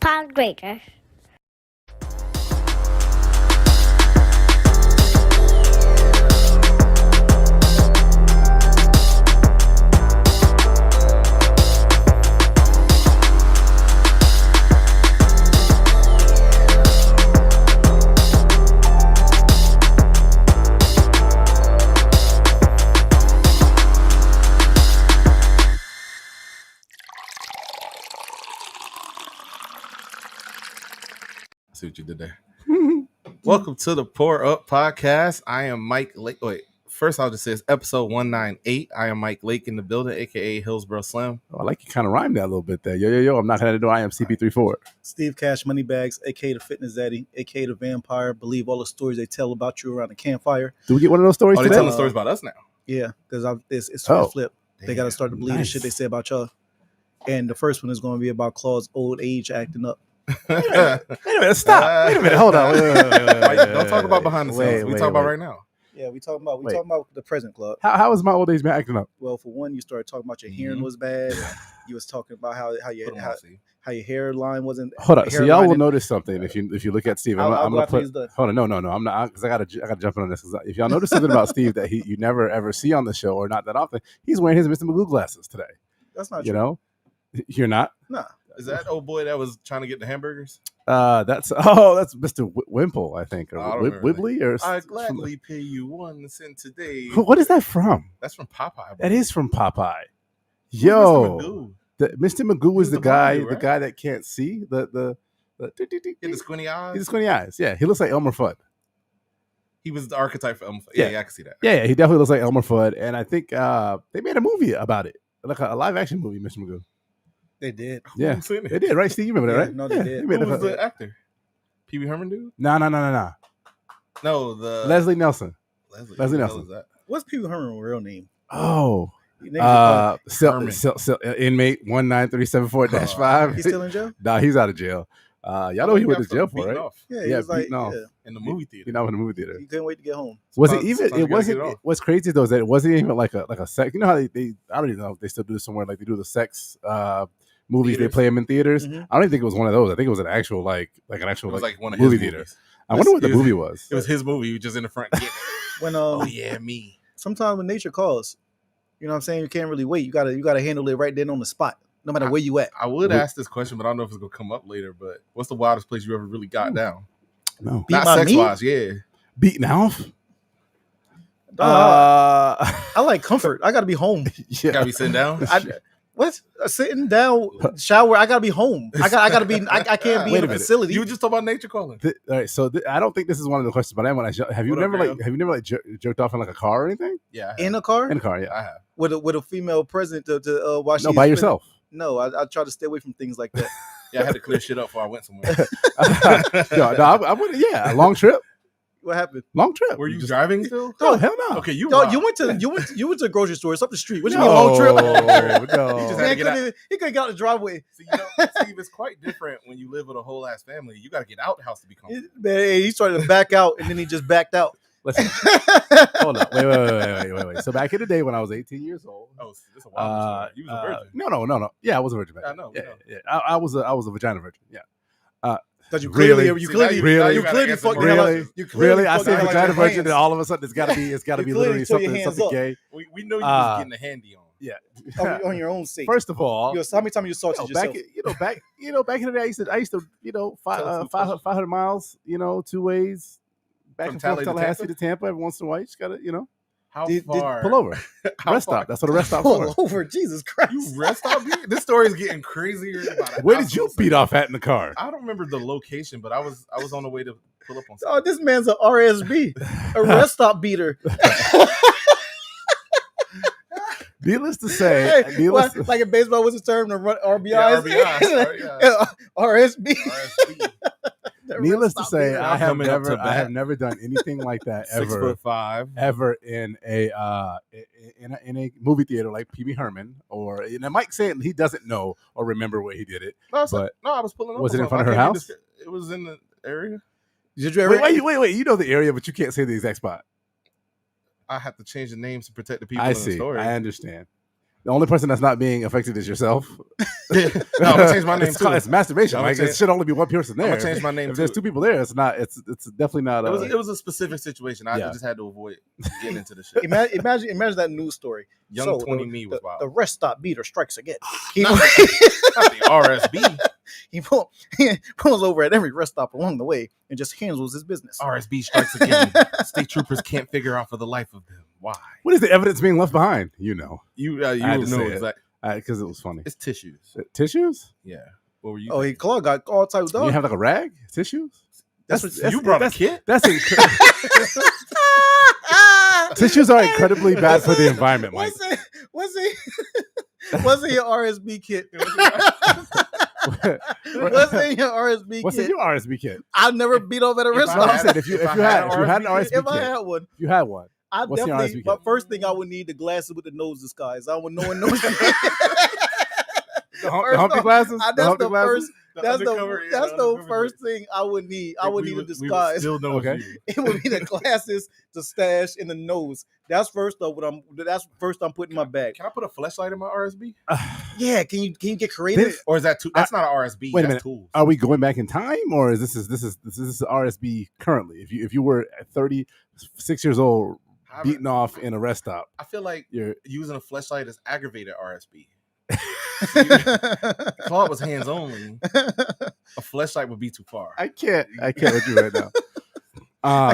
pound greater. See what you did there. Welcome to the Pour Up Podcast. I am Mike Lake. Wait, first I'll just say it's episode 198. I am Mike Lake in the building, aka Hillsborough Slim. Oh, I like you kind of rhymed that a little bit there. Yo. I'm not going to do I am CP34. Steve Cash Moneybags, aka the Fitness Zaddy, aka the Vampire. Believe all the stories they tell about you around the campfire. Do we get one of those stories Oh, they today? telling stories about us now. Yeah, because it's Oh. flip. They got to start to believe the shit they say about y'all. And the first one is going to be about Claude's old age acting up. Wait a minute, stop. Wait a minute, hold on. Wait, Don't talk about behind the scenes. We talk about right now. Yeah, we talking about the present, Claude. How is my old age man acting up? Well, for one, you started talking about your hearing was bad. You was talking about how your hairline wasn't. Hold on. So y'all will hairline- notice something if you look at Steve. I'm I'll gonna go after he's put. done. Hold on, no. I'm not because I gotta jump in on this. 'Cause if y'all notice something about Steve that you never ever see on the show or not that often, he's wearing his Mr. Magoo glasses today. That's not You true. know, you're not. Nah. Is that old boy that was trying to get the hamburgers? That's Mr. Wimple, I think, or I don't remember Wibbly, or I gladly pay you 1 cent today. What is that from? That's from Popeye. That is from Popeye. Who's Yo, Mr. Magoo? Mr. Magoo is He's the the guy, blonde dude, the right? guy that can't see. The In the squinty eyes. He's squinty eyes. Yeah, he looks like Elmer Fudd. He was the archetype for Elmer. Yeah, I can see that. Yeah, he definitely looks like Elmer Fudd. And I think they made a movie about it, like a live action movie, Mr. Magoo. They did. Yeah, Who's in it? they did, right? Steve, you remember that, Yeah, right? no, they Yeah, did. he made Who was a- the actor? Pee Wee Herman dude? No. No, the Leslie Nelson. Leslie Leslie who the hell Nelson. is that? What's Pee Wee Herman's real name? Oh, He named it Herman. inmate 19374-5. He's still in jail? Nah, he's out of jail. Y'all know he went to jail for, Beaten right? off Yeah, he Yeah, was like, beaten off. yeah. in the movie theater. You know, in the movie theater. He couldn't wait to get home. Was it Sometimes- even? sometimes It you gotta wasn't. get it off. What's crazy though is that it wasn't even like a sex. You know how they I don't even know if they still do this somewhere. Like they do the sex movies. Theaters. They play them in theaters. Mhm. I don't even think it was one of those. I think it was an actual like an actual It was like one of movie his theater. movies. I wonder what the It was- movie was. It was his movie. He was just in the front getting it. When Oh yeah, me. sometimes when nature calls, you know what I'm saying, you can't really wait. You gotta handle it right then on the spot, no matter where you at. I would Wait. ask this question, but I don't know if it's gonna come up later. But what's the wildest place you ever really got down? No, Beat Not my sex meat? wise, yeah. beaten off. I like comfort. I gotta be home. Yeah. Gotta be sitting down. What? Sitting down, shower. I gotta be home. I gotta be. I can't be Wait in a a minute. facility. You were just talking about nature calling. All right, so I don't think this is one of the questions, but I want to. Have you Whatever, never jerked off in like a car or anything? Yeah, I have. in a car In a car, yeah. I have. with a female present to watch. No, by yourself. No, I try to stay away from things like that. Yeah, I had to clear shit up before I went somewhere. I would. Yeah, a long trip. What happened? Long trip. Were you Just- driving still? Oh hell no. Okay, you. Dog, robbed. you went to the grocery store. It's up the street. What you No, mean long trip? no. You just had to Man, get out. he couldn't get out the driveway. See, Steve, it's quite different when you live with a whole ass family. You got to get out the house to be comfortable. Man, he started to back out, and then he just backed out. Listen, hold on. Wait. So back in the day when I was 18 years old. Oh, this is a wild story. You was a virgin. No. Yeah, I was a virgin. Back I then. know, Yeah, we know. yeah. I was a vagina virgin. Yeah. Because you Really? clearly, you See, clearly, now really- you gotta clearly answer fucked more the hell out. Really? You clearly Really, I fucked say the hell out vagina your virgin, hands. and all of a sudden it's got to be You literally clearly threw your something hands up. gay. We know you was Uh, getting a handy on. Yeah. on your own sake. First of all, How many times you assaulted yourself? back in the day, I used to, Tell us some 500 miles, two ways, back From and forth, Tallahassee to Tallahassee Tampa? to Tampa. Every once in a while, you just gotta, How Did- far? pull over. How Rest far? stop. That's what a rest stop Pull for. over, Jesus Christ! You rest stop? This story is getting crazier. Where did you beat off at in the car? I don't remember the location, but I was on the way to pull up on. Oh, this man's a RSB, a rest stop beater. Needless to say, Hey, like in baseball, what's the term? The run RBIs. Yeah, RBIs. RSB. RSB. The needless rest to stop say, beater. I have Coming up to never, I bat. have never done anything like that ever. 6'5". Ever in a movie theater like Pee Wee Herman, or Mike saying he doesn't know or remember where he did it. No, But I was pulling up. was it or in front of something. her I can't house? be It was in the area. Did you ever? Wait! You know the area, but you can't say the exact spot. I have to change the names to protect the people I in the see. story. I understand. The only person that's not being affected is yourself. No, I'm gonna change my name It's, too. it's masturbation. I'm Like gonna it should only be one person I'm there. gonna change my name If too. there's two people there, it's not. It's definitely not. It was a specific situation. I Yeah. just had to avoid getting into the shit. Imagine that news story. Young So, 20 the- me was the, wild. the rest stop beater strikes again. He, Not the RSB. he pulls over at every rest stop along the way and just handles his business. RSB strikes again. State troopers can't figure out for the life of them why. What is the evidence being left behind? You know, You I had to know say it. exactly. because it was funny. It's tissues. Tissues? Yeah. What were you? Oh, thinking? Claude got all types of You have like a rag? Tissues? That's what you brought a kit. That's tissues are incredibly bad for the environment, Mike. Was it your RSB kit? What's in your RSB What's kit? in your RSB kit? I've never beat off at a If rest I No, I stop. had- said if you if I had had an an RSB If I kit, had one, if you had one. I What's your definitely. RSB But kit? first thing I would need the glasses with the nose disguise. I would know one nose. The First Humpty off, glasses? That's Humpty the glasses? first. That's the first thing I would need. I would need a disguise. Still know Okay. you. It would be the glasses, the stash, and the nose. That's first up. That's first I'm putting in my bag. Can I put a flashlight in my RSB? Yeah, can you get creative? This- Or is that too? That's not an RSB. Wait a that's minute. Tools. Are we going back in time, or is this RSB currently? If you were 36 years old, However, beaten off in a rest stop, I feel like you're using a flashlight is aggravated RSB. Claude was hands only. A flashlight would be too far. I can't with you right now.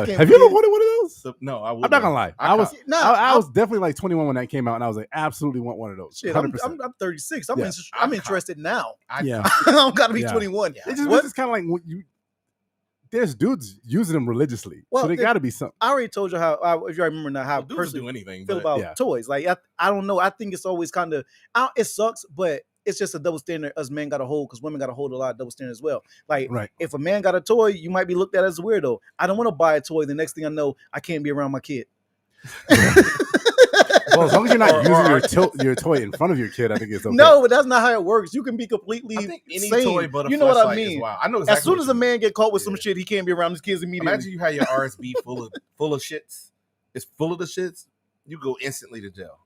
can't Have you ever believe- wanted one of those? So, no, I would. I'm not gonna lie. I was No, I was definitely like 21 when that came out, and I was like, absolutely want one of those. Shit, 100%. I'm 36. I'm Yeah. I'm interested now. Yeah. I don't gotta be Yeah. 21. It's just What? it's kind of like when you. There's dudes using them religiously, Well, so they it- got to be something. I already told you how, if you remember now, how Well, dudes will personally do anything. feel But about yeah. toys. Like I don't know. I think it's always kind of it sucks, but it's just a double standard us men got to hold because women got to hold a lot of double standard as well. Like Right. if a man got a toy, you might be looked at as a weirdo. I don't want to buy a toy. The next thing I know, I can't be around my kid. Well, as long as you're not Or- using or- your toy in front of your kid, I think it's okay. No, but that's not how it works. You can be completely I think any sane. toy but a You know what I flashlight is mean? wild. I know exactly. As soon what as you a mean. man get caught with some Yeah. shit, he can't be around his kids immediately. Imagine you had your RSB full of shits. It's full of the shits. You go instantly to jail.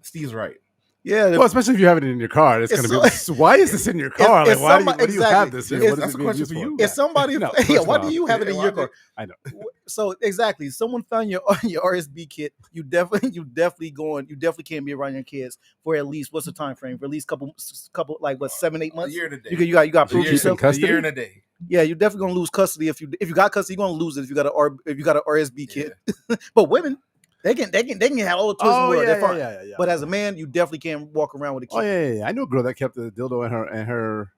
Steve's right. Yeah, Well, especially if you have it in your car, it's It's going to be. so- Why is this in your car? it's Like, why somebody- do you have exactly. this here? Yes, What is that's it a being question used for for? you. if somebody, No, yeah, first why off, do you have it in yeah, your why car? I know. So exactly, someone found your RSB kit. You definitely can't be around your kids for at least what's the time frame? For at least couple like what 7-8 A months. year and a day. You got A proof year- yourself. a Custody? year and a day. Yeah, you're definitely gonna lose custody if you got custody. You're gonna lose it if you got an RSB kit. But women, they can have all the toys in the Oh world. yeah, They're fine. yeah. But as a man, you definitely can't walk around with a kid. Oh yeah. I knew a girl that kept a dildo in her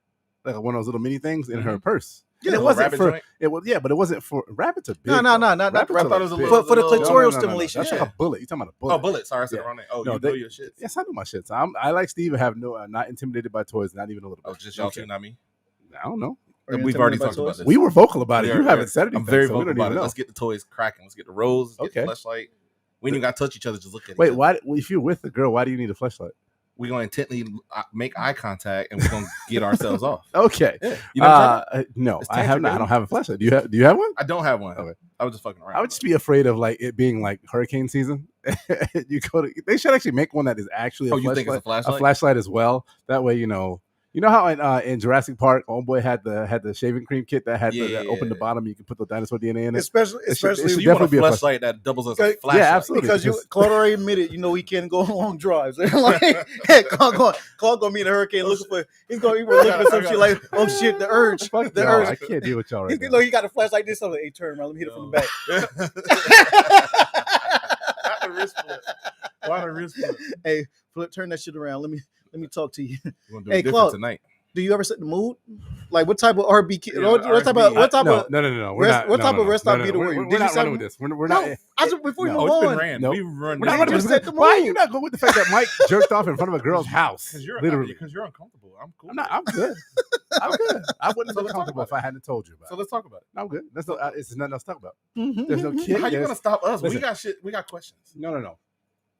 like one of those little mini things in her purse. Yeah, And it Little wasn't rabbit for joint. it was but it wasn't for rabbits are big. No, though. not Rabbits rabbit. are, I thought it was a big. little- For the little- clitoral No. stimulation. That's yeah. like a bullet. You talking about a bullet? Oh, bullets. Sorry, I said Yeah. it wrong name. Oh, No, you they- know your shit. Yes, I know my shit. So I like Steve. Have not intimidated by toys, not even a little bit. Oh, just y'all Okay. two, not me. I don't know. Are you We've already intimidated by talked about toys? this. We were vocal about it. We You are- haven't said anything. I'm very so we vocal don't about even it. know. Let's get the toys cracking. Let's get the rose. Let's get Okay. the flashlight. We ain't even got to touch each other. Just look at Wait, each other. why? If you're with the girl, why do you need a flashlight? We're going to intently make eye contact and we're going to get ourselves off. Okay. Yeah. You know what I'm talking about? No, It's I have tantric, not. I baby. don't have a flashlight. Do you have one? I don't have one. Okay. I was just fucking around. I would just be afraid of like it being like hurricane season. They should actually make one that is actually Oh, a you think it's a flashlight? a flashlight as well. That way, you know how in Jurassic Park, Homeboy had the shaving cream kit that had that opened the Yeah. bottom. You can put the dinosaur DNA in it. Especially It should So definitely you want a be a flashlight that doubles as a Okay. flashlight? Yeah, absolutely. because because- Claude already admitted, he can't go on long drives. Like, hey, Claude gonna meet a hurricane looking for. He's gonna be looking for some shit like, oh shit, the urge, Fuck the y'all, urge. I can't deal with y'all right He's, now. he got a flashlight this. I'm like, hey, turn around. Let me hit it from the back. Not the wrist flip. Why the wrist flip? Hey, Flip, turn that shit around. Let me talk to you. We're gonna do Hey, it different Claude. tonight. Do you ever set the mood? Like, what type of RB kit? Yeah, what type RSB. of what type no, of? no. what type of rest stop beater were you? We're Did you not set running them- with this. We're No, not. I just before you No. move Oh, it's been on. ran. Nope. We run. We're not Did running you with set this. the Why are mood? you not going with the fact that Mike jerked off in front of a girl's house? Because you're Literally. Because you're uncomfortable. I'm cool. I'm not. I'm good. I'm good. I wouldn't So have been let's talk comfortable about if I hadn't told you about So it. let's talk about it. I'm good. That's no. It's nothing else to talk about. Mhm. There's no kid. How you there's- gonna stop us? Listen. We got shit. We got questions. No.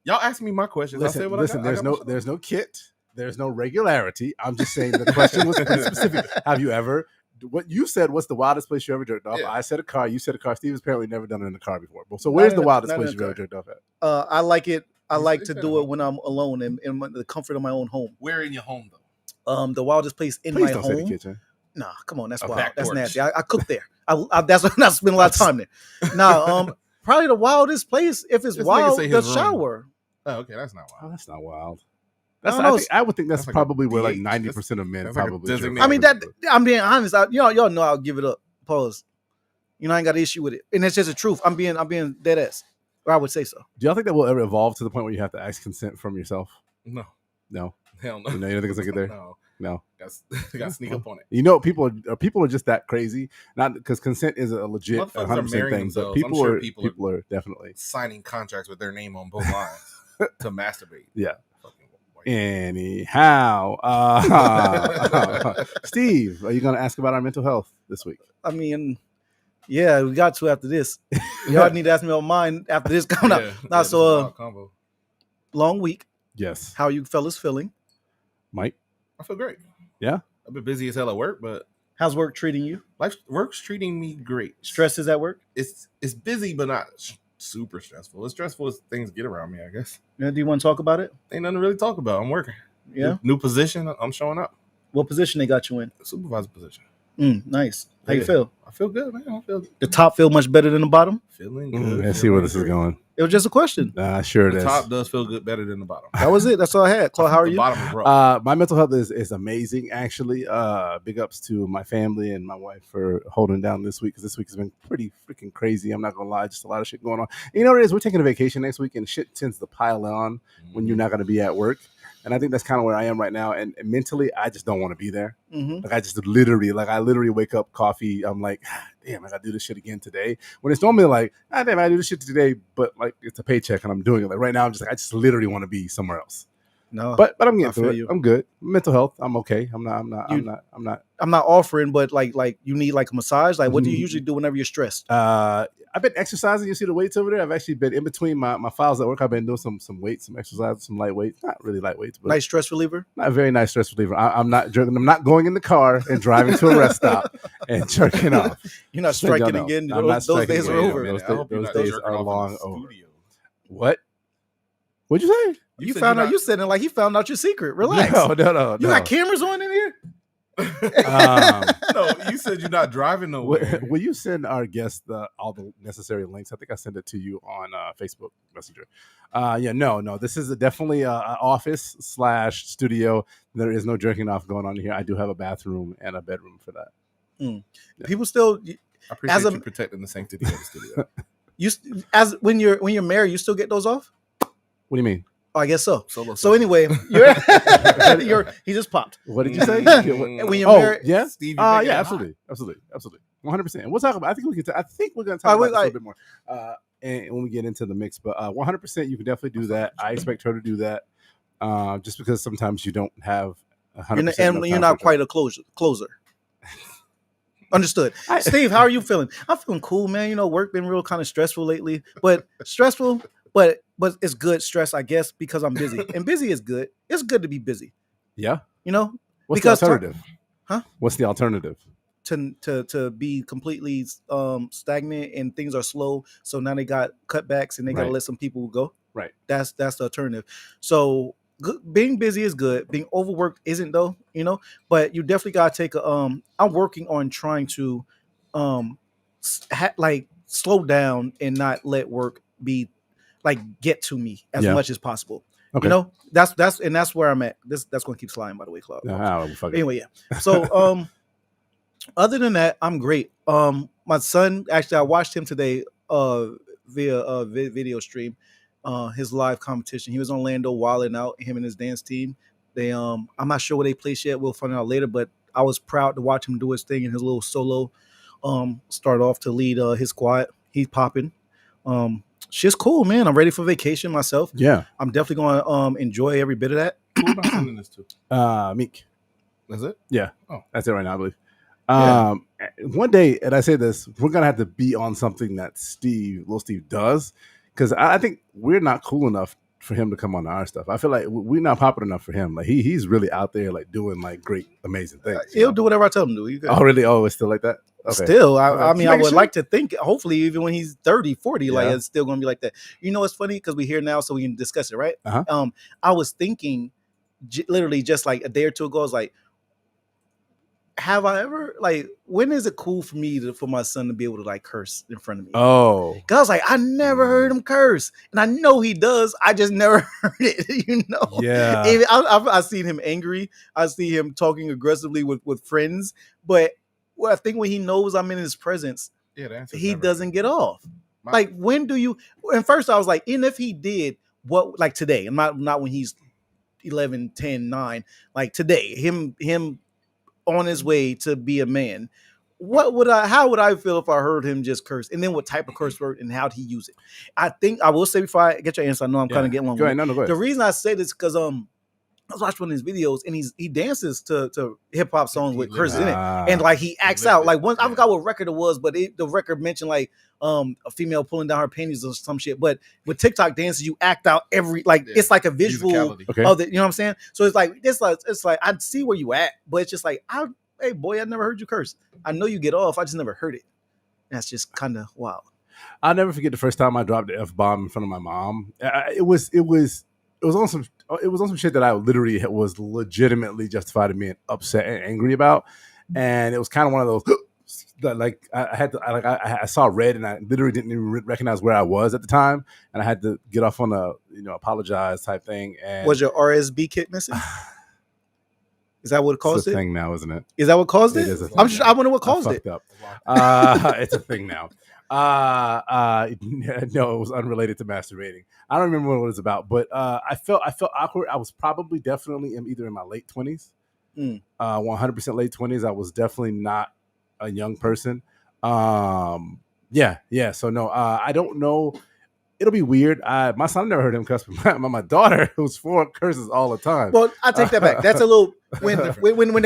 Y'all ask me my questions. I say what Listen. I got. There's no kit. There's no regularity. I'm just saying the question was pretty specific. Have you ever? What you said? What's the wildest place you ever jerked off? Yeah. I said a car. You said a car. Steve has apparently never done it in a car before. So where's the wildest not in place a you've ever car. jerked off at? I like it I He's- like he's to been do at it home. when I'm alone and in the comfort of my own home. Where in your home though? The wildest place in Please my don't say the home. kitchen. Nah, come on, that's A wild. back That's porch. nasty. I cook there. That's I spend a lot of time there. Nah, probably the wildest place if it's This nigga wild, say the his room. shower. Oh, okay, that's not Oh, wild. that's not wild. I That's don't I, know. think, I would think that's That's like a probably where like DH. 90% of men That's like a probably jerk designated- I mean, off. I'm being honest. Y'all know I'll give it up. Pause. I ain't got an issue with it, and it's just the truth. I'm being dead ass, or I would say so. Do y'all think that will ever evolve to the point where you have to ask consent from yourself? No, No. hell no. You know, you don't think it's gonna get there? No, No. got to sneak up on it. You know, people are just that crazy. Not because consent is a legit Motherfuckers are 100% marrying thing, but themselves. I'm people sure are people are- definitely. Signing contracts with their name on both lines to masturbate. Yeah. Fucking white. Anyhow, Steve, are you going to ask about our mental health this week? I mean, yeah, we got to after this. Y'all need to ask me about mine after this coming Yeah, up. yeah, Nah, this is a so wild combo. long week. Yes, How you fellas feeling? Mike. I feel great. Yeah? I've been busy as hell at work, but How's work treating you? work's treating me great. Stresses at work? It's busy, but not super stressful. It's stressful as things get around me, I guess. Yeah, do you want to talk about it? Ain't nothing to really talk about. I'm working. Yeah. New position. I'm showing up. What position they got you in? Supervisor position. Nice. How you Yeah. feel? I feel good, man. I feel The top feel much better than the bottom? feeling good. Let's see where feeling this is great. going. It was just a question. Sure it The is. top does feel good better than the bottom. That was it. That's all I had. Claude, how are The you? bottom is rough. My mental health is amazing, actually. Big ups to my family and my wife for holding down this week, because this week has been pretty freaking crazy. I'm not gonna lie, just a lot of shit going on. And you know what it is? We're taking a vacation next week, and shit tends to pile on when you're not gonna be at work. And I think that's kind of where I am right now. And mentally, I just don't want to be there. Mm-hmm. Like I literally wake up, coffee. I'm like, damn, I gotta do this shit again today. When it's normally like, damn, I do this shit today, but like it's a paycheck and I'm doing it. Like right now, I'm just like, I just literally want to be somewhere else. No, But I'm I getting through feel it. you. I'm good. Mental health, I'm okay. I'm not. I'm not offering, but like you need like a massage. Like, what do you Mhm. usually do whenever you're stressed? I've been exercising. You see the weights over there? I've actually been in between my files at work. I've been doing some weights, some exercise, some light weights. Not really light weights, but Nice stress reliever. not a very nice stress reliever. I'm not jerking. I'm not going in the car and driving to a rest stop and jerking off. You're not Just let y'all striking know. again. I'm not Those striking days are again. over. Those I hope you're those not days jerking are off in long the over. studio. What? What'd you say? You said found you're out. You said it like he found out your secret. Relax. No. You got cameras on in here. No, you said you're not driving nowhere. Will you send our guests all the necessary links? I think I sent it to you on Facebook Messenger. No. This is definitely an office / studio. There is no jerking off going on here. I do have a bathroom and a bedroom for that. Yeah. People still I appreciate As a- you protecting the sanctity of the studio. as when you're married, you still get those off. What do you mean? Oh, I guess so. Solo. So anyway, he just popped. What did you say? Mm. When you're Oh, married, yeah. Steve, you're making Yeah, it absolutely, 100%. We'll talk about. I think we're going to talk about this a little bit more, and when we get into the mix. But 100%, you can definitely do that. I expect her to do that, just because sometimes you don't have 100%. and you're not quite a closer. Understood. Steve, how are you feeling? I'm feeling cool, man. You know, work been real kind of stressful lately, but stressful, but it's good stress, I guess, because I'm busy. And busy is good. It's good to be busy. Yeah. You know, What's Because the alternative? Huh? What's the alternative? to be completely stagnant and things are slow. So now they got cutbacks and they got to Right. let some people go. Right. That's the alternative. So being busy is good. Being overworked isn't though. You know, but you definitely got to take a. I'm working on trying to, like slow down and not let work be, like get to me as Yeah. much as possible. Okay. You know, that's where I'm at. That's going to keep sliding, by the way, Claude. Fuck it. Anyway, yeah. So other than that, I'm great. My son, actually, I watched him today via video stream, his live competition. He was on Orlando wilding out, him and his dance team. They I'm not sure where they placed yet. We'll find out later, but I was proud to watch him do his thing in his little solo start off to lead his squad. He's popping. Shit's cool, man. I'm ready for vacation myself. Yeah. I'm definitely going to enjoy every bit of that. Who am I sending this to? Meek. That's it? That's it right now, I believe. Yeah. One day, and I say this, we're gonna have to be on something that Little Steve does, because I think we're not cool enough for him to come on our stuff. I feel like we're not popular enough for him. Like he's really out there, like doing like great, amazing things. He'll do whatever I tell him to do. You good. Oh, really? Oh, it's still like that. Okay. Still, Okay. I mean, I Make would sure. like to think, hopefully, even when he's 30, 40, like Yeah. it's still gonna be like that. You know, what's funny because we're here now, so we can discuss it, right? Uh-huh. I was thinking, literally, just like a day or two ago, I was like, have I ever like? When is it cool for me for my son to be able to like curse in front of me? Oh. Cause I was like, I never heard him curse, and I know he does. I just never heard it, you know. Yeah. Even I've seen him angry. I see him talking aggressively with friends, but I think when he knows I'm in his presence, Yeah, the answer's he never. doesn't get off. My- Like, when do you? And first, I was like, even if he did, what, like today, and not when he's 11, 10, 9, like today, him on his way to be a man. How would I feel if I heard him just curse? And then what type of curse word and how would he use it? I think I will say before I get your answer, I know I'm kind of getting long. Go ahead. No, go ahead. The reason I say this because I was watching one of his videos and he dances to hip hop songs with curses in it, and like he acts out like once I forgot what record it was, but the record mentioned like a female pulling down her panties or some shit. But with TikTok dances, you act out every like it's like a visual Musicality. Okay. of it. You know what I'm saying? So it's like I see where you at, but it's just like hey boy, I never heard you curse. I know you get off. I just never heard it. That's just kind of wild. I'll never forget the first time I dropped the F-bomb in front of my mom. It was on some shit that I literally was legitimately justified in being upset and angry about, and it was kind of one of those that like I saw red and I literally didn't even recognize where I was at the time, and I had to get off on a apologize type thing. And Was your RSB kit missing? Is that what caused it's a it? thing now, isn't it? Is that what caused It it? is a thing I'm just, now. I wonder what caused I it. fucked up. It's a thing now. No, it was unrelated to masturbating. I don't remember what it was about, but I felt awkward. I was probably definitely either in my late 20s, 100% late 20s. I was definitely not a young person. Yeah. So no, I don't know. It'll be weird. My son never heard him cuss, but my daughter, who's 4, curses all the time. Well, I take that back. That's a little when they're when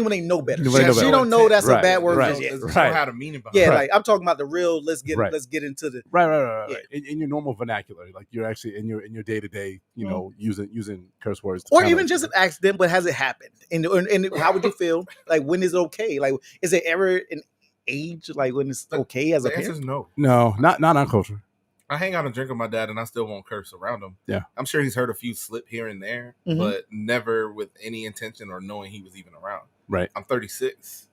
they know better. When they know She better. don't know that's Right, a bad word right, just yet. Doesn't right. know how to mean it. Yeah, Right. like I'm talking about the real. Let's get Right. into the Right. Yeah. In your normal vernacular, like you're actually in your day to day, using curse words, to or kinda- even just an accident, but has it happened? And how would you feel? Like when is it okay? Like is it ever an age like when it's okay as a The answer parent? is no. No, not our culture. I hang out and drink with my dad, and I still won't curse around him. Yeah. I'm sure he's heard a few slip here and there, Mhm. but never with any intention or knowing he was even around. Right. I'm 36.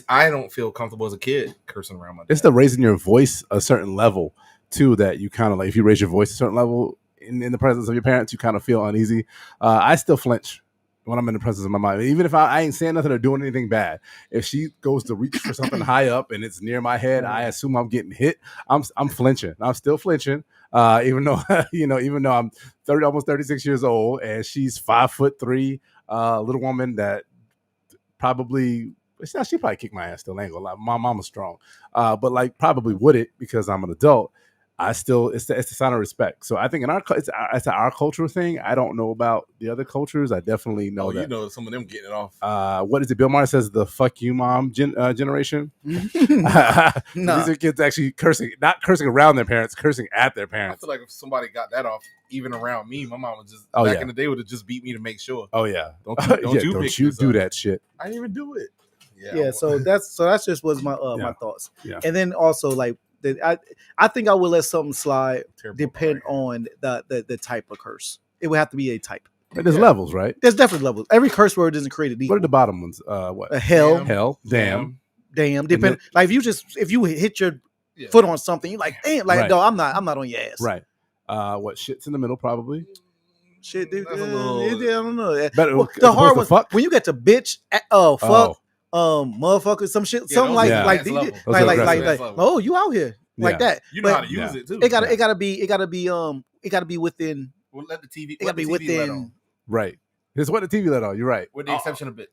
I don't feel comfortable as a kid cursing around my dad. It's the raising your voice a certain level too that you kind of like. If you raise your voice a certain level in the presence of your parents, you kind of feel uneasy. I still flinch when I'm in the presence of my mom, even if I ain't saying nothing or doing anything bad. If she goes to reach for something high up and it's near my head, I assume I'm getting hit. I'm flinching. I'm still flinching, even though even though I'm almost 36 years old, and she's 5'3", little woman that probably. She probably kicked my ass still. I ain't gonna lie. My mama's strong, but like probably wouldn't because I'm an adult. I still it's a sign of respect. So I think in it's our cultural thing. I don't know about the other cultures. I definitely know that. You know some of them getting it off. What is it? Bill Maher says the "fuck you, mom" generation. No. These are kids actually cursing, not cursing around their parents, cursing at their I parents. feel like if somebody got that off, even around me, my mom would just Oh, in the day would have just beat me to make sure. Oh yeah, Don't you pick this do up. that shit. I didn't even do it. Yeah, so that's just was my my thoughts. Yeah. And then also like I think I would let something slide Terrible depend part. on the type of curse. It would have to be a type. But there's Yeah. levels, right? There's definitely levels. Every curse word isn't created equal. What are the bottom ones? What? Hell, Damn. Hell, damn. depend. Like if you hit your Yeah. foot on something, you're like, damn, like Right. no, I'm not on your ass. Right. What shits in the middle? Probably. Shit, dude. That's a little- I don't know. Better Well, as the hard opposed one, to fuck. when you get to bitch, fuck, motherfucker, some shit, Yeah, something those like are like advanced level. Those are like aggressive. level. oh, you out here like Yeah. that. You know But how to use it too. it gotta be within. Well, let the TV. It gotta be within. Right. It's what the TV let on. You're right. With the exception of bitch.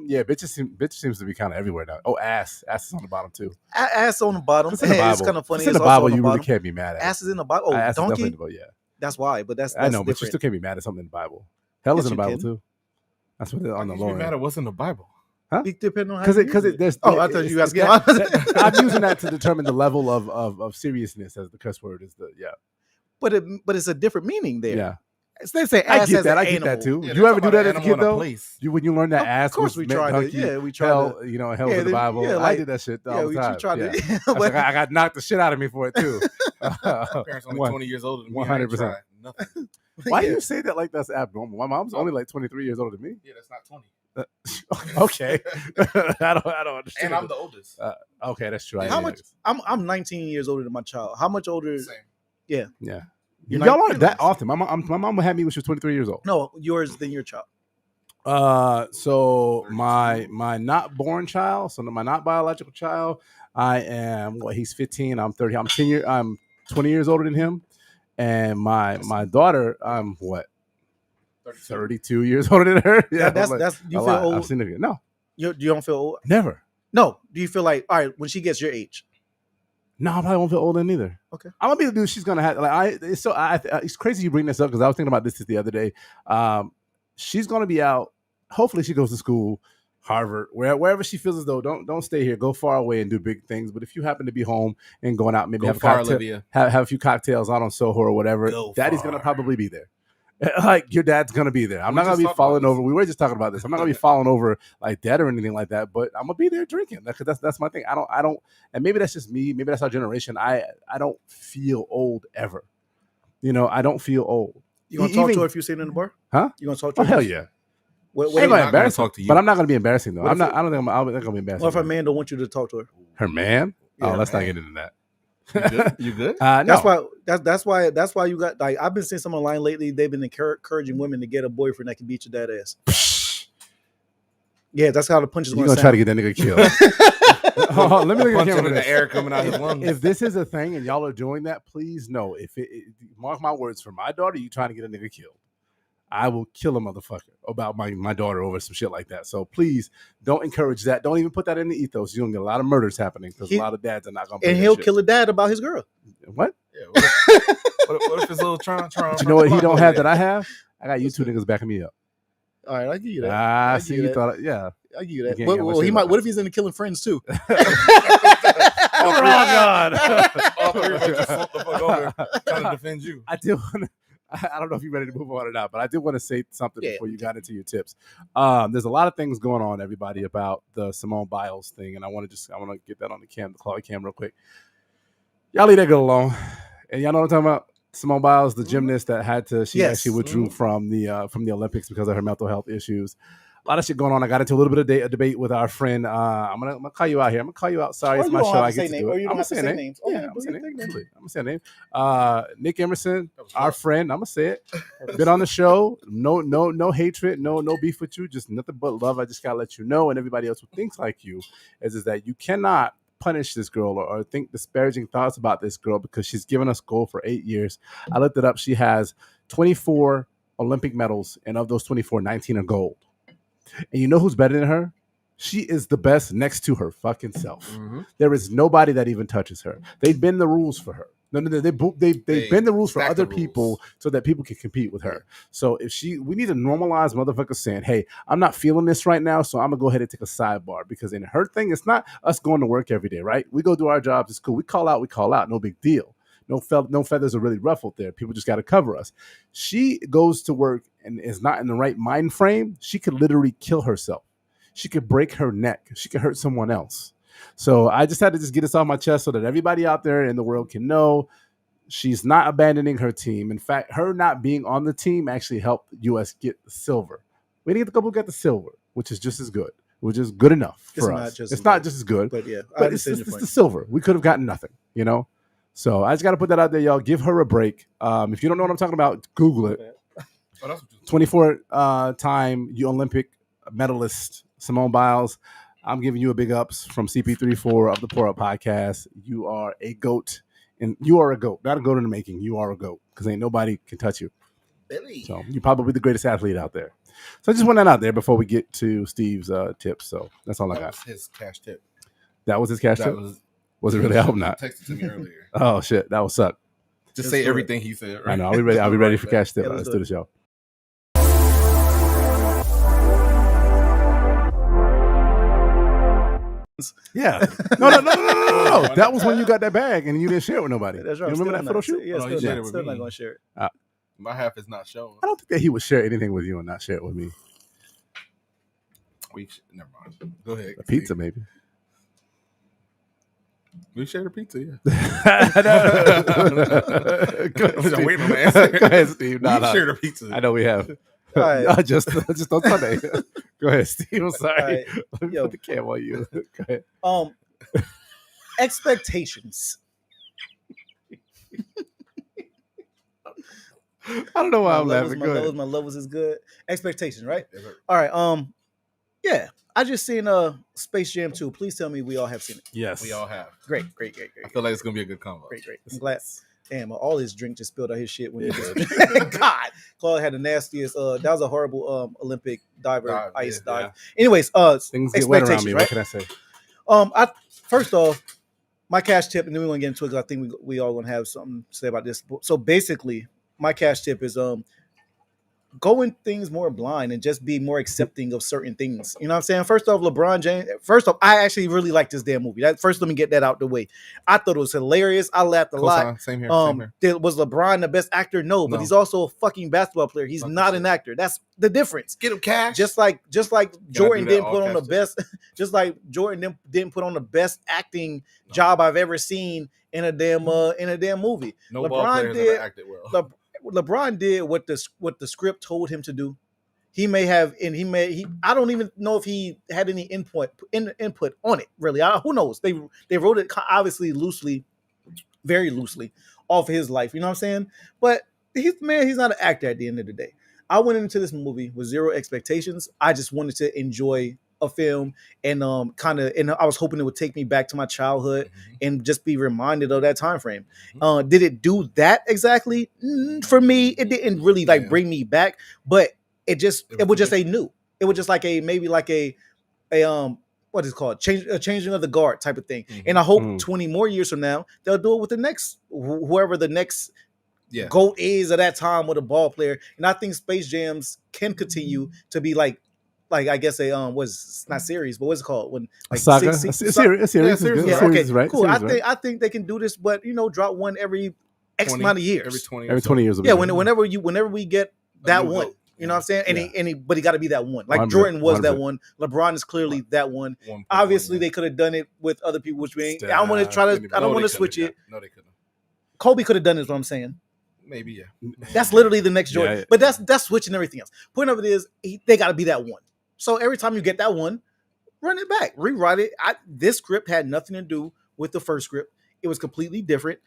Yeah, bitch seems to be kind of everywhere now. Oh, ass is on the bottom too. Ass on the bottom. It's in the Bible. It's kind of funny. It's in the also Bible. on the You really bottom. can't be mad at. Ass is in the Bible. Oh, Ass is definitely donkey. in the Bible. Yeah, That's why, but that's I know, but you different. still can't be mad at something in the Bible. Hell is Yes, in the you Bible can. too. That's what they're on the Why can't you be mad Lord. at what's in the Bible? Depending on how Because you use there's. Oh, I thought you it's- asking. I'm using that to determine the level of seriousness as the cuss word is the but it's a different meaning there. yeah. They say I ass get as that. an I get that animal. too. Yeah, you ever do that as a animal kid in a though? place. When you learn that ass, Of course was we meant tried donkey, it. Yeah, we tried hell, to. you know, hell in the Bible. Yeah, I did that shit all the time. you tried Yeah. to. I was like, I got knocked the shit out of me for it too. My parents only 20 years older than me. 100%. Nothing. Why do you say that like that's abnormal? My mom's only like 23 years older than me. Yeah, that's not 20. Okay, I don't understand. And I'm the oldest. Okay, that's true. I How am. much? I'm 19 years older than my child. How much older? Same. Yeah. You're Y'all not- aren't that often. My mom had me when she was 23 years old. No, yours than your child. So my not born child, so my not biological child, I am he's 15, I'm 30, I'm 20 years older than him. And my daughter, I'm 32 years older than her. Yeah, That's you feel old. I've seen it. No, You don't feel old. never. No. Do you feel like all right when she gets your age? No, I probably won't feel old then either. Okay. I'm gonna be the dude she's gonna have. It's crazy you bring this up because I was thinking about this the other day. She's gonna be out. Hopefully, she goes to school, Harvard, wherever she feels as though. Don't stay here. Go far away and do big things. But if you happen to be home and going out, maybe Go have far, cocktail, Olivia. have a few cocktails out on Soho or whatever. Go Daddy's far. gonna probably be there. Like your dad's gonna be there. I'm We not gonna just be talked falling about over. We were just talking about this. I'm not gonna be falling over like dead or anything like that. But I'm gonna be there drinking. That's my thing. I don't. And maybe that's just me. Maybe that's our generation. I don't feel old ever. You know, I don't feel old. You gonna talk Even- to her if you see her in the bar? Huh? You gonna talk to Oh her? hell yeah! What, I I'm ain't gonna not gonna embarrass talk her, to you. but I'm not gonna be embarrassing though. What I'm if not. I don't think I'm gonna be embarrassing. what if her her. man don't want you to talk to her? Her man? Yeah, Oh, let's not man. get into that. You good? You good? No. That's why you got like I've been seeing some online lately. They've been encouraging women to get a boyfriend that can beat your dad ass. Yeah, that's how the punch is You're going gonna to try to get that nigga killed. Hold on, let me look at the Punching camera. in the air coming out his lungs. If this is a thing and y'all are doing that, please know. Mark my words, for my daughter, you trying to get a nigga killed. I will kill a motherfucker about my daughter over some shit like that. So please don't encourage that. Don't even put that in the ethos. You're gonna get a lot of murders happening because a lot of dads are not gonna. and he'll kill a dad about his girl. What? Yeah, what if his little Tron? You know what he don't have that I have? I got you two niggas backing me up. All right, I'll give you that. I I'll see give you you thought. Yeah. I'll give you You that. can't Well, get much well, he shit might. about What if he's into killing friends too? Oh God. All three of us just slumped the fuck over trying to defend you. I did want to. I don't know if you're ready to move on or not, but I did want to say something Yeah. before you got into your tips. There's a lot of things going on, everybody, about the Simone Biles thing, and I want to get that on the Chloe cam real quick. Y'all leave that girl alone, and y'all know what I'm talking about. Simone Biles, the gymnast that had to, she Yes. actually withdrew from the Olympics because of her mental health issues. A lot of shit going on. I got into a little bit of a debate with our friend. I'm gonna call you out here. I'm gonna call you out. Sorry, Or it's you my don't show. have I to get say to name- do it. or you don't I'm have to gonna say say names. Yeah, Okay, I'm do gonna your thing, man. say name. Nick Emerson, our friend. I'm gonna say it. Been on the show. No hatred. No beef with you. Just nothing but love. I just gotta let you know, and everybody else who thinks like you, is that you cannot punish this girl or think disparaging thoughts about this girl because she's given us gold for 8 years. I looked it up. She has 24 Olympic medals, and of those 24, 19 are gold. And you know who's better than her? She is the best next to her fucking self. Mm-hmm. There is nobody that even touches her. They bend the rules for her. No, they bend the rules for stack other the people rules. so that people can compete with her. So we need to normalize motherfuckers saying, hey, I'm not feeling this right now, so I'm gonna go ahead and take a sidebar. Because in her thing, it's not us going to work every day, right? We go do our jobs, it's cool. We call out, no big deal. No feathers are really ruffled there. People just got to cover us. She goes to work and is not in the right mind frame. She could literally kill herself. She could break her neck. She could hurt someone else. So I just had to just get this off my chest so that everybody out there in the world can know she's not abandoning her team. In fact, her not being on the team actually helped U.S. get the silver. We didn't get the couple get the silver, which is just as good, which is good enough for us. It's not just as good, But yeah, I but it's understand your the point. silver. We could have gotten nothing, you know? So I just got to put that out there, y'all. Give her a break. If you don't know what I'm talking about, Google it. Oh, that's what you 24-time Olympic medalist Simone Biles. I'm giving you a big ups from CP34 of the Pour Up Podcast. You are a GOAT, and you are a GOAT. Not a GOAT in the making. You are a GOAT because ain't nobody can touch you. Billy. So you're probably the greatest athlete out there. So I just want that out there before we get to Steve's tips. So that's all I That got. was his cash tip. That was his cash That tip? was Was it really? I hope not. Texted to me earlier. Oh, shit. That would suck. Just say everything he said. I know. I'll be ready. I'll be ready for cash tip. Yeah, Let's let's do do the show. Yeah. No. That was when you got that bag and you didn't share it with nobody. That's right. You remember that photo shoot? Yeah, Oh, he shared it with still me. not going to share it. My half is not shown. I don't think that he would share anything with you and not share it with me. Never mind. Go ahead. A pizza, maybe. We shared a pizza, yeah. Go ahead, Steve. I'm waiting on the answer. Go ahead, Steve. We shared a pizza. I know we have. All right. No, just on Sunday. Go ahead, Steve. I'm sorry. All right. Let me Yo. put the cam on you. Go ahead. Expectations. I don't know why I'm laughing. Go ahead. My levels is good. Expectations, right? Yes, sir. All right. Yeah. I just seen Space Jam 2. Please tell me we all have seen it. Yes. We all have. Great. I feel like it's gonna be a good combo. Great. I'm glad. Damn, all his drink just spilled out his shit when he just God. Claude had the nastiest that was a horrible Olympic dive. Yeah. Anyways, Things get wet around me. right? What can I say? First off, my cash tip, and then we're gonna get into it because I think we all gonna have something to say about this. So basically, my cash tip is go in things more blind and just be more accepting of certain things. You know what I'm saying? First off, LeBron James. First off, I actually really like this damn movie. Let me get that out the way. I thought it was hilarious. I laughed a lot. Same here. Was LeBron the best actor? No, but he's also a fucking basketball player. He's not an actor. That's the difference. Get him cash. Just like Jordan didn't put on the cash best. Just like Jordan didn't put on the best acting job I've ever seen in a damn movie. No ball players ever acted well. LeBron did what the script told him to do. He may have, and I don't even know if he had any input on it. Really, who knows? They wrote it obviously loosely, very loosely, off his life. You know what I'm saying? But he's not an actor at the end of the day. I went into this movie with zero expectations. I just wanted to enjoy a film and I was hoping it would take me back to my childhood and just be reminded of that time frame. Did it do that exactly? For me, it didn't really bring me back, but it was just a new. It was just like a what is it called? Changing of the guard type of thing. And I hope 20 more years from now they'll do it with the next whoever the next GOAT is at that time with a ball player. And I think Space Jams can continue to be like I guess was not series, but what's it called? When a saga, a series. Yeah, okay, right? Cool. Series, I think they can do this, but drop one every X amount of years. Every 20 years. Yeah, whenever we get that one, GOAT. You know what I'm saying? But he got to be that one. Like Jordan was 100%. That one. LeBron is clearly that one. Obviously, they could have done it with other people, which we ain't. I don't want to switch it. No, they couldn't. Kobe could have done it. Is what I'm saying. Maybe, yeah. That's literally the next Jordan. Yeah. But that's switching everything else. Point of it is they got to be that one. So every time you get that one, run it back, rewrite it. This script had nothing to do with the first script. It was completely different.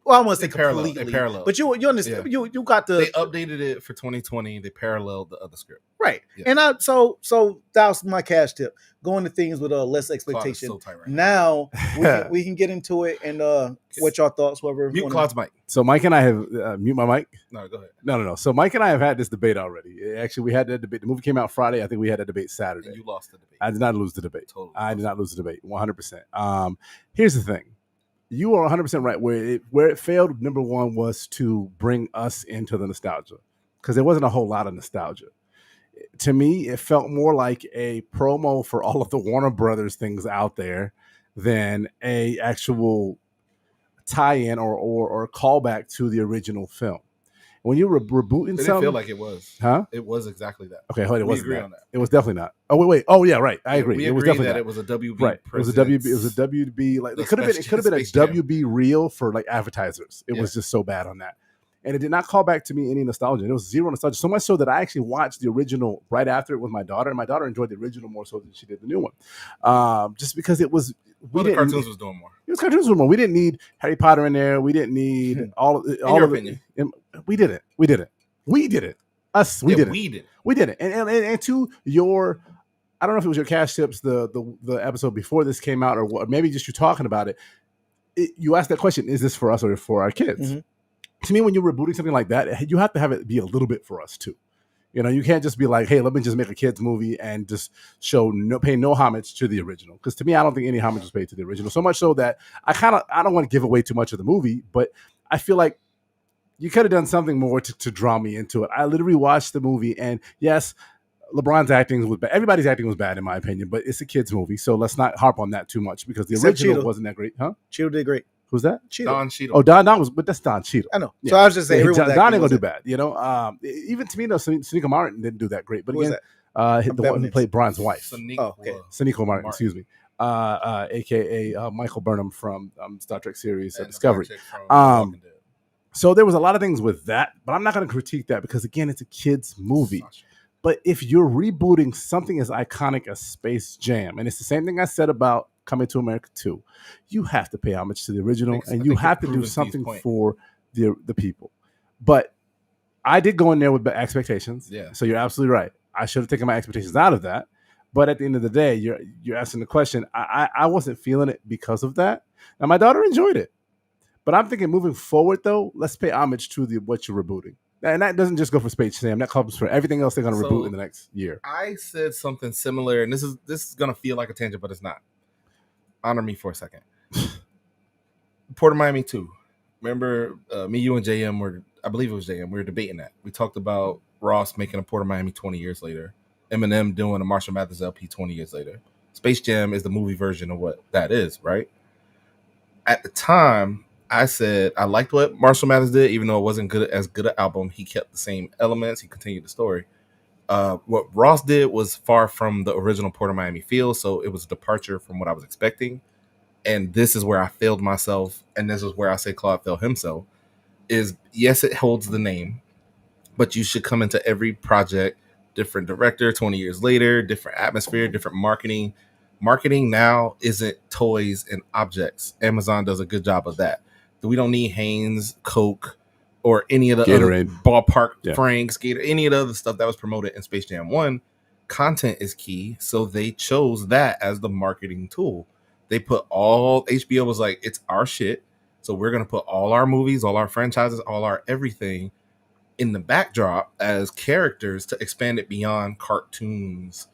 Well, I want to say completely parallel, but you understand. Yeah. You got the. They updated it for 2020. They paralleled the other script, right? Yeah. And so that was my cash tip. Going to things with less expectation. So right now we can get into it and what y'all thoughts. Whoever mute Claude's mic. So Mike and I have mute my mic. No, go ahead. No. So Mike and I have had this debate already. Actually, we had that debate. The movie came out Friday. I think we had a debate Saturday. And you lost the debate. I did not lose the debate. Totally. I did not lose the debate. 100%. Here's the thing. You are 100% right. Where it failed, number one, was to bring us into the nostalgia because there wasn't a whole lot of nostalgia. To me, it felt more like a promo for all of the Warner Brothers things out there than a actual tie-in or callback to the original film. When you rebooting something, it didn't feel like it was. Huh? It was exactly that. Okay, hold on. It wasn't that. It was definitely not. Oh wait. Oh yeah, right. I agree. It was definitely that. It was a WB. Right. It was a WB. It was a WB. Like it could have been a WB reel for like advertisers. It was just so bad on that, and it did not call back to me any nostalgia. It was zero nostalgia. So much so that I actually watched the original right after it with my daughter, and my daughter enjoyed the original more so than she did the new one, just because it was. The cartoons was doing more. It was cartoons was more. We didn't need Harry Potter in there. We didn't need all of opinion. We didn't. We did it. We did it. We did it. And to your, I don't know if it was your cash tips the episode before this came out or what, maybe just you talking about it. You asked that question: is this for us or for our kids? Mm-hmm. To me, when you're rebooting something like that, you have to have it be a little bit for us too. You know, you can't just be like, hey, let me just make a kids movie and just pay no homage to the original. Because to me, I don't think any homage was paid to the original. So much so that I don't want to give away too much of the movie, but I feel like you could have done something more to draw me into it. I literally watched the movie, and yes, LeBron's acting was bad. Everybody's acting was bad, in my opinion, but it's a kids movie, so let's not harp on that too much because the original wasn't that great, huh? Cheeto did great. Who's that? Cheadle. Don Cheadle. Oh, Don was, but that's Don Cheadle. I know. Yeah. So I was just saying, Yeah, everyone Don ain't was gonna do bad, you know. Even Tamino Sonequa Martin didn't do that great, but Who was again, that? the one who played Brian's wife, Sonequa. okay. Sonequa Martin, excuse me, aka Michael Burnham from Star Trek series And Discovery. the chick from Walking Dead. So there was a lot of things with that, but I'm not going to critique that because again, it's a kids movie. Sasha. But if you're rebooting something as iconic as Space Jam, and it's the same thing I said about Coming to America 2, you have to pay homage to the original, I and you think have to you've do proven something Steve's point. for the people. But I did go in there with expectations. Yeah. So you're absolutely right. I should have taken my expectations out of that. But at the end of the day, you're asking the question. I wasn't feeling it because of that. Now my daughter enjoyed it. But I'm thinking moving forward, though, let's pay homage to what you're rebooting. And that doesn't just go for Space Jam. That comes for everything else they're going to So- reboot in the next year. I said something similar, and this is gonna feel like a tangent, but it's not. Honor me for a second. Port of Miami 2. Remember, me, you, and JM were, I believe it was JM, we were debating that. We talked about Ross making a Port of Miami 20 years later. Eminem doing a Marshall Mathers LP 20 years later. Space Jam is the movie version of what that is, right? At the time, I said I liked what Marshall Mathers did, even though it wasn't as good an album. He kept the same elements. He continued the story. What Ross did was far from the original Port of Miami feel, so it was a departure from what I was expecting. And this is where I failed myself, and this is where I say Claude failed himself. Is yes, it holds the name, but you should come into every project, different director, 20 years later, different atmosphere, different marketing. Marketing now isn't toys and objects. Amazon does a good job of that. We don't need Hanes, Coke, or any of the Gatorade. other ballpark Yeah. Franks, Gator, any of the other stuff that was promoted in Space Jam 1. Content is key, so they chose that as the marketing tool. They put all, HBO was like, it's our shit, so we're going to put all our movies, all our franchises, all our everything in the backdrop as characters to expand it beyond cartoons,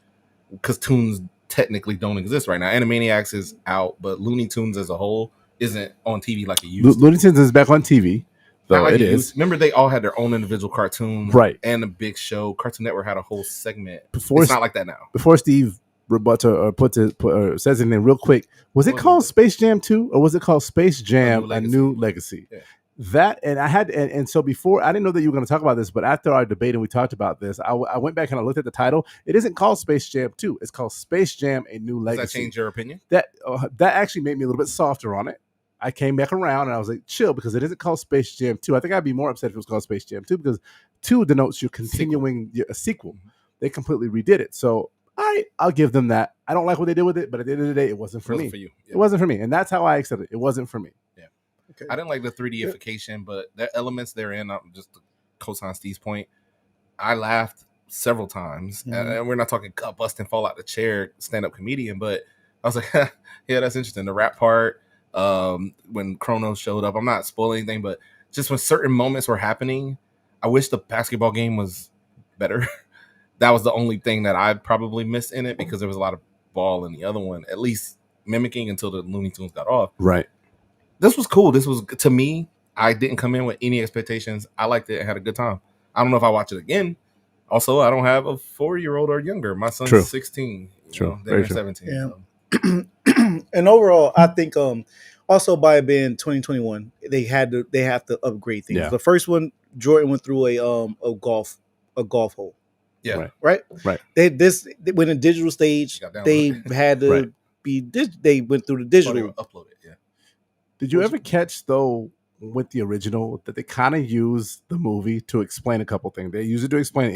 because toons technically don't exist right now. Animaniacs is out, but Looney Tunes as a whole isn't on TV like it used to. Looney Tunes is back on TV, Not though like it used is. to. Remember, they all had their own individual cartoons, Right. And a big show. Cartoon Network had a whole segment. Before It's not like that now. before Steve rebuts or says it in real quick, was it What called was it? Space Jam 2 or was it called Space Jam: New A Legacy. New Legacy? Yeah. That, and I had, and so before, I didn't know that you were going to talk about this, but after our debate and we talked about this, I went back and I looked at the title. It isn't called Space Jam 2. It's called Space Jam: A New Does Legacy. that change your opinion? That actually made me a little bit softer on it. I came back around and I was like, chill, because it isn't called Space Jam 2. I think I'd be more upset if it was called Space Jam 2 because 2 denotes you're continuing a sequel. They completely redid it. So I'll give them that. I don't like what they did with it, but at the end of the day, it wasn't for me. For you. Yeah. It wasn't for me. And that's how I accepted it. It wasn't for me. Okay. I didn't like the 3D-ification, but the elements therein, just to co-sign Steve's point, I laughed several times. Mhm. And we're not talking gut busting, fall out the chair, stand-up comedian, but I was like, yeah, that's interesting. The rap part, when Chronos showed up, I'm not spoiling anything, but just when certain moments were happening, I wish the basketball game was better. That was the only thing that I probably missed in it because there was a lot of ball in the other one, at least mimicking until the Looney Tunes got off. Right. This was cool. This was, to me, I didn't come in with any expectations. I liked it and had a good time. I don't know if I watch it again. Also, I don't have a 4-year-old or younger. My son's True. 16. True. They're Very true. 17. Yeah. So. And overall, I think also by it being 2021, they have to upgrade things. Yeah. The first one, Jordan went through a golf hole. Yeah. Right. Right. They went in digital stage. Got downloaded. They had to Right. they went through the Oh, they digital. were uploaded. Yeah. Did you ever catch, though, with the original, that they kind of use the movie to explain a couple things? They use it to explain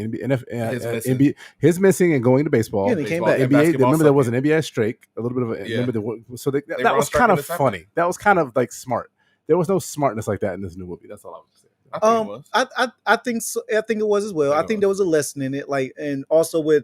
his missing and going to baseball. Yeah, and he came Baseball back. and NBA, basketball remember there was sucking. an NBA strike, a little bit of a Yeah. remember so They that were was on strike kind when of this happened. funny. That was kind of like smart. There was no smartness like that in this new movie. That's all I was saying. I think it was. I think so. I think it was as well. I I think it think there was a lesson in it. Like, and also with,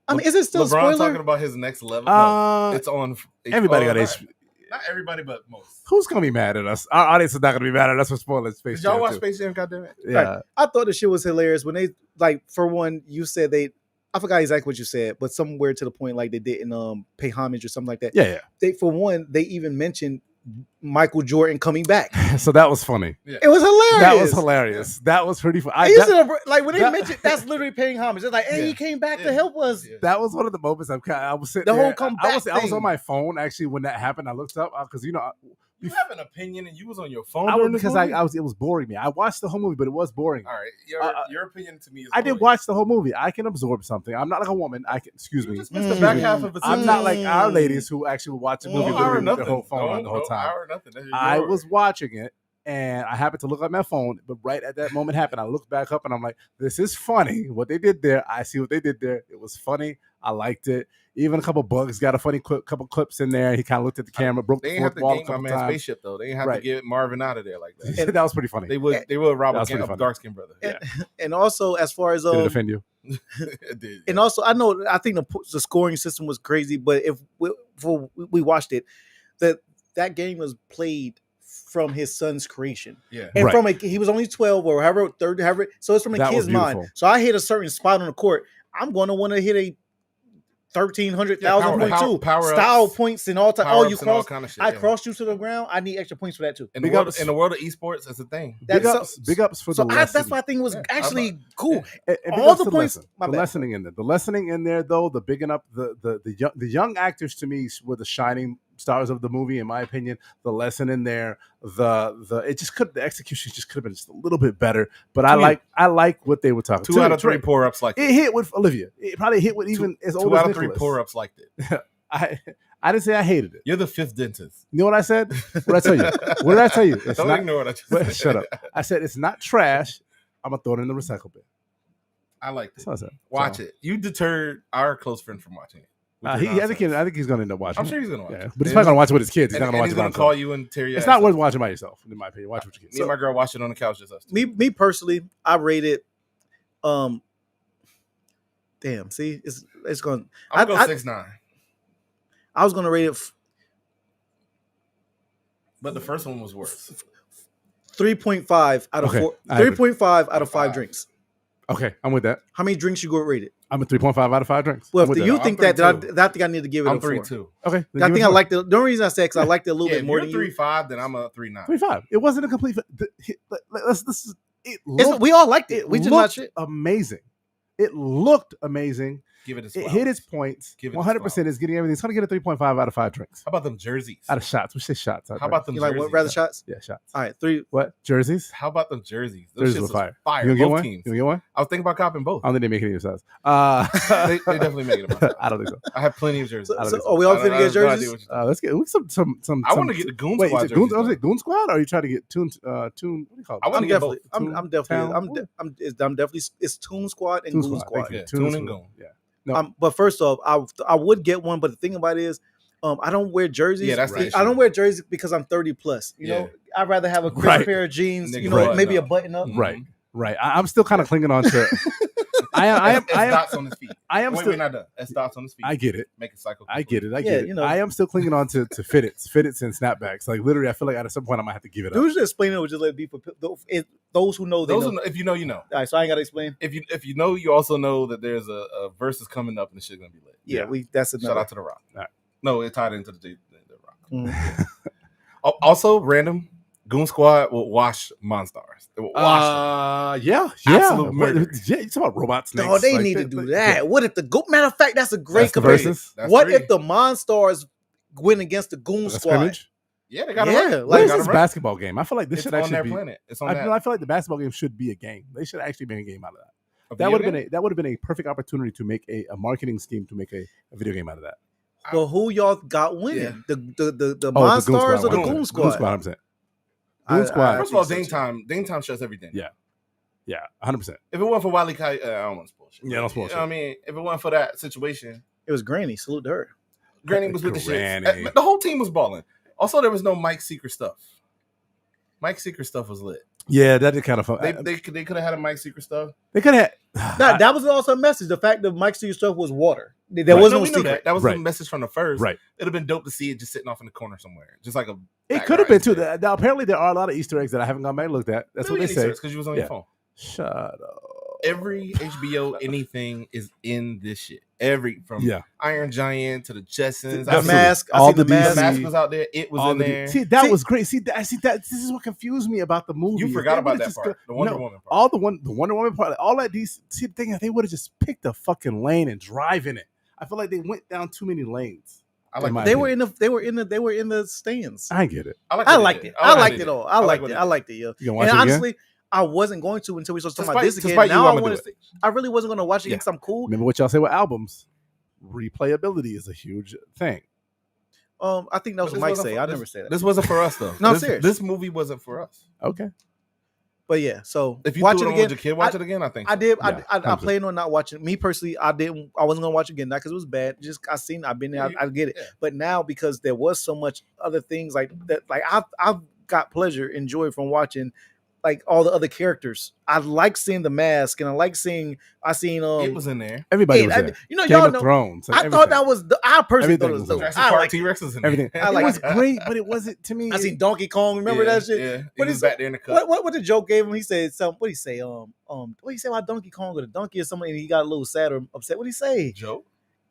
I mean, is it still a LeBron spoiler? talking about his next level? No, it's on. Everybody got not, H. not everybody, but most. Who's gonna be mad at us? Our audience is not gonna be mad at us for spoiling Space Did y'all Jam watch 2. Space Jam? Goddamn it! Yeah, I thought the shit was hilarious when they, like, for one, you said I forgot exactly what you said, but somewhere to the point like they didn't pay homage or something like that. yeah, They, for one, they even mentioned Michael Jordan coming back. yeah. So that was funny. It was hilarious. That was hilarious. That was pretty fun. I used to, like, when they that- mentioned, that's literally paying homage. It's like, hey, Yeah. he came back Yeah. to help us. Yeah. That was one of the moments I was sitting The there. whole comeback I was thing. on my phone actually when that happened. I looked up because You have an opinion and you was on your phone I during was, this because movie? it was boring me. I watched the whole movie, but it was boring. All right, your opinion to me is. I did boring. watch the whole movie. I can absorb something. I'm not like a woman. I can. Excuse You me. just missed the Mm. back half of it. I'm not like our ladies who actually watch the movie No, hour literally with their nothing. whole phone on the whole No, time. hour nothing. That's I yours. was watching it and I happened to look at my phone, but right at that moment happened. I looked back up and I'm like, this is funny. What they did there, I see what they did there. It was funny. I liked it. Even a couple bugs got a funny couple clips in there. He kind of looked at the camera, broke They the ain't have fourth to wall a gank my couple man's times. spaceship though. They ain't have Right. to get Marvin out of there like that. That was pretty funny. They would rob That a was pretty funny. dark skinned brother. Yeah. And also, as far as Did it offend you? It did. and also, I think the scoring system was crazy, but if we watched it, that game was played from his son's creation, Yeah. and Right. he was only 12 or however, so it's from a That was kid's mind. beautiful. So I hit a certain spot on the court, I'm going to want to hit a 1,300,000 point too. power Style ups, points and all time. Power Oh, you ups and all crossed. kind of shit. I yeah. crossed you to the ground. I need extra points for that too. In the Big world, ups. in the world of esports, it's a thing. Big That's ups, big ups for So the lesson. that's why I think it was Yeah, actually cool. And big all ups the to points- lesson. my The bad. lessoning in there. The lessoning in there, though, the bigging up the young actors to me were the shining stars of the movie, in my opinion. The lesson in there, the execution just could have been just a little bit better. But I like what they were talking. 2 out of 3 right. pour ups like It hit with Olivia. It probably hit with even as old 2 as out of 3 Nicholas. pour ups liked it. I didn't say I hated it. You're the 5th dentist. You know what I said? What did I tell you? What did I tell you? It's Don't not, ignore what I just Well, said. shut up. I said it's not trash. I'm gonna throw it in the recycle bin. I liked That's it. what I said. Watch So, it. You deterred our close friend from watching it. with I your think nonsense. he's gonna end up watching. I'm it. sure he's gonna watch Yeah, it. but he's probably gonna watch it with his kids. He's And, not gonna watch he's it by gonna himself. call you and tear your It's ass not up. worth watching by yourself, in my opinion. Watch with your kids. Me and my girl watched it on the couch just us. Me personally, I rated. Damn. See, it's going. I'm gonna I- go 6'9". I was gonna rate it But the first one was worse. 3.5 out of Okay, 4. I agree. 3.5 out of 5 5. drinks. Okay, I'm with that. How many drinks you go rate it? I'm a 3.5 out of 5 drinks. Well, I'm with if that. you I'm think that, then 3.2. I think I need to give it I'm a 4. 3.2. Okay, then I give think it I a like the only reason I said because I liked it a little Yeah, bit if more you're than you. 3.5, then I'm a 3.9. 3.5. It wasn't a complete. It It's, looked, we all liked it. it We just not looked shit. amazing. It looked amazing. Give it its It flowers. hit its points. Give it 100% is getting everything. It's going to get a 3.5 out of 5 drinks. How about them jerseys? Out of shots. We say shots. How about them You like jerseys? what? Rather shots? Yeah, shots. All right, 3. What? Jerseys? How about them jerseys? Those Jerseys shits were was fire. fire. You gonna get Both one? teams. You gonna get one? I was thinking about copping both. I don't think they make any of your size. They definitely make it about I don't think so. I have plenty of jerseys. So, I don't so think so. are we all I finna have get no idea jerseys? what you're talking Let's get some. I want to get the Goon Wait, Squad is it Goon, jerseys. was though. it Goon Squad, or are you trying to get Toon? What do you call it? I want I'm to get both. definitely, I'm definitely, I'm definitely. It's Toon Squad and Toon Goon Squad. Squad. Thank you. Yeah, Toon Toon Squad. and Goon. Yeah. No. But first off, I would get one, but the thing about it is, I don't wear jerseys. Yeah, that's the I issue. don't wear jerseys because I'm 30 plus. You Yeah. know, I'd rather have a crisp Right. pair of jeans. Nigga You know, button maybe a up. button up. Mhm. Right. Right. I'm still kind of clinging on to. I It's am. dots on his feet. I am Wait, still. we're not done. It's dots on his feet. I get it. Make a cycle. I get it. I Yeah, get it. you know. I am still clinging on to fitteds and snapbacks. Like literally, I feel like at some point I might have to give it up. Dude, just explain it. Or just let it be for those who know. They Those know. who know, if you know, you know. All right, so I ain't gotta explain. If you know, you also know that there's a versus coming up and the shit's gonna be lit. Yeah, Yeah. that's Shout another. out to the Rock. All right. No, it tied into the Rock. Mhm. Also, random Goon Squad will wash Monstars. They will wash them. Yeah. Absolute murder. Yeah, you talking about robot snakes? No, they Like, need to do yeah. that. What if the matter of fact, that's a great That's the comparison. versus? That's What three. if the Monstars win against the Goon That's Squad? scrimmage? Yeah, they got Yeah, it right. like- What They is got this it right. basketball game? I feel like this It's should on actually their be. planet. It's on I that. feel like the basketball game should be a game. They should actually make a game out of that. A That video would have game? been a perfect opportunity to make a marketing scheme to make a video game out of that. But who y'all got winning? Yeah. The Goon Monstars or the Goon Goon Goon Squad? Squad. I'm saying. I- Goon Squad. First of all, think so, Dame Time shuts everything. Yeah. Yeah, 100%. If it wasn't for Wally Coyote, I don't want to spoil shit. Yeah, don't spoil You know shit. what I mean? If it wasn't for that situation, It was Granny. Salute to her. Granny was with the Granny. shit. The whole team was balling. Also, there was no Mike Seeker stuff. Mike Seeker stuff was lit. Yeah, that did kind of fun. They could have had a Mike Seeker stuff. They could have. That was also a message. The fact that Mike Steele stuff was water. There Right. was No, no we knew secret. that. Was Right. the message from the first. Right. It'd have been dope to see it just sitting off in the corner somewhere, just like a. It could have been too. Now, apparently, there are a lot of Easter eggs that I haven't gone back and looked at. That's what they say. because you was on Yeah. your phone. Shut up. Every HBO anything is in this shit. From Yeah. Iron Giant to the Jetsons. The I seen mask. I All seen the the the DC. mask. mask was out there. It was All in the- there. See, that See- was great. See, that. This is what confused me about the movie. You If forgot they about would've that just part. go- The Wonder no, Woman part. all the Wonder Woman part, all that DC. See, the thing is, they would have just picked a fucking lane and drive in it. I feel like they went down too many lanes. I like In my They what he were did. in the stands. I get it. I like I what he liked did. it. I like liked what he it did. all. I liked what it. he I did. liked it. Yeah. You gonna watch And it again? honestly, I wasn't going to until we started talking about Despite, this again. despite you, Now I'm I gonna want do to. it. I really wasn't going to watch it Yeah. because I'm cool. Remember what y'all say with albums? Replayability is a huge thing. I think that was But what Mike this wasn't say. for- I this- never said that. This wasn't for us though. No, I'm this, serious. This movie wasn't for us. Okay. But yeah, so If you watch threw it it on again. with your kid, watch it again. I think I so. did. Yeah, I 100%. planned on not watching. Me personally, I didn't. I wasn't gonna watch it again, not because it was bad. Just I've been there. I get it. Yeah. But now because there was so much other things like that, like I've got pleasure and joy from watching like all the other characters. I like seeing the mask, and I seen It was in there. Everybody was there. you know, Game y'all of know. Thrones. I thought that was. I personally thought Everything it was was dope. there. Jurassic I Park like T-Rex was in Everything. there. I like it was it. great, but it wasn't to me. I seen Donkey Kong. Remember that shit? Yeah, What he was is back there in the cut. What the joke gave him? He said something. What did he say? What did he say about Donkey Kong or the donkey or something? And he got a little sad or upset. What did he say? Joe?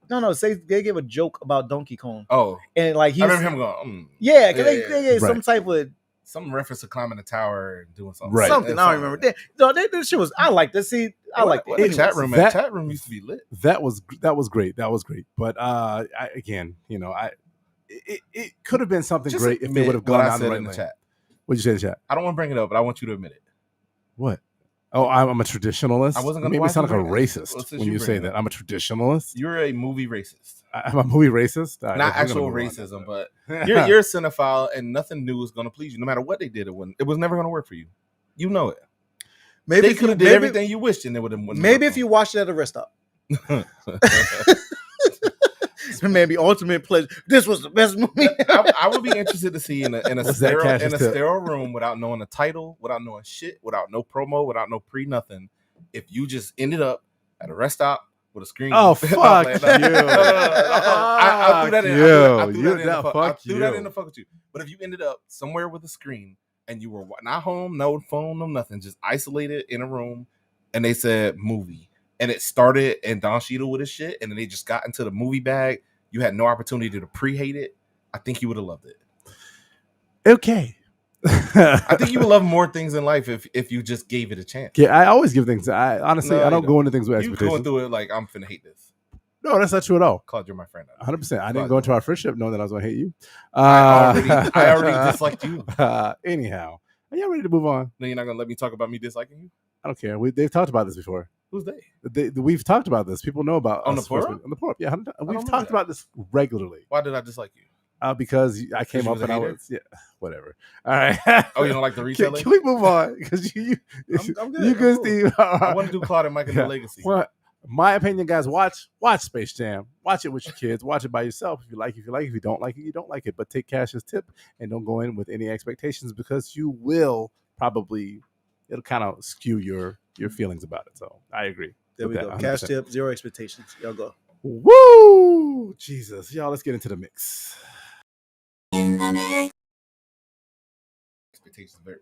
No. Say they gave a joke about Donkey Kong, Oh, and like he I was, remember him going, yeah, because Yeah, they gave some Right. type of some reference to climbing the tower and doing something. Right. something. I don't remember. That shit was. I liked it. See, I liked it. The Anyways. chat room, That- chat room used to be lit. That was great. That was great. But again, it could have been something Just great if they admit would have what gone I down the said right in the lane. chat. What'd you say in the chat? I don't want to bring it up, but I want you to admit it. What? Oh, I'm a traditionalist. I wasn't You gonna- made why me sound did like a you bring it up? racist Well, since when you you bring say it that. up. I'm a traditionalist. You're a movie racist. I'm a movie racist. All right, Not we're gonna actual move on. racism, but you're a cinephile, and nothing new is going to please you. No matter what they did, it was never going to work for you. You know it. Maybe They if could you have did maybe, everything you wished, and it would have. maybe if you watched it at a rest stop. Man, be ultimate pleasure. This was the best movie. I would be interested to see in a What's that, Cassius tip? sterile room without knowing the title, without knowing shit, without no promo, without no pre nothing. If you just ended up at a rest stop with a screen. Oh, fuck I you. threw that in. I threw that in to fuck with you. But if you ended up somewhere with a screen and you were not home, no phone, no nothing, just isolated in a room, and they said movie, and it started and Don Cheadle with his shit, and then they just got into the movie bag. You had no opportunity to pre-hate it. I think you would have loved it. Okay. I think you would love more things in life if you just gave it a chance. Yeah, I always give things. I honestly, No, I you don't don't. go into things with You expectations. going through it like I'm finna hate this. No, that's not true at all. Claude, you're my friend. 100%. I didn't go into our friendship knowing that I was going to hate you. I already disliked you. Anyhow, are y'all ready to move on? No, you're not gonna let me talk about me disliking you. I don't care. They've talked about this before. Who's they? We've talked about this. People know about On us the forum? first- on the forum. Yeah, we've know talked that. about this regularly. Why did I dislike you? Because I came you up was a and I hater? was whatever. All right. Oh, you don't like the Can, retailing? can we move on? Because you I'm good. you I'm good, cool. Steve. I want to do Claude and Mike and Yeah. the Legacy. Well, my opinion, guys, watch Space Jam. Watch it with your kids. Watch it by yourself. If you like it, you like it. If you don't like it, you don't like it. But take Cash's tip and don't go in with any expectations because you will probably, it'll kind of skew your feelings about it. So I agree. There we with go. that, Cash 100%. tip, zero expectations. Y'all go. Woo! Jesus. Y'all, let's get into the mix. Expectations are very.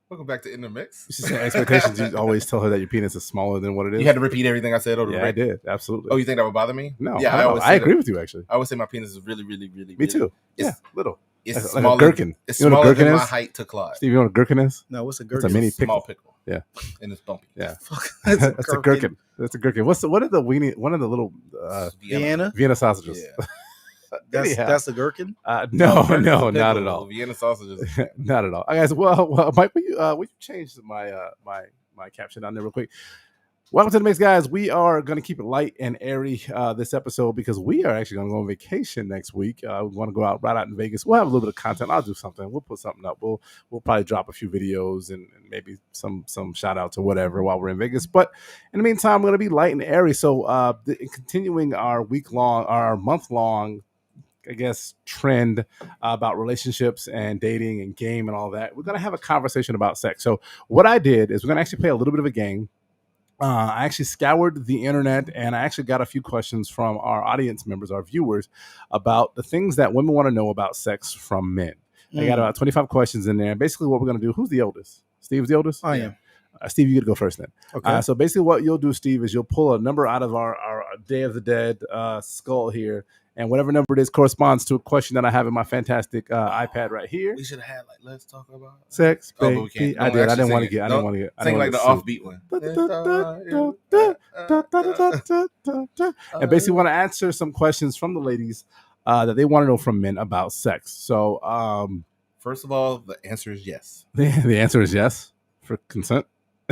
Welcome back to Intermix. You should say expectations. You always tell her that your penis is smaller than what it is. You had to repeat everything I said over. Yeah, I did. Absolutely. Oh, you think that would bother me? No. Yeah, I always say I that. agree with you, actually. I always say my penis is really, really, really. Me too. Yeah, It's, little. it's Like a smaller. gherkin. It's You know what a smaller gherkin than my is? height to Claude. Steve, you know what a gherkin is? No, what's a It's gherkin? a mini It's a small pickle. pickle. Yeah. And it's bumpy. Yeah. Fuck, That's a gherkin. That's a gherkin. What are the weenie? One of the little Vienna. Vienna sausages. Yeah. Anyhow. That's a gherkin. No, Pickle, not at all. Vienna sausages. Not at all. Guys, well, Mike, will you change my my caption down there real quick? Welcome to the mix, guys. We are going to keep it light and airy this episode because we are actually going to go on vacation next week. We want to go right out in Vegas. We'll have a little bit of content. I'll do something. We'll put something up. We'll probably drop a few videos and maybe some shout outs or whatever while we're in Vegas. But in the meantime, we're going to be light and airy. So continuing our month long, I guess, trend about relationships and dating and game and all that. We're going to have a conversation about sex. So what I did is we're going to actually play a little bit of a game. I actually scoured the internet and I actually got a few questions from our audience members, our viewers, about the things that women want to know about sex from men. I got about 25 questions in there. And basically what we're going to do, who's the oldest? Steve's the oldest? I am. Steve, you get to go first then. Okay. So basically what you'll do, Steve, is you'll pull a number out of our Day of the Dead skull here. And whatever number it is corresponds to a question that I have in my fantastic iPad right here. We should have had let's talk about Sex, Oh, baby. but we can't. I Don't didn't actually want to sing it. get. I didn't want to get. I Sing didn't like wanna the get offbeat one. sued. And basically want to answer some questions from the ladies that they want to know from men about sex. So First of all, the answer is yes. the answer is yes for consent.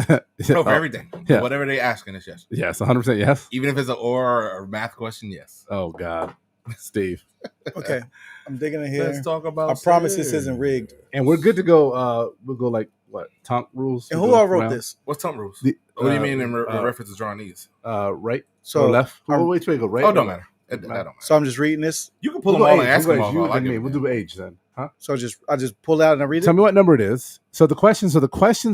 No, for everything. yeah. Whatever they asking is yes. Yes, 100% yes. Even if it's an or math question, yes. Oh God, Steve. Okay, I'm digging in here. Let's talk about. I promise this sex. isn't rigged. And we're good to go. We'll go like what? Tonk rules. And We'll who go all wrote around. this? What's Trump rules? The- What do you mean in uh, reference to drawing these? Right So or left? I'm- Which way to go? Right? Oh, or don't left? matter. That don't matter. So I'm just reading this. You can pull We'll them go all and age. ask We'll them go all. age. You I and give me. a We'll damn. do age then, huh? So I just pull it out and I read it. Tell me what number it is. So the questions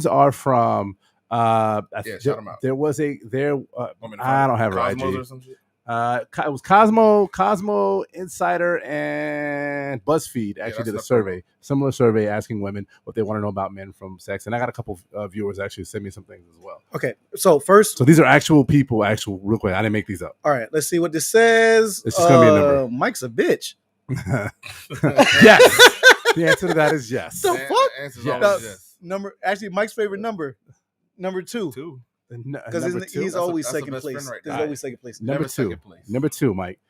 are from. Yeah, shout 'em out. There was a there. Want me to I find don't have her Cosmos IG. or some shit? It was Cosmo, Insider, and BuzzFeed actually that's did a not survey, similar survey asking women what they want to know about men from sex. And I got a couple viewers actually send me some things as well. Okay, so first, So these are actual people, real quick. I didn't make these up. all right, let's see what this says. It's just gonna be a number. Mike's a bitch. Yes. The answer to that is yes. The fuck? Answer's Yeah. always yes. Number actually Mike's favorite number 2 Two. because Number two. he's That's always that's the second best place. friend right There's there. always second place. Number Never two. second place. Number two, Mike.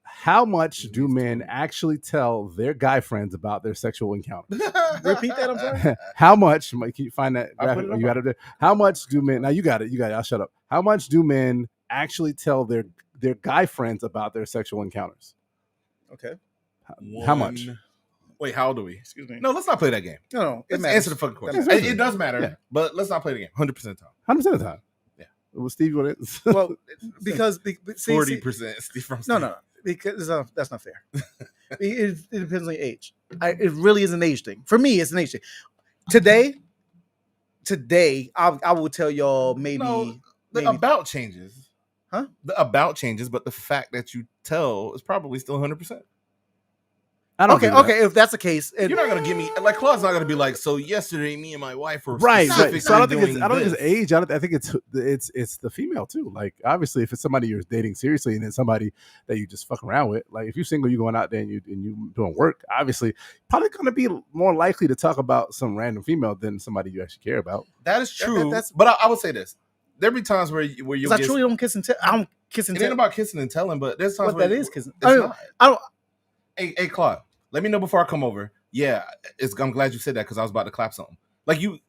How much do men actually tell their guy friends about their sexual encounter? Repeat that, I'm sorry? How much? Mike, can you find that I put graphic? it Oh, up. you got it there. How much do men? Now you got it. You got it. I'll shut up. How much do men actually tell their guy friends about their sexual encounters? Okay. How much? Wait, how old are we? Excuse me. No, let's not play that game. No, it Let's matters. answer the fucking question. matters. It does matter, Yeah. but let's not play the game. 100% of the time. 100% of the time. Yeah. Well, Steve, you want it? Well, because see, 40% Steve from no, Steve. no, because that's not fair. it depends on your age. It really is an age thing. For me, it's an age thing. Today, I will tell y'all maybe. No, The maybe about changes. Huh? The about changes, but the fact that you tell is probably still 100%. I don't okay, do that. okay. If that's the case, and You're not gonna give me like Claude's not gonna be like. So yesterday, me and my wife were Right, specifically right. So I don't think doing it's this." age. I think it's the female too. Like obviously, if it's somebody you're dating seriously and then somebody that you just fuck around with, like if you're single, you going out there and you doing work, obviously probably going to be more likely to talk about some random female than somebody you actually care about. That is true. that's- but I would say this: there be times where you I get. truly don't kiss and tell. I don't kiss and It ain't tell. about kissing and telling, but there's times What where that is kissing. It's I don't- not. I don't. Hey, Claude, let me know before I come over. Yeah, I'm glad you said that because I was about to clap something. Like you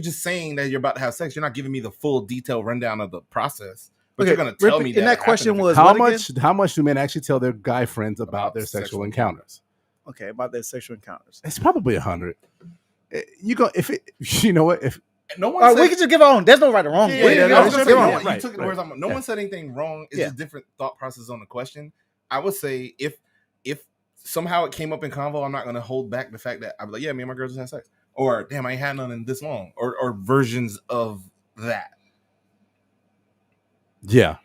just saying that you're about to have sex. You're not giving me the full detailed rundown of the process, but you're gonna tell me that. And that it question happened. was How what again? much do men actually tell their guy friends about About their sexual sexual encounters? Okay, about their sexual encounters. It's probably 100. You go if it. You know what if. no one. All right, said, we can just give our own. There's no right or wrong. Yeah, Wait, yeah, I was yeah, gonna yeah, say, yeah, you right, took the right. words out. No Yeah. one said anything wrong. It's Yeah. just different thought process on the question. I would say if somehow it came up in convo, I'm not gonna hold back the fact that I'm like, yeah, me and my girl just had sex, or damn, I ain't had none in this long, or versions of that. Yeah.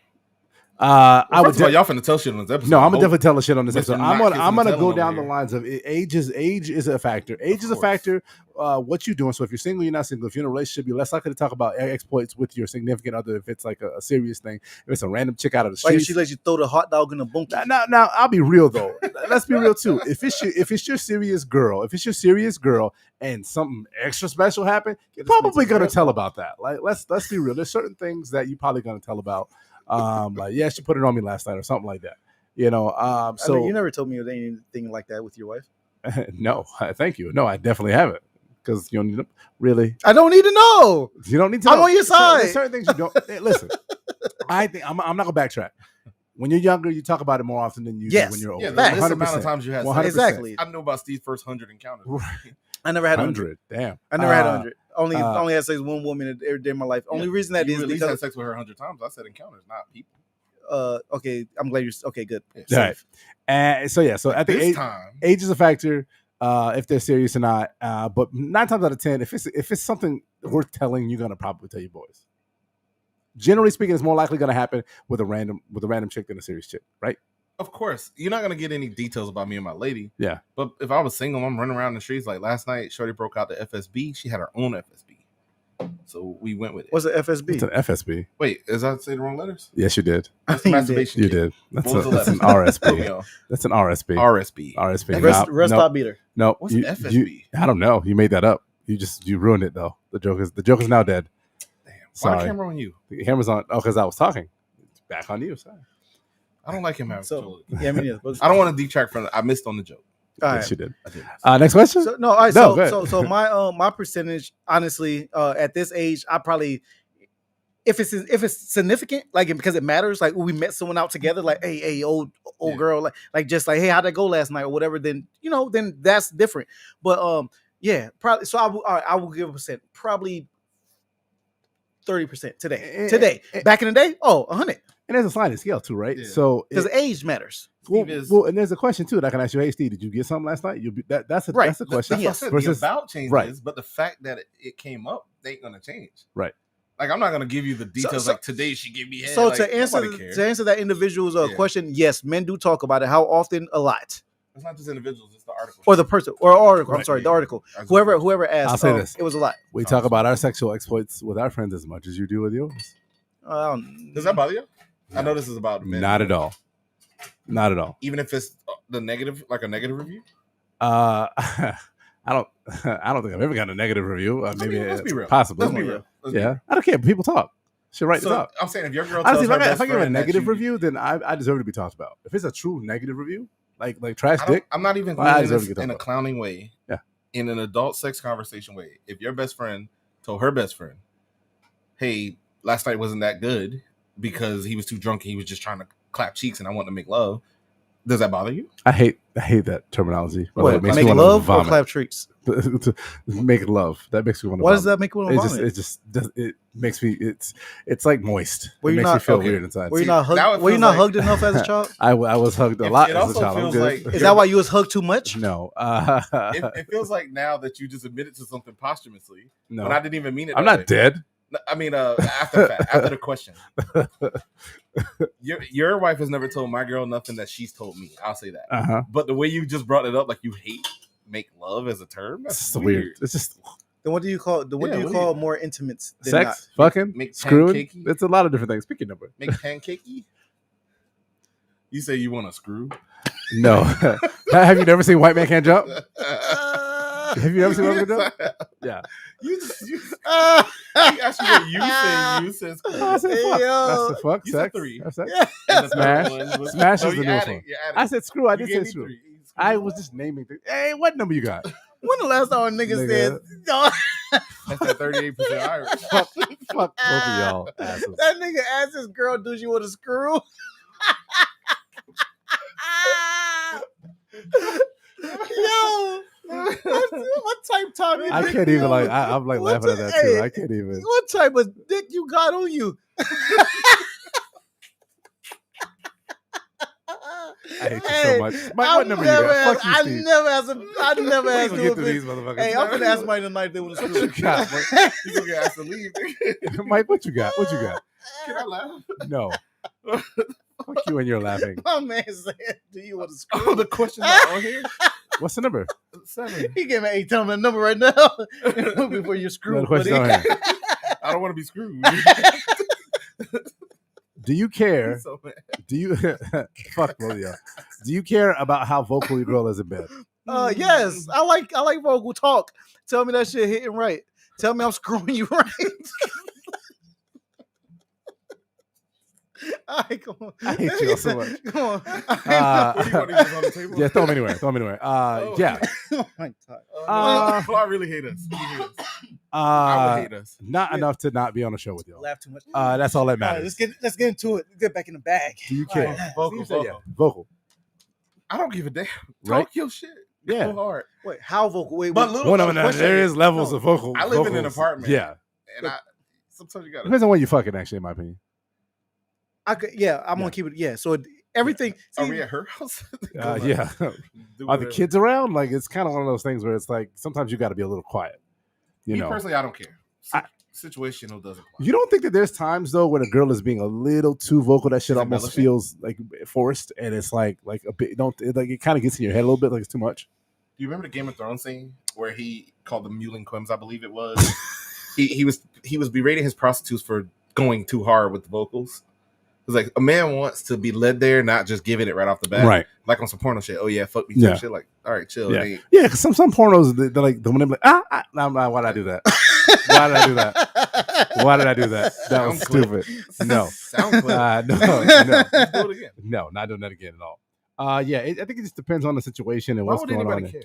I I would. first of all, y'all finna tell shit on this episode. No, I'm gonna Hope- definitely tell the shit on this Mr. episode. Not kissing I'm gonna and go telling down over the here. lines of age is a factor. Age is a course. factor. What you doing? So if you're single, you're not single. If you're in a relationship, you're less likely to talk about exploits with your significant other. If it's like a serious thing, if it's a random chick out of the Like if street. she lets you throw the hot dog in the bunkie. Now, I'll be real though. Let's be real too. If it's your serious girl, and something extra special happened, you're probably gonna tell about that. Like let's be real. There's certain things that you're probably gonna tell about. Like yeah, she put it on me last night or something like that. You know. So I mean, you never told me anything like that with your wife. no, thank you. No, I definitely haven't because you don't need to, really. I don't need to know. You don't need to. I'm know. on your side. There's certain things you don't. Hey, listen, I think I'm not gonna backtrack. When you're younger, you talk about it more often than you Yes. do when you're older. Yeah, the Facts. least amount of times you had sex. 100%. Exactly. I know about Steve's first 100 encounters. I never had 100. 100. Damn. I never had 100. Only had sex with one woman every day of my life. Only Yeah. reason that You is at least had because sex with her 100 times. I said encounters, not people. okay, I'm glad you're okay. Good. Yeah. All right. And so yeah, so I think This age, time, age is a factor. If they're serious or not, but 9 times out of 10, if it's something worth telling, you're gonna probably tell your boys. Generally speaking, it's more likely gonna happen with a random chick than a serious chick, right? of course, you're not gonna get any details about me and my lady. Yeah. But if I was single, I'm running around the streets like last night. Shorty broke out the FSB. She had her own FSB, so we went with it. What's the FSB? It's an FSB. Wait, is that say the wrong letters? Yes, you did. That's the You did. masturbation. You kit. did. That's, What was the that's an letters? Help me RSB. out. That's an RSB. RSB. RSB. Rest No, stop beater. no. What's an FSB? You, I don't know. You made that up. You ruined it though. The joke is now dead. Damn. Why Sorry. the camera on you? The camera's on. Oh, because I was talking. It's back on you. Sorry. I don't like him having So control. yeah, me neither. I don't want to detract from it. I missed on the joke. All Yes, right. you did. I did. Next question. So no, all right. No, go ahead. So my percentage, honestly, at this age, I probably if it's significant, like because it matters, like we met someone out together, like hey, old Yeah. girl, like just like hey, how'd that go last night or whatever, then then that's different. But yeah, probably. So I will give a percent, probably 30% today. Today, back in the day, 100 And there's a sliding scale too, right? Yeah. So because age matters. Steve is- well, and there's a question too that I can ask you. Hey, Steve, did you get something last night? That's a Right. That's a question. That's what I said. Versus- The about changes, right. but the fact that it came up, they ain't gonna change. Right. Like I'm not gonna give you the details. so- like today she gave me head. So like, to answer nobody cares. that individual's Yeah. question, yes, men do talk about it. How often? A lot. It's not just individuals. It's the article. Or the person or article. I'm Right. sorry, the article. As Whoever asked. I'll say this. It was a lot. we talk about our sexual exploits with our friends as much as you do with yours. Does that bother you? I know this is about men. Not at all. Not at all. Even if it's the negative, like a negative review. I don't. I don't think I've ever gotten a negative review. Maybe let's be real. possibly. Let's be real. Let's be Yeah, real. I don't care. People talk. Should write So this up. I'm saying if your girl Honestly, tells her if I give a friend that negative you- review, then I deserve to be talked about. If it's a true negative review, like trash dick, I'm not even I doing deserve this to get in a talked clowning way. Yeah. In an adult sex conversation way. If your best friend told her best friend, "Hey, last night wasn't that good because he was too drunk and he was just trying to clap cheeks and I wanted to make love," does that bother you? I hate that terminology. By the way, What, it makes make me wanna love or vomit. clap treats? To make love. That makes me want to. Why does that make you want to vomit? It makes me. It's like moist. Were It you makes me not- feel okay. weird inside. Were you See, not now it hugged? Were you feels not like- hugged enough as a child? I was hugged a It- lot it as a also child. I'm feels good. like- Is that why you was hugged too much? No. It feels like now that you just admitted to something posthumously, No. but I didn't even mean it. I'm that not way. dead. No, I mean, after the fact, after the question, your wife has never told my girl nothing that she's told me. I'll say that. Uh-huh. But the way you just brought it up, like you hate make love as a term, It's that's just weird. It's just Then what do you call? What Yeah, do you what call do more intimates than sex, fucking, Make screwing. pancakey? It's a lot of different things. Pick your number. Make pancakey. You say you want to screw? No. Have you never seen White Man Can't Jump? not? Have you ever seen White Man Can't Jump? Yeah. You asked you what you say. You said screw. Oh, I said fuck. Yo. That's the fuck. You said Sex. three. That's sex. And the third Smash. one was- Smash No, is the you newest added- one. you added. I said screw. I You did gave say me screw. three. I was just naming things. Hey, what number you got? When the last time a nigga Nigga. said no, That's that 38% Irish. Fuck both of y'all asses. that nigga asked his girl, "Do you want to screw?" Yo, what type time? I can't even like. I'm like What's laughing at that it- too. hey, I can't even. What type of dick you got on you? I hate you so much. Mike, what number you never got? asked, Fuck you, I Steve. never asked him. I never We asked gonna you. get through these motherfuckers. Hey, I'm gonna ask Mike tonight if they want to What screw. you got, Mike? You gonna get asked to leave? Mike, what you got? What you got? Can I laugh? No. Fuck you and you're laughing. My man said, "Do you want to screw?" Oh, the question's not on here. What's the number? 7. He gave me 8. Tell me the number right now before you screw. No, the question's on buddy. here. I don't want to be screwed. Do you care? So mad. Do you fuck both of y'all? Do you care about how vocal your girl is in bed? Yes, I like vocal talk. Tell me that shit hitting right. Tell me I'm screwing you right. All right, come on. I hate you all so much. Come on. What do you want to use on the table? Yeah, throw them anywhere. Throw them anywhere. Oh. Yeah. Oh my God. Flaw really hate us. He hate us. I would hate us. Not enough to not be on the show with y'all. Laugh too much. That's all that All right, matters. let's get into it. Get back in the bag. Do you All care? right. Vocal, Steve said yeah. vocal. Vocal. I don't give a damn. Right? Talk your shit. Yeah. Go hard. Wait, how vocal? Wait, But wait. little One of them. question There is levels No. of vocal. I live in an vocals. apartment. Yeah. And sometimes you gotta. Depends on what you fucking. Actually, in my opinion. I could, yeah, I'm Yeah. gonna keep it. Yeah, so everything. Are see, we at her house? Yeah. Do Are the whatever. kids around? Like it's kind of one of those things where it's like sometimes you got to be a little quiet. You Me know. personally, I don't care. I- Situational doesn't. apply. You don't think that there's times though when a girl is being a little too vocal, that shit Is it almost embellishing? feels like forced, and it's like a bit. It kind of gets in your head a little bit, like it's too much. Do you remember the Game of Thrones scene where he called them Mewling Quims? I believe it was. he was berating his prostitutes for going too hard with the vocals. It's like a man wants to be led there, not just giving it right off the bat, Right. Like on some porno shit. Oh yeah, fuck me, Yeah. shit. Like, all right, chill. Yeah. It ain't- Yeah, because some pornos they're like the one they're like nah, why did I do that? Why did I do that? Why did I do that? That was Sound clip. stupid. No. Sound clip. No. Let's do it again. No, not doing that again at all. Yeah, I think it just depends on the situation and Why what's would going on. anybody care?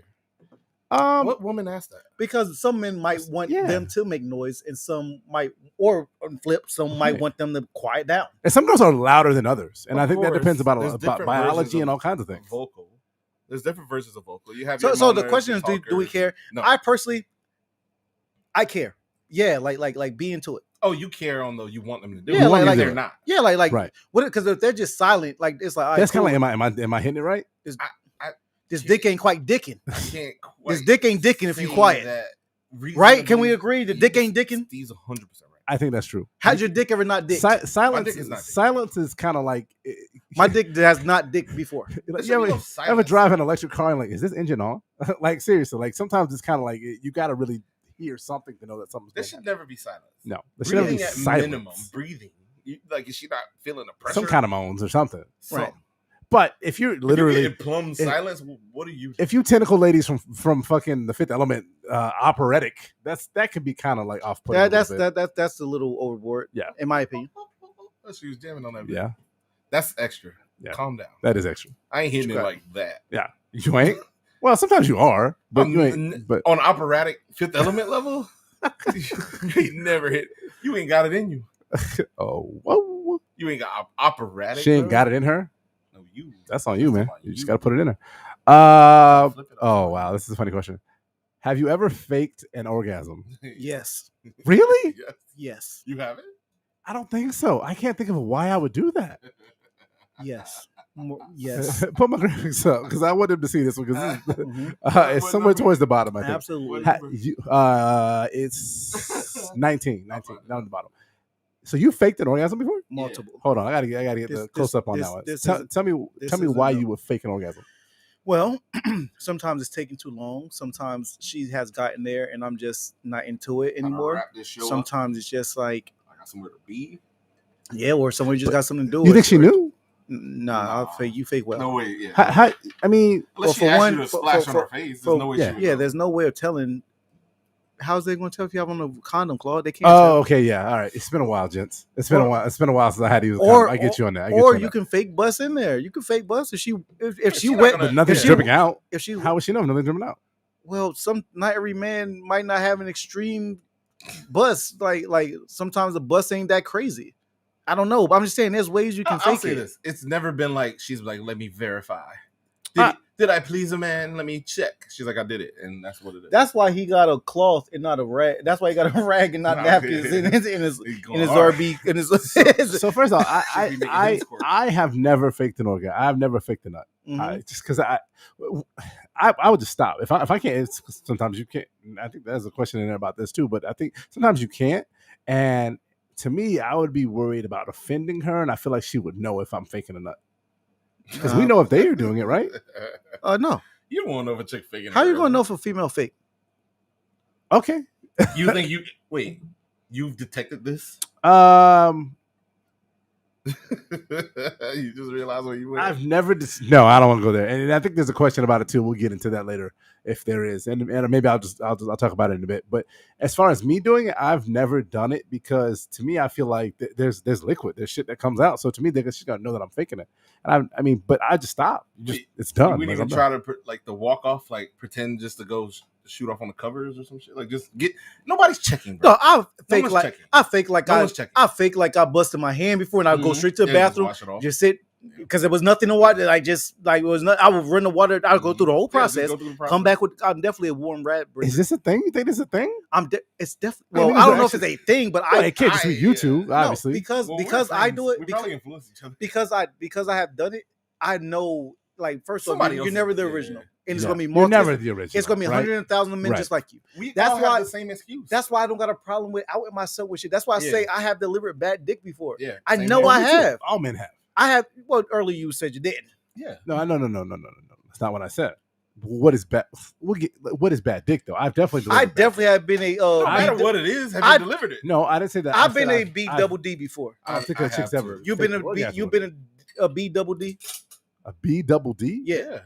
What? What woman asked that? Because some men might want Yeah. them to make noise, and some might, or on flip, some might want them to quiet down. And some girls are louder than others, and Of I think that course, depends there's about different biology versions and of all kinds of things. Vocal. There's different versions of vocal. You have So, your so the moaners, question your is, do we talkers. care? No. I personally, I care. Yeah, like be into it. Oh, you care on though. You want them to do. Yeah, it. like- like- they're not. Yeah, like Right. what? Because if they're just silent, like it's like all right, That's kind cool. of like, am I hitting it right? This dick ain't quite dicking. I can't. This quite dick ain't dicking if you say quiet. that Right? Can we reasonably. agree? The dick ain't dicking. Steve's 100% right. I think that's true. How's your dick ever not dick? Silence. dick is not dick. Silence is kind of like My dick has not dick before. There should you be no ever silence. drive an electric car and like, is this engine on? Like seriously, like sometimes it's kind of like you got to really hear something to know that something's There going on. should never be silence. No, there should never be Breathing at silence. minimum. Breathing. Like, is she not feeling the pressure? Some kind of moans or something. Some. Right. But if you're If literally, you get plumb if- silence, what are you? if you tentacle ladies from fucking The Fifth Element, operatic, that could be kind of like off putting. That's a little overboard. Yeah. in my opinion. She was jamming on that. Yeah, That's extra. Yeah. Calm down. that is extra. I ain't hitting it Okay. like that. Yeah, you ain't. Well, sometimes you are, but you ain't. But On operatic Fifth Element level, you ain't never hit. You ain't got it in you. oh, whoa, You ain't got operatic. she ain't bro. got it in her. No, you. That's on you, man. on You just you. got to put it in her. Flip it Oh upside wow, this is a funny question. Have you ever faked an orgasm? down. Yes, Really? Yes. yes, You haven't? I don't think so. I can't think of why I would do that. yes, yes. Put my graphics up because I want them to see this one because Mhm. it's somewhere towards the bottom. I think. Absolutely. It's 19, down at the bottom. So you faked an orgasm before? Multiple. Hold on, I gotta get This- the close up on this- that one. this Tell, is- tell me, this tell me is why enough. you would fake an orgasm. Well, sometimes it's taking too long. Sometimes she has gotten there, and I'm just not into it anymore. Wrap this show up. Sometimes it's just like, I got somewhere to be. yeah, or somebody just got something to do. You think she knew? Nah, I'll fake you. Fake well. No way. Yeah. How, I mean, Unless well, she for asked one- you to for- splash for- on her face, for- there's no way yeah. she would Yeah, know. there's no way of telling. How's they going to tell if you have on a condom, Claude? They can't. oh, tell. okay, yeah, all right. It's been a while, gents. It's been a Or- while. It's been a while since I had to use. or- I get you on that. I get Or you on you that. can fake bust in there. You can fake bust if she if she She's not wet. gonna- But nothing's if she- dripping out. If she How would she know if nothing's dripping out? well, not every man might not have an extreme bust. Like sometimes the bust ain't that crazy. I don't know, but I'm just saying there's ways you can I'll fake say it. this: it's never been like she's like, "Let me verify." Uh, Did I please a man? Let me check. She's like, "I did it," and that's what it is. That's why he got a cloth and not a rag. That's why he got a rag and not Nah, napkins yeah. in his He's in going his hard. RB in his. So first off, Should be making I him squirt. I have never faked an orgasm. I've never faked a nut. Mhm. Just because I would just stop if I can't. Sometimes you can't. I think there's a question in there about this too. But I think sometimes you can't. And to me, I would be worried about offending her, and I feel like she would know if I'm faking a nut because we know if they are doing it, right? No. You don't want to know if a chick faking. How it, you gonna bro. know if a female fake? Okay. You think you wait? You've detected this? You just realized where you went. I've never. No, I don't want to go there. And I think there's a question about it too. We'll get into that later if there is, and maybe I'll talk about it in a bit. But as far as me doing it, I've never done it because to me, I feel like there's liquid, there's shit that comes out. So to me, they're just gonna know that I'm faking it. And I mean, but I just stop. It's done. We Like, didn't I'm even done. try to like the walk off, like pretend just to go shoot off on the covers or some shit. Like just get. Nobody's checking, bro. No, I No fake one's like checking. I fake like No I one's checking. I fake like I busted my hand before and I go Mhm. straight to the Yeah, just bathroom, wash it off. just sit because there was nothing to water. I just like it was not. I would run the water. I would go through the whole Mm-hmm. Yeah, just process. go through the process. Come back with. I'm definitely a warm rat. Is this a thing? You think this is a thing? It's definitely. I mean, Well, these I don't are know if it's a thing, but Well, I it can't just be you two, no, obviously. because Well, we're I friends. do it We because probably influence each other. because I have done it. I know. Like first of all, Somebody you're else never is- the yeah. original, and it's Yeah. gonna be You're multiple. never the original. It's gonna be right? 100,000 men Right. just like you. We That's all have why- the same excuse. That's why I don't got a problem with out with myself with shit. That's why I Yeah. say I have delivered bad dick before. yeah. I same know here. I Me too. have. All men have. I have. Well, earlier you said you didn't. Yeah. No. That's not what I said. What is bad? What is bad dick though? I've definitely. I delivered bad definitely have been a. No matter B- what it is, have I- you delivered it? No, I didn't say that. I've I said been a B double D before. I don't think a chick's have ever. too. You've been a faked B. orgasm. You've been a B double D. a B double D. Yeah.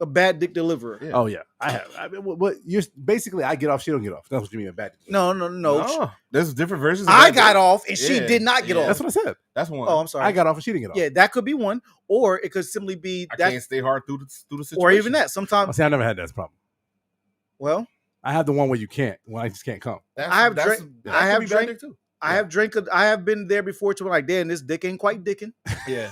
A bad dick deliverer. Yeah. Oh yeah, I have. I mean, what you're basically, I get off, she don't get off. That's what you mean a bad. No. There's different versions. Of I bad got dick. off and she Yeah, did not get yeah. off. That's what I said. That's one. Oh, I'm sorry. I got off and she didn't get off. Yeah, that could be one, or it could simply be I that, can't stay hard through the situation. or even that. Oh, Sometimes, see, I never had that problem. well, I have the one where you can't. When I just can't come. That's, I have that's, drank- that I could have be bad drank- dick too. I have been there before to like, damn, this dick ain't quite dicking. Yeah,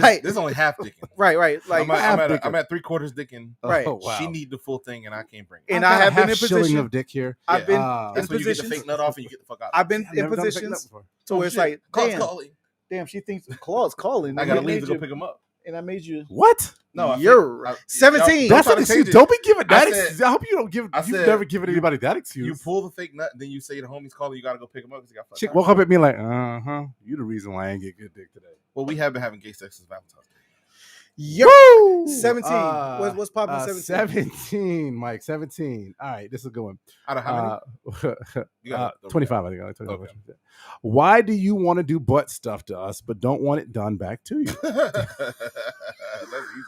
like, this is only half dicking. right. Like, I'm at dicking. 3/4 dicking. Right. Oh, wow. She need the full thing, and I can't bring it. and I've I got a have been in half shilling position. of dick here. I've been Uh, in That's when you get the positions. fake nut off and you get the fuck out. I've been I've in never done a fake nut positions before. to where it's like, Call's damn, calling. damn, she thinks Claw's calling. I and gotta I leave made to go you- pick him up. And I made you. What? No, I You're think- 17. Don't That's try an to change excuse. it. Don't be giving that. I said- excuse. I hope you don't give. I You've said never given you- anybody that excuse. You pull the fake nut, then you say the homie's calling. You gotta go pick him up because he got fucked Chick up. woke up at me like, you the reason why I ain't get good dick today. Well, we have been having gay sex since Valentine's Day. Yo, Woo! 17. What's popping? 17. 17, Mike. 17. All right, this is a good one. Out of how many? You got 25. I think. I like 25. Okay. Why do you want to do butt stuff to us, but don't want it done back to you? That's easy.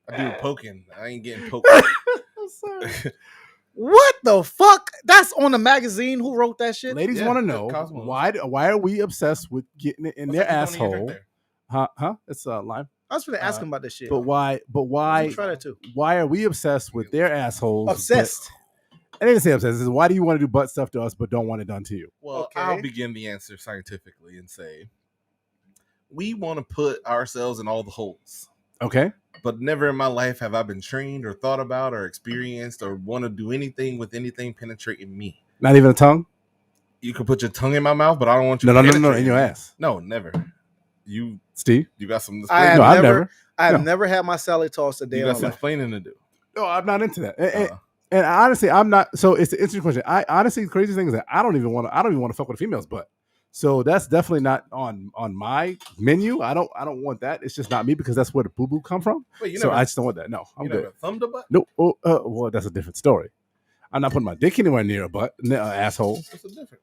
I do poking. I ain't getting poked. I'm sorry. What the fuck? That's on the magazine. Who wrote that shit? Ladies Yeah, want to the know Cosmos. why are we obsessed with getting it in What's their that you doing in your asshole? drink Huh? It's lime. I was going to ask him about this shit. But why? You try that too. Why are we obsessed with their assholes? Obsessed. I didn't say obsessed. This is why do you want to do butt stuff to us, but don't want it done to you? Well, Okay. I'll begin the answer scientifically and say we want to put ourselves in all the holes. Okay. But never in my life have I been trained or thought about or experienced or want to do anything with anything penetrating me. Not even a tongue. You can put your tongue in my mouth, but I don't want you No, to no, penetrate in your me. ass, No, never. You Steve. got some I have No, I've never- never. I have No. never had my salad tossed a day you in got my some life. explaining to do. No, I'm not into that. And, Uh, and honestly, I'm not. So it's an interesting question. I honestly, the crazy thing is that I don't even want to fuck with a female's butt. So that's definitely not on my menu. I don't want that. It's just not me because that's where the boo boo come from. wait, you So never, I just don't want that. No, I'm you good. never thumbed a butt? No, well, that's a different story. I'm not putting my dick anywhere near a butt, asshole. What's the difference?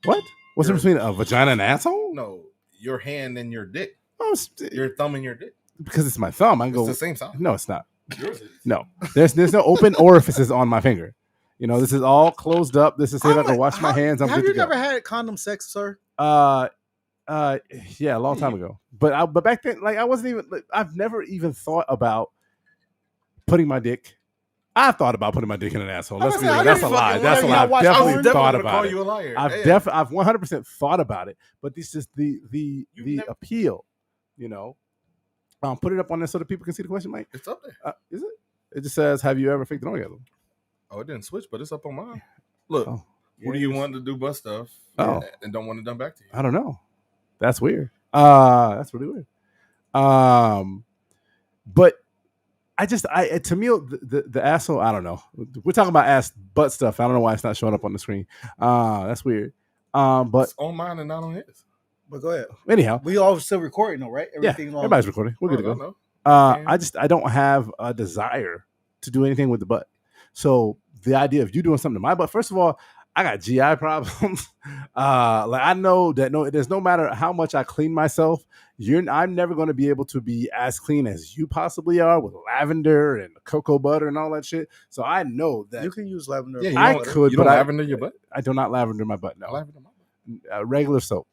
What? What's the difference between a vagina and an asshole? No, your hand and your dick. Oh, Your thumb and your dick. because it's my thumb. I can It's go. the same size. No, it's not. Yours is. No, there's no open orifices on my finger. You know, this is all closed up. This is so I can wash my hands. I'm have good you to go. never had condom sex, sir? Yeah, a long time ago. But back then, like I wasn't even. Like, I've never even thought about putting my dick. I thought about putting my dick in an asshole. Let's be real. That's a lie. That's a lie. I've watch definitely porn? thought gonna about call it. you a liar. I've Yeah. I've 100% thought about it. But this is the never- appeal. You know, put it up on there so that people can see the question, Mike. It's up there. Is it? It just says, "Have you ever faked an orgasm?" Oh, it didn't switch, but it's up on mine. Look, Oh. what do you want to do butt stuff Oh. and don't want it done back to you? I don't know. That's weird. That's really weird. But I to me the asshole. I don't know. We're talking about ass butt stuff. I don't know why it's not showing up on the screen. That's weird. But It's on mine and not on his. But go ahead. anyhow, We all still recording though, right? yeah, Everything's on. everybody's recording. We're good to I go. know. I don't have a desire to do anything with the butt. So the idea of you doing something to my butt, first of all, I got GI problems. Like I know that there's no matter how much I clean myself, I'm never going to be able to be as clean as you possibly are with lavender and cocoa butter and all that shit. So I know that You can use lavender. Yeah, I don't- could, You but don't I- lavender your butt? I do not lavender my butt. No, Lavender my butt. regular soap.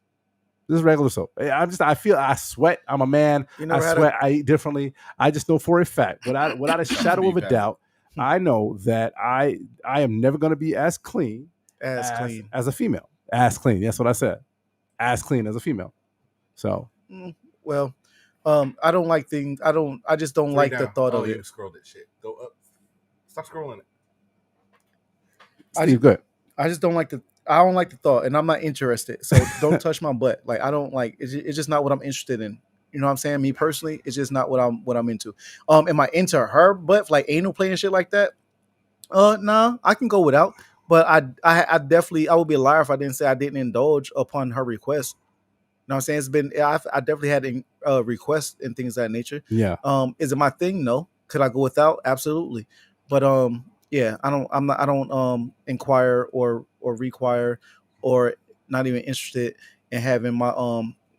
This is regular soap. I feel I sweat. I'm a man. You I never had sweat. I eat differently. I just know for a fact, without a shadow of a Be doubt, I know that I am never going to be as clean as clean. as a female. As clean. That's what I said. As clean as a female. So Well, I don't like things. I just don't Three like the down. thought Oh, of you it. scroll that shit. Go up. Stop scrolling it. Steve, good. I just don't like the. I don't like the thought, and I'm not interested. So don't touch my butt. Like I don't like. It's just not what I'm interested in. You know what I'm saying? Me personally, it's just not what I'm into. Am I into her butt, like anal play and shit like that? No, I can go without. But I definitely, I would be a liar if I didn't say I didn't indulge upon her request. You know what I'm saying? It's been, I definitely had requests and things of that nature. Yeah. Is it my thing? No. Could I go without? Absolutely. But yeah, I don't inquire or require or not even interested in having my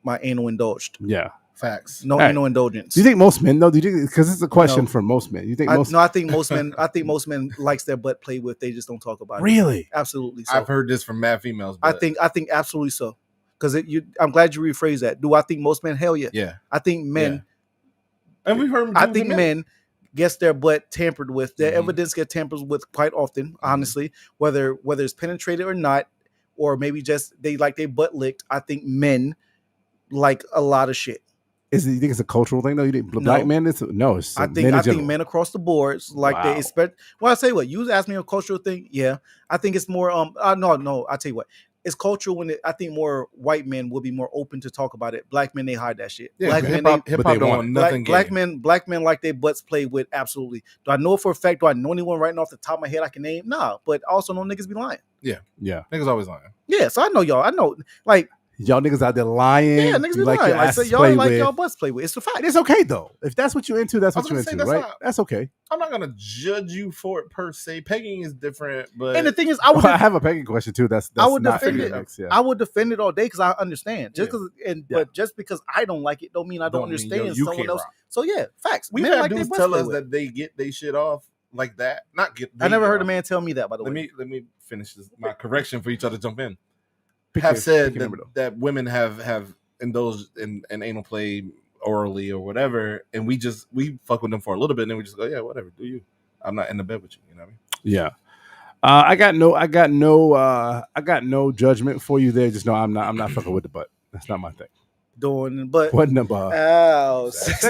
my anal indulged. Yeah. Facts. No Right. anal indulgence. Do you think most men though? Do you think because it's a question No. for most men? You think I, most no, I think most men. I think most men likes their butt played with. They just don't talk about it. really? Absolutely. So I've heard this from mad females. I But think absolutely so. Because I'm glad you rephrased that. Do I think most men? Hell yeah. yeah, I think men. and we've heard. I think men gets their butt tampered with. Their Mhm. evidence get tampered with quite often. Honestly, whether it's penetrated or not, or maybe just they like their butt licked. I think men like a lot of shit. You think it's a cultural thing though? You think black men? It's I think men across the boards like they Wow. expect. Well, I say what you asked me a cultural thing. Yeah, I think it's more. No. I tell you what, it's cultural when I think more white men will be more open to talk about it. Black men they hide that shit. Yeah, Black men hip they, hop but they don't want want it. nothing. black men like their butts played with. Absolutely. Do I know for a fact? Do I know anyone right off the top of my head I can name? Nah, but I also know niggas be lying. Yeah, Niggas always lying. Yeah, so I know y'all. I know like y'all niggas out there lying. yeah, niggas be like lying. your Like so asses y'all play like with. y'all butts play with. It's a fact. It's okay though. If that's what you're into, that's I what was you're gonna into, say, right? That's okay. I'm not gonna judge you for it per se. Pegging is different, but And the thing is, I would Well, I have a pegging question too. That's I would not defend in it. the mix, yeah. I would defend it all day because I understand. Just Yeah. because, Yeah. but just because I don't like it, don't mean I don't Don't mean, understand you someone can't else. rock. So yeah, facts. we've Men had like their dudes butts tell play us with. that they get they shit off like that. Not get. I they never get heard a off. man tell me that. By the way, Let me finish this. My correction for each other to jump in. Pick Have your- said pick your number, though. that women have indulged in anal play orally or whatever, and we fuck with them for a little bit, and then we just go, yeah, whatever, do you? I'm not in the bed with you. You know what I mean? Yeah. I got no judgment for you there. Just know I'm not fucking with the butt. That's not my thing. doing but What number? ow, Sexy.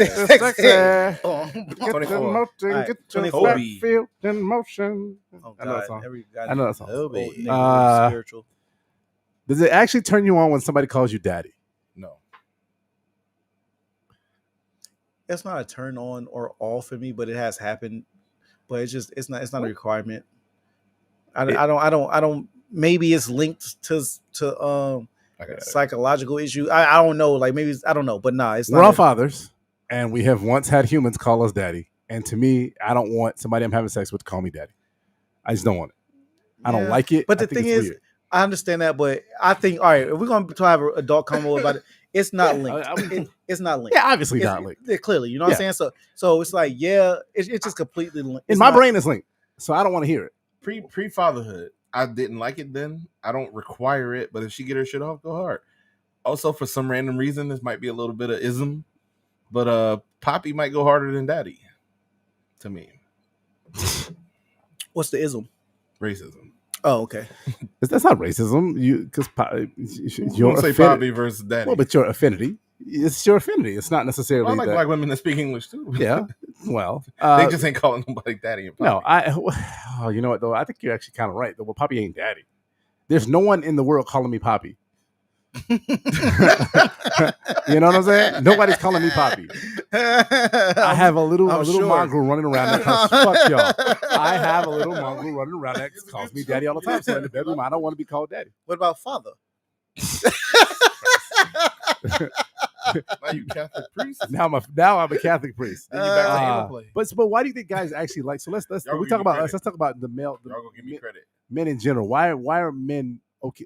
Get 24. the motion, Alright, get your 24. back feel in motion. Oh I know that God, song. every guy I know that song. old nigga Uh, spiritual. Does it actually turn you on when somebody calls you daddy? No. It's not a turn on or off for me, but it has happened. But it's not a requirement. I don't. Maybe it's linked to Okay. psychological issue. I don't know. Like maybe I don't know. But nah, it's We're not. all fathers, and we have once had humans call us daddy. And to me, I don't want somebody I'm having sex with to call me daddy. I just don't want it. I don't Yeah. like it. But I the think thing it's is, weird. I understand that, but I think all right, if we're gonna try to have an adult convo about it, it's not linked. It's not linked. yeah, obviously It's- not linked. yeah, clearly, you know what I'm saying. So it's like it's just completely linked. In It's my not- brain, it's linked, so I don't want to hear it. Pre fatherhood, I didn't like it then. I don't require it, but if she get her shit off, go hard. Also, for some random reason, this might be a little bit of ism, but Poppy might go harder than Daddy. To me, What's the ism? racism. Oh, okay. That's not racism. Because You your don't say affinity. Poppy versus Daddy. Well, but your affinity. It's your affinity. It's not necessarily. Well, I like that, black women that speak English too. Yeah. Well, they just ain't calling nobody Daddy. And no. Poppy. Oh, you know what though? I think you're actually kind of right. Though, well, Poppy ain't daddy. There's no one in the world calling me Poppy. You know what I'm saying? Nobody's calling me Poppy. I have a little sure. mongrel running around that calls, fuck y'all. I have a little mongrel running around that calls me daddy all the time. So in the bedroom, I don't want to be called daddy. What about father? Now you Catholic priest. Now I'm a Catholic priest. Then you back to Uh, anal play. But why do you think guys actually like? So let's Y'all we give talk me about credit. let's talk about the Y'all gonna give me credit. men in general. Why are men okay?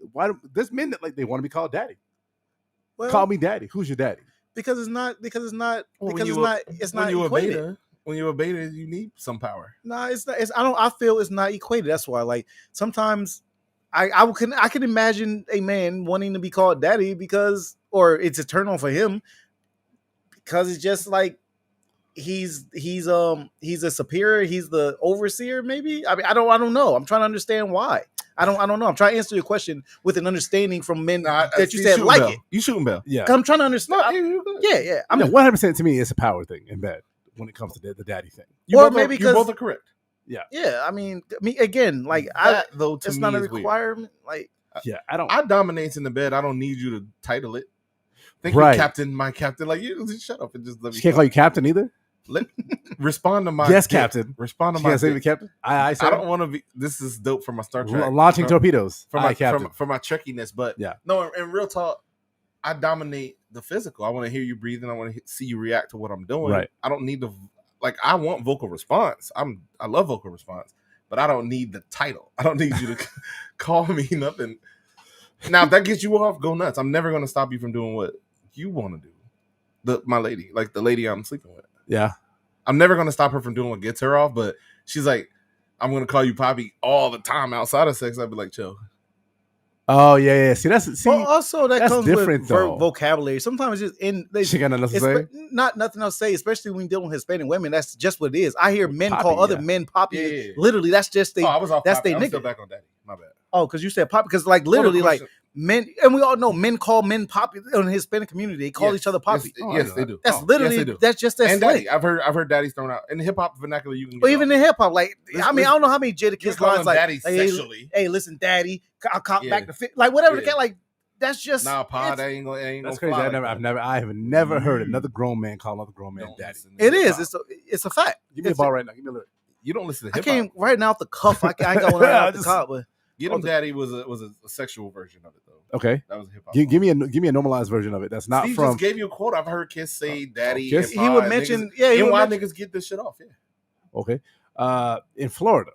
There's men that like they want to be called daddy. Well, Call me daddy. Who's your daddy? because it's not Well, because it's not equated. When you're a beta, you need some power. No, it's not. I feel it's not equated. That's why. Like sometimes, I can imagine a man wanting to be called daddy or it's a turn on for him because it's just like he's a superior. He's the overseer. Maybe. I mean, I don't know. I'm trying to understand why. I don't know. I'm trying to answer your question with an understanding from men that you said like it. You shooting bell. Yeah. 'Cause I'm trying to understand. you good. Yeah. I'm 100% to me it's a power thing in bed when it comes to the daddy thing. You Or both maybe you both 'cause- are correct. yeah. I mean, again, like That, though, to it's me not a is weird. requirement. Like. Yeah, I don't. I dominates in the bed. I don't need you to title it. Thank Right. you, Captain. My captain. Like you, just shut up and just let me. She can't call you captain either. Respond to my Yes, dick. Captain. Respond to She my. can't say dick. the captain. I don't want to be. This is dope for my Star Trek. launching for, torpedoes. for my captain. for my Trekkiness, but Yeah. no. In real talk, I dominate the physical. I want to hear you breathing. I want to see you react to what I'm doing. Right. I don't need I want vocal response. I love vocal response, but I don't need the title. I don't need you to call me nothing. Now, if that gets you off, go nuts. I'm never going to stop you from doing what you want to do. My lady, like the lady I'm sleeping with. Yeah. I'm never gonna stop her from doing what gets her off, but she's like, I'm gonna call you Poppy all the time outside of sex. I'd be like, chill. Oh yeah. See, Well, also that that's comes different, with though. vocabulary. Sometimes it's in she got nothing to say. not nothing else to say, especially when you're dealing with Hispanic women. That's just what it is. I hear men Poppy, call other yeah. men Poppy. Yeah. Literally, that's just they. I was off. That's Poppy. they I'm nigga. still back on Daddy. My bad. Oh, because you said Poppy. Because like literally, like men, and we all know men call men Poppy in the Hispanic community. They call each other Poppy. Yes, they do. That's literally yes, they do. that's just that And slang. Daddy. I've heard Daddy's thrown out in the hip hop vernacular. You can Or even in hip hop, like Let's- I mean, I don't know how many Jadakiss lines like, Daddy hey, sexually. hey, listen, Daddy, I'll cop Yeah. back the fit, like whatever the Yeah. cat, like that's just Nah, Pa, it's- that ain't gonna. That's fly crazy. like that. I have never heard another grown man call another grown man Don't daddy. listen to It hip-hop. is. It's a fact. Give me a ball right now. Give me a lyric. You don't listen to I hip hop. can't right now off the cuff. I ain't got one right off the cuff, but Get Him Daddy was a sexual version of it though. Okay. That was a hip hop. Give me a normalized version of it. That's not Steve from. just gave you a quote. I've heard Kiss say Daddy. Kiss? and he Pa, would and mention, niggas, yeah, he would why mention, niggas get this shit off. Yeah. Okay. In Florida,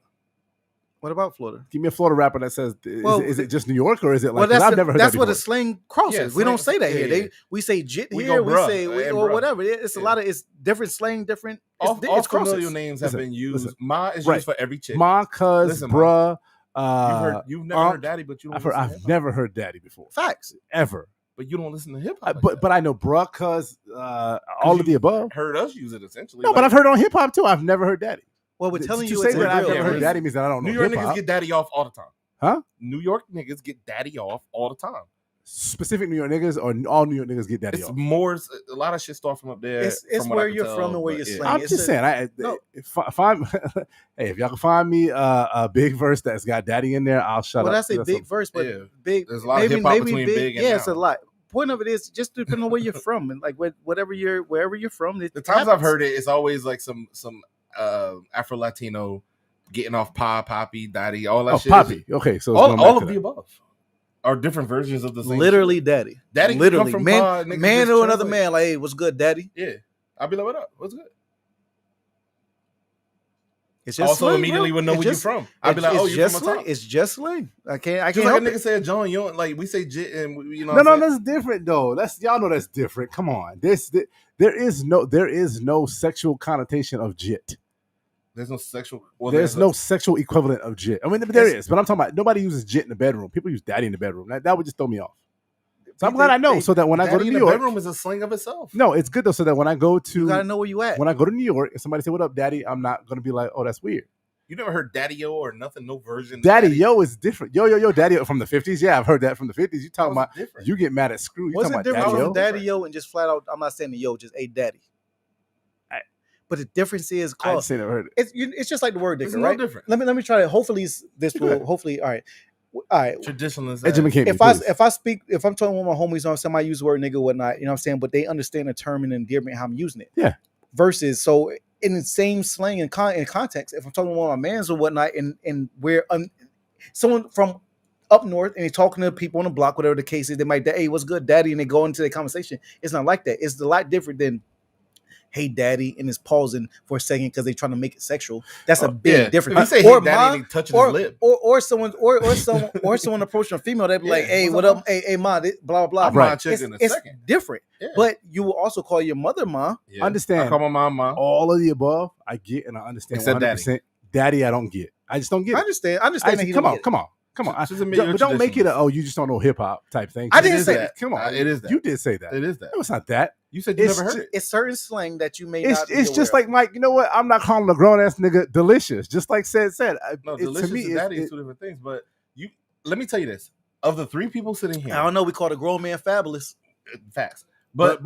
what about Florida? give me a Florida rapper that says, Well, is it just New York or is it like? Well, 'cause I've never heard that's that where the before. slang crosses. Yeah, we don't slang- say that here. yeah. We say jit We here. go We bruh, say and or bruh. whatever. It's a Yeah. lot of it's different slang, different. All It's crosses. familiar names have Listen, been used. listen. Ma is Right. used for every chick. Ma, cuz, Listen, Ma. bruh. You've never Aunt, heard Daddy, but you don't. I've never heard daddy before. Facts. Ever. But you don't listen to hip hop. But I know bruh, cuz, all of the above. Heard us use it essentially. No, but I've heard on hip hop too. I've never heard daddy. Well, we're telling to you say it's that I've real. never heard Yeah, daddy means that I don't know New York hip niggas hop. get Daddy off all the time. Huh? New York niggas get Daddy off all the time. Specific New York niggas or all New York niggas get daddy It's off. more. A lot of shit start from up there. It's from what where I can you're tell, from and where but you're yeah. slang. I'm It's just saying. no. Hey, if y'all can find me a big verse that's got daddy in there, I'll shut Well, up. that's a big verse, but Yeah. big. There's a lot of hip hop between big and yeah, it's a now. lot. Point of it is just depending on where you're from and like wherever you're from. The times I've heard it, it's always like some Afro Latino getting off Pa, Poppy, Daddy, all that Oh, shit. Poppy. Okay, so it's going all back of to the that. above are different versions of the same. literally shit. daddy. Daddy can literally come from man, Pa, niggas man just or another translate. man. Like, hey, what's good, daddy? Yeah, I'll be like, what up? What's good? It's just Also, slang, immediately bro. would know It's where just- you're from. I'd be like, oh, it's you're just from a slang. top. It's just slang. I can't Just help like a it. nigga say a John, you don't like we say jit and you know. No, what I'm no, saying? that's different though. That's y'all know that's different. Come on, there is no sexual connotation of jit. There's no sexual. Well, There's no sexual equivalent of jit. I mean, there is, but I'm talking about nobody uses jit in the bedroom. People use daddy in the bedroom. That would just throw me off. So I'm glad I know, so that when I go to New York, bedroom is a slang of itself. no, it's good though, so that when I go You gotta to know where you at. when I go to New York and somebody say "What up, daddy," I'm not gonna be like, "Oh, that's weird." You never heard Daddy Yo or nothing, no version. of Daddy yo is different. Yo, daddy from the 50s. Yeah, I've heard that from the 50s. You That talking was about different. you get mad at Screw. You What's talking the about difference daddy yo? from daddy yo and just flat out? I'm not saying the yo, just a daddy. But the difference is I called. just ain't never heard it. It's just like the word It's dicker, no right? different. Let me try it. Hopefully this Go will ahead. hopefully all right. Traditionalist. Educate me, If please. if I'm talking with my homies, you know, somebody use the word nigga or whatnot, you know what I'm saying, but they understand the term and endearment how I'm using it. Yeah. Versus so in the same slang and in context, if I'm talking with my mans or whatnot, and where someone from up north and they're talking to people on the block, whatever the case is, they might, hey, what's good, daddy, and they go into the conversation. It's not like that. It's a lot different than hey daddy and it's pausing for a second because they're trying to make it sexual. That's a big difference. If you say Or hey daddy ma, and he touching or, his lip, or someone approaching a female, they'd be like, Yeah, hey, what's what up, up? Hey, ma, blah, blah, I'll blah. buy a chick in a It's second. different. Yeah. But you will also call your mother ma. Yeah. Understand. I call my mom, mom. All of the above, I get and I understand. Except 100%. Daddy, I don't get. I just don't get I it. understand. I I understand just- that he come don't on, get it. come on. Just admit you're But don't make it a, traditionalist. oh, you just don't know hip hop type thing. I It didn't is say that. Come on. It is that. You did say that. It is that. No, it's not that. You said you It's never heard ju- it. It's certain slang that you may It's not be just aware like Mike. You know what? I'm not calling a grown ass nigga delicious. Just like said. No, To delicious me, and daddy is two different things. But you, let me tell you this: of the three people sitting of. here, I don't know. We called a grown man fabulous. facts. but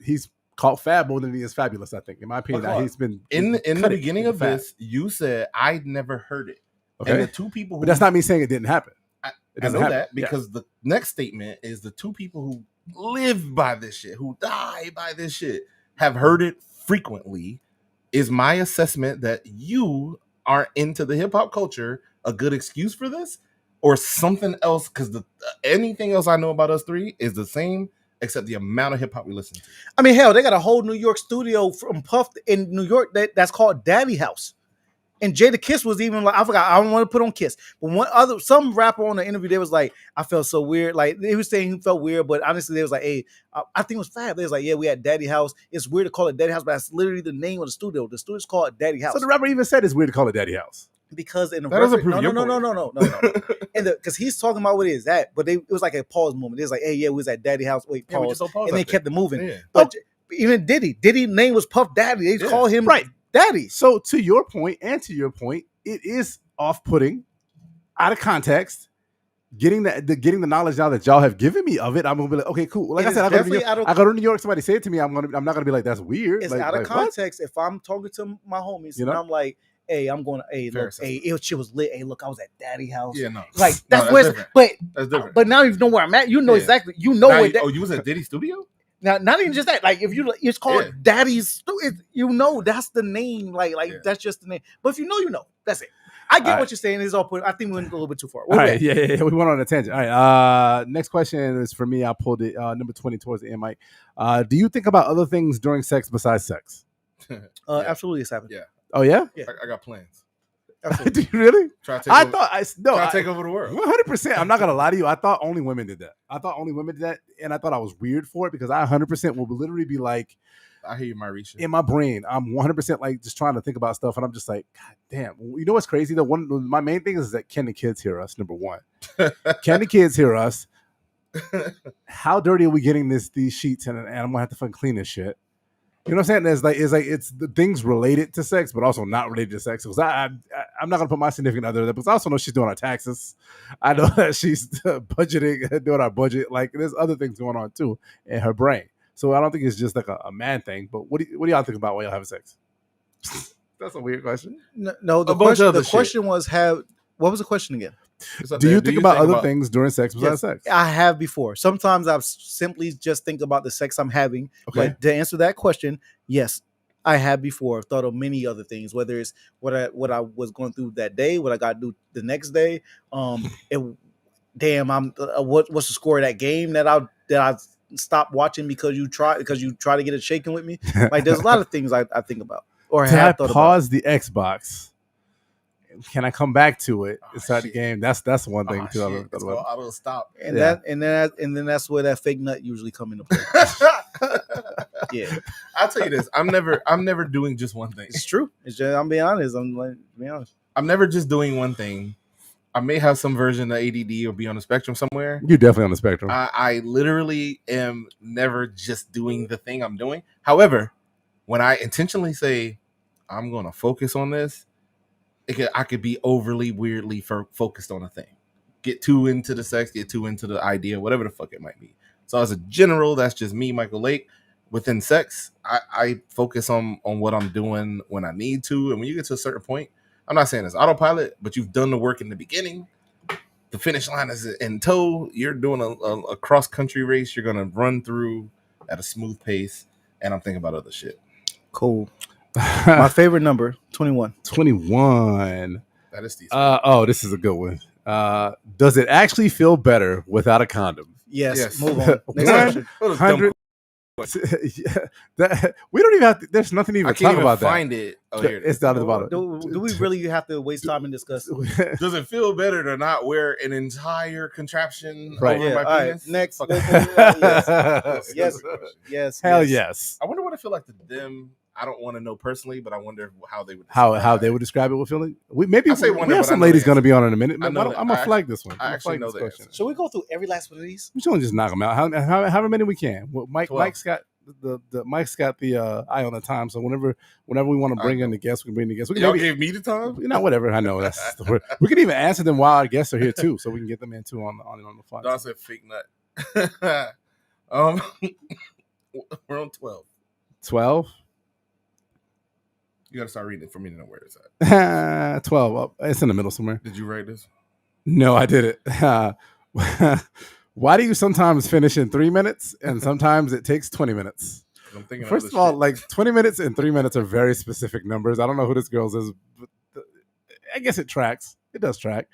he's called fab more than he is fabulous. I think, in my opinion, But he's been in the cut it beginning in of fab. this, you said I never heard it. Okay, And the two people who but that's not me saying it didn't happen. I It know doesn't happen. that because the next statement is the two people who live by this shit, who die by this shit, have heard it frequently. Is my assessment that you aren't into the hip hop culture a good excuse for this, or something else? Because anything else I know about us three is the same, except the amount of hip hop we listen to. I mean, hell, they got a whole New York studio from Puff in New York that's called Daddy House. And Jada Kiss was even like, I forgot, I don't want to put on Kiss, but some rapper on the interview, they was like, I felt so weird. Like they was saying he felt weird, but honestly, they was like, hey, I think it was Fab. They was like, yeah, we had Daddy House. It's weird to call it Daddy House, but that's literally the name of the studio. The studio's called Daddy House. So the rapper even said it's weird to call it Daddy House. Because in the That doesn't reference, prove your no. And because he's talking about what it is that, but it was like a pause moment. It was like, hey, yeah, we was at Daddy House. Wait, Yeah, we pause. just saw pause And they out there. kept it moving. Yeah. But even Diddy name was Puff Daddy. They call him Right. Daddy. So to your point, it is off-putting, out of context. Getting the knowledge now that y'all have given me of it, I'm gonna be like, okay, cool. Like It I said, is definitely out of- I go to New York. Somebody say it to me. I'm not gonna be like, that's weird. It's like, out of what? context. If I'm talking to my homies You know? and I'm like, hey, I'm going to, hey, Fair look, hey, shit was lit. Hey, look, I was at Daddy House. Yeah, no. Like No, that's where, different. but That's different. but now you know where I'm at. You know Yeah. exactly. You know Now where. you was at Diddy Studio? Now, not even just that. Like, if you, it's called Yeah. Daddy's. You know, that's the name. Like Yeah. that's just the name. But if you know, you know. That's it. I get All what you're saying. It's all put. I think we went a little bit too far. All right, yeah, we went on a tangent. All right, next question is for me. I pulled it number 20 towards the end, Mike. Do you think about other things during sex besides sex? Absolutely, it's happening. Yeah. Oh yeah, I got plans. do you really? Try to take I over, thought try to take over the world. 100%. I'm not gonna lie to you. I thought only women did that. And I thought I was weird for it because I 100% will literally be like, I hear you, Marisha. in my brain, I'm 100% like just trying to think about stuff, and I'm just like, God damn. You know what's crazy though? My main thing is that can the kids hear us? Number one, can the kids hear us? How dirty are we getting these sheets? And I'm gonna have to fucking clean this shit. You know what I'm saying? It's the things related to sex, but also not related to sex. Because I'm not gonna put my significant other there, because I also know she's doing our taxes. I know that she's budgeting, doing our budget. Like there's other things going on too in her brain. So I don't think it's just like a man thing. But what do y'all think about while y'all having sex? That's a weird question. No, the question was what was the question again? Do you think about other things during sex besides sex? I have before. Sometimes I've simply just think about the sex I'm having. Okay. But to answer that question, yes, I have before. I've thought of many other things, whether it's what I was going through that day, what I got to do the next day. What's the score of that game that I stopped watching because you try to get it shaken with me. Like there's a lot of things I think about or Can I have thought pause the Xbox? Can I come back to it inside the shit. game? That's one thing too. Shit. It's called auto stop. And Yeah. then that's where that fake nut usually come into play. Yeah, I'll tell you this. I'm never doing just one thing. it's true. It's just, I'm being honest. I'm never just doing one thing. I may have some version of ADD or be on the spectrum somewhere. You're definitely on the spectrum. I literally am never just doing the thing I'm doing. However, when I intentionally say I'm going to focus on this, I could be overly weirdly focused on a thing. Get too into the sex, get too into the idea, whatever the fuck it might be. So as a general, that's just me, Michael Lake. Within sex, I focus on what I'm doing when I need to. And when you get to a certain point, I'm not saying it's autopilot, but you've done the work in the beginning. The finish line is in tow. You're doing a cross-country race. You're going to run through at a smooth pace. And I'm thinking about other shit. Cool. My favorite number, 21. 21. That is decent. This is a good one. Does it actually feel better without a condom? Yes. Yes. Move on. Next question. What a dumb 100. We don't even have to. There's nothing to even I talk can't even about find it. Oh, here it It's is. down at the bottom. Do we really have to waste time and discuss? Does it feel better to not wear an entire contraption Right. over Yeah. my All right. penis? Next. Fuck Yes. Yes. Yes. Hell yes. yes. I wonder what it feel like to them. I don't want to know personally, but I wonder how they would How they would describe it with feeling? We I say wonder, have but some I know ladies the going to answer. be on in a minute. I know I'm that. gonna flag this one. I I'm actually gonna know flag the this question. answer. Should we go through every last one of these? We should just knock them out. However many we can. Well, 12. Mike's got the eye on the time. So whenever we want to bring in the guests, we can bring the guests. We can Y'all maybe, gave me the time. whatever. I know that's the word. We can even answer them while our guests are here too, so we can get them in too on the fly. Don said fake nut. We're on 12. 12. You got to start reading it for me to know where it's at. 12. Oh, it's in the middle somewhere. Did you write this? No, I did it. Why do you sometimes finish in 3 minutes and sometimes it takes 20 minutes? I'm thinking. First of all, like 20 minutes and 3 minutes are very specific numbers. I don't know who this girl's is, but I guess it tracks. It does track.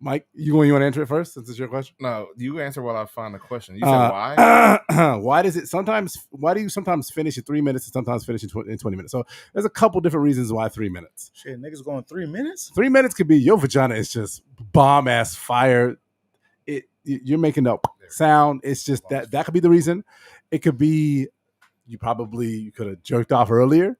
Mike, you want to answer it first since it's your question? No, you answer while I find the question. You said why? Why do you sometimes finish in 3 minutes and sometimes finish in 20 minutes? So there's a couple different reasons why 3 minutes. Shit, niggas going 3 minutes? 3 minutes could be your vagina is just bomb ass fire. You're making up sound. It's just that could be the reason. It could be you could have jerked off earlier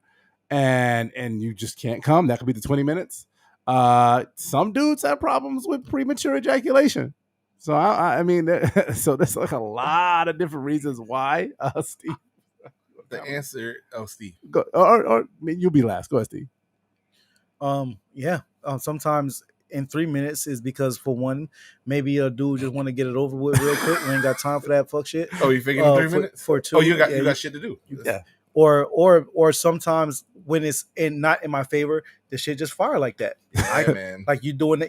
and you just can't come. That could be the 20 minutes. Some dudes have problems with premature ejaculation. So I mean, so there's like a lot of different reasons why. Steve, The answer, Steve. go, or you'll be last. Go ahead, Steve. Yeah. Sometimes in 3 minutes is because for one, maybe a dude just want to get it over with real quick. We ain't got time for that fuck shit. Oh, you figuring 3 minutes? For two. Oh, you got shit to do. Yeah. Or sometimes when it's not in my favor, the shit just fire like that. Yeah, man. Like you doing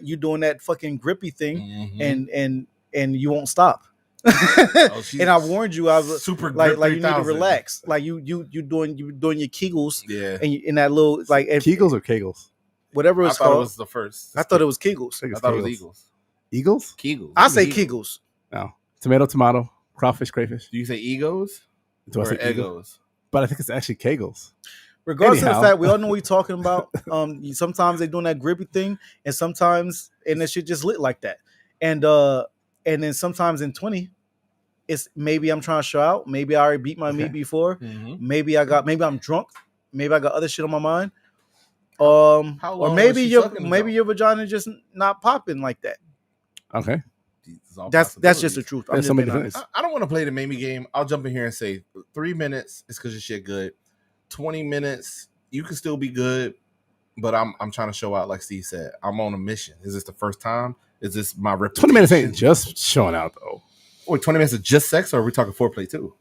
that fucking grippy thing, Mhm. and you won't stop. And I warned you, I was super like grip you need to 3000. relax. Like you doing your Kegels, Yeah. and in that little like Kegels or Kegels? whatever I it's thought called. it was the first. I thought it was Kegels. I thought it was Eagles. Eagles? Kegels. I say Eagles. Kegels. No. Tomato, crawfish, crayfish. Do you say egos Do I or say Eagles? egos? But I think it's actually Kegels. Regardless of Anyhow. the fact, we all know what you're talking about. Sometimes they're doing that grippy thing, and sometimes that shit just lit like that. And then sometimes in 20, it's maybe I'm trying to show out. Maybe I already beat my meat before. Mhm. Maybe I'm drunk. Maybe I got other shit on my mind. How Or long maybe was she sucking it, though? your vagina just not popping like that. Okay. These all That's just the possibilities. truth. There's I'm just so many being different honest. I don't want to play the Mamie game. I'll jump in here and say 3 minutes is because your shit good. 20 minutes, you can still be good, but I'm trying to show out, like Steve said. I'm on a mission. Is this the first time? Is this my reputation? 20 minutes ain't just showing out though. Wait, 20 minutes is just sex, or are we talking foreplay too?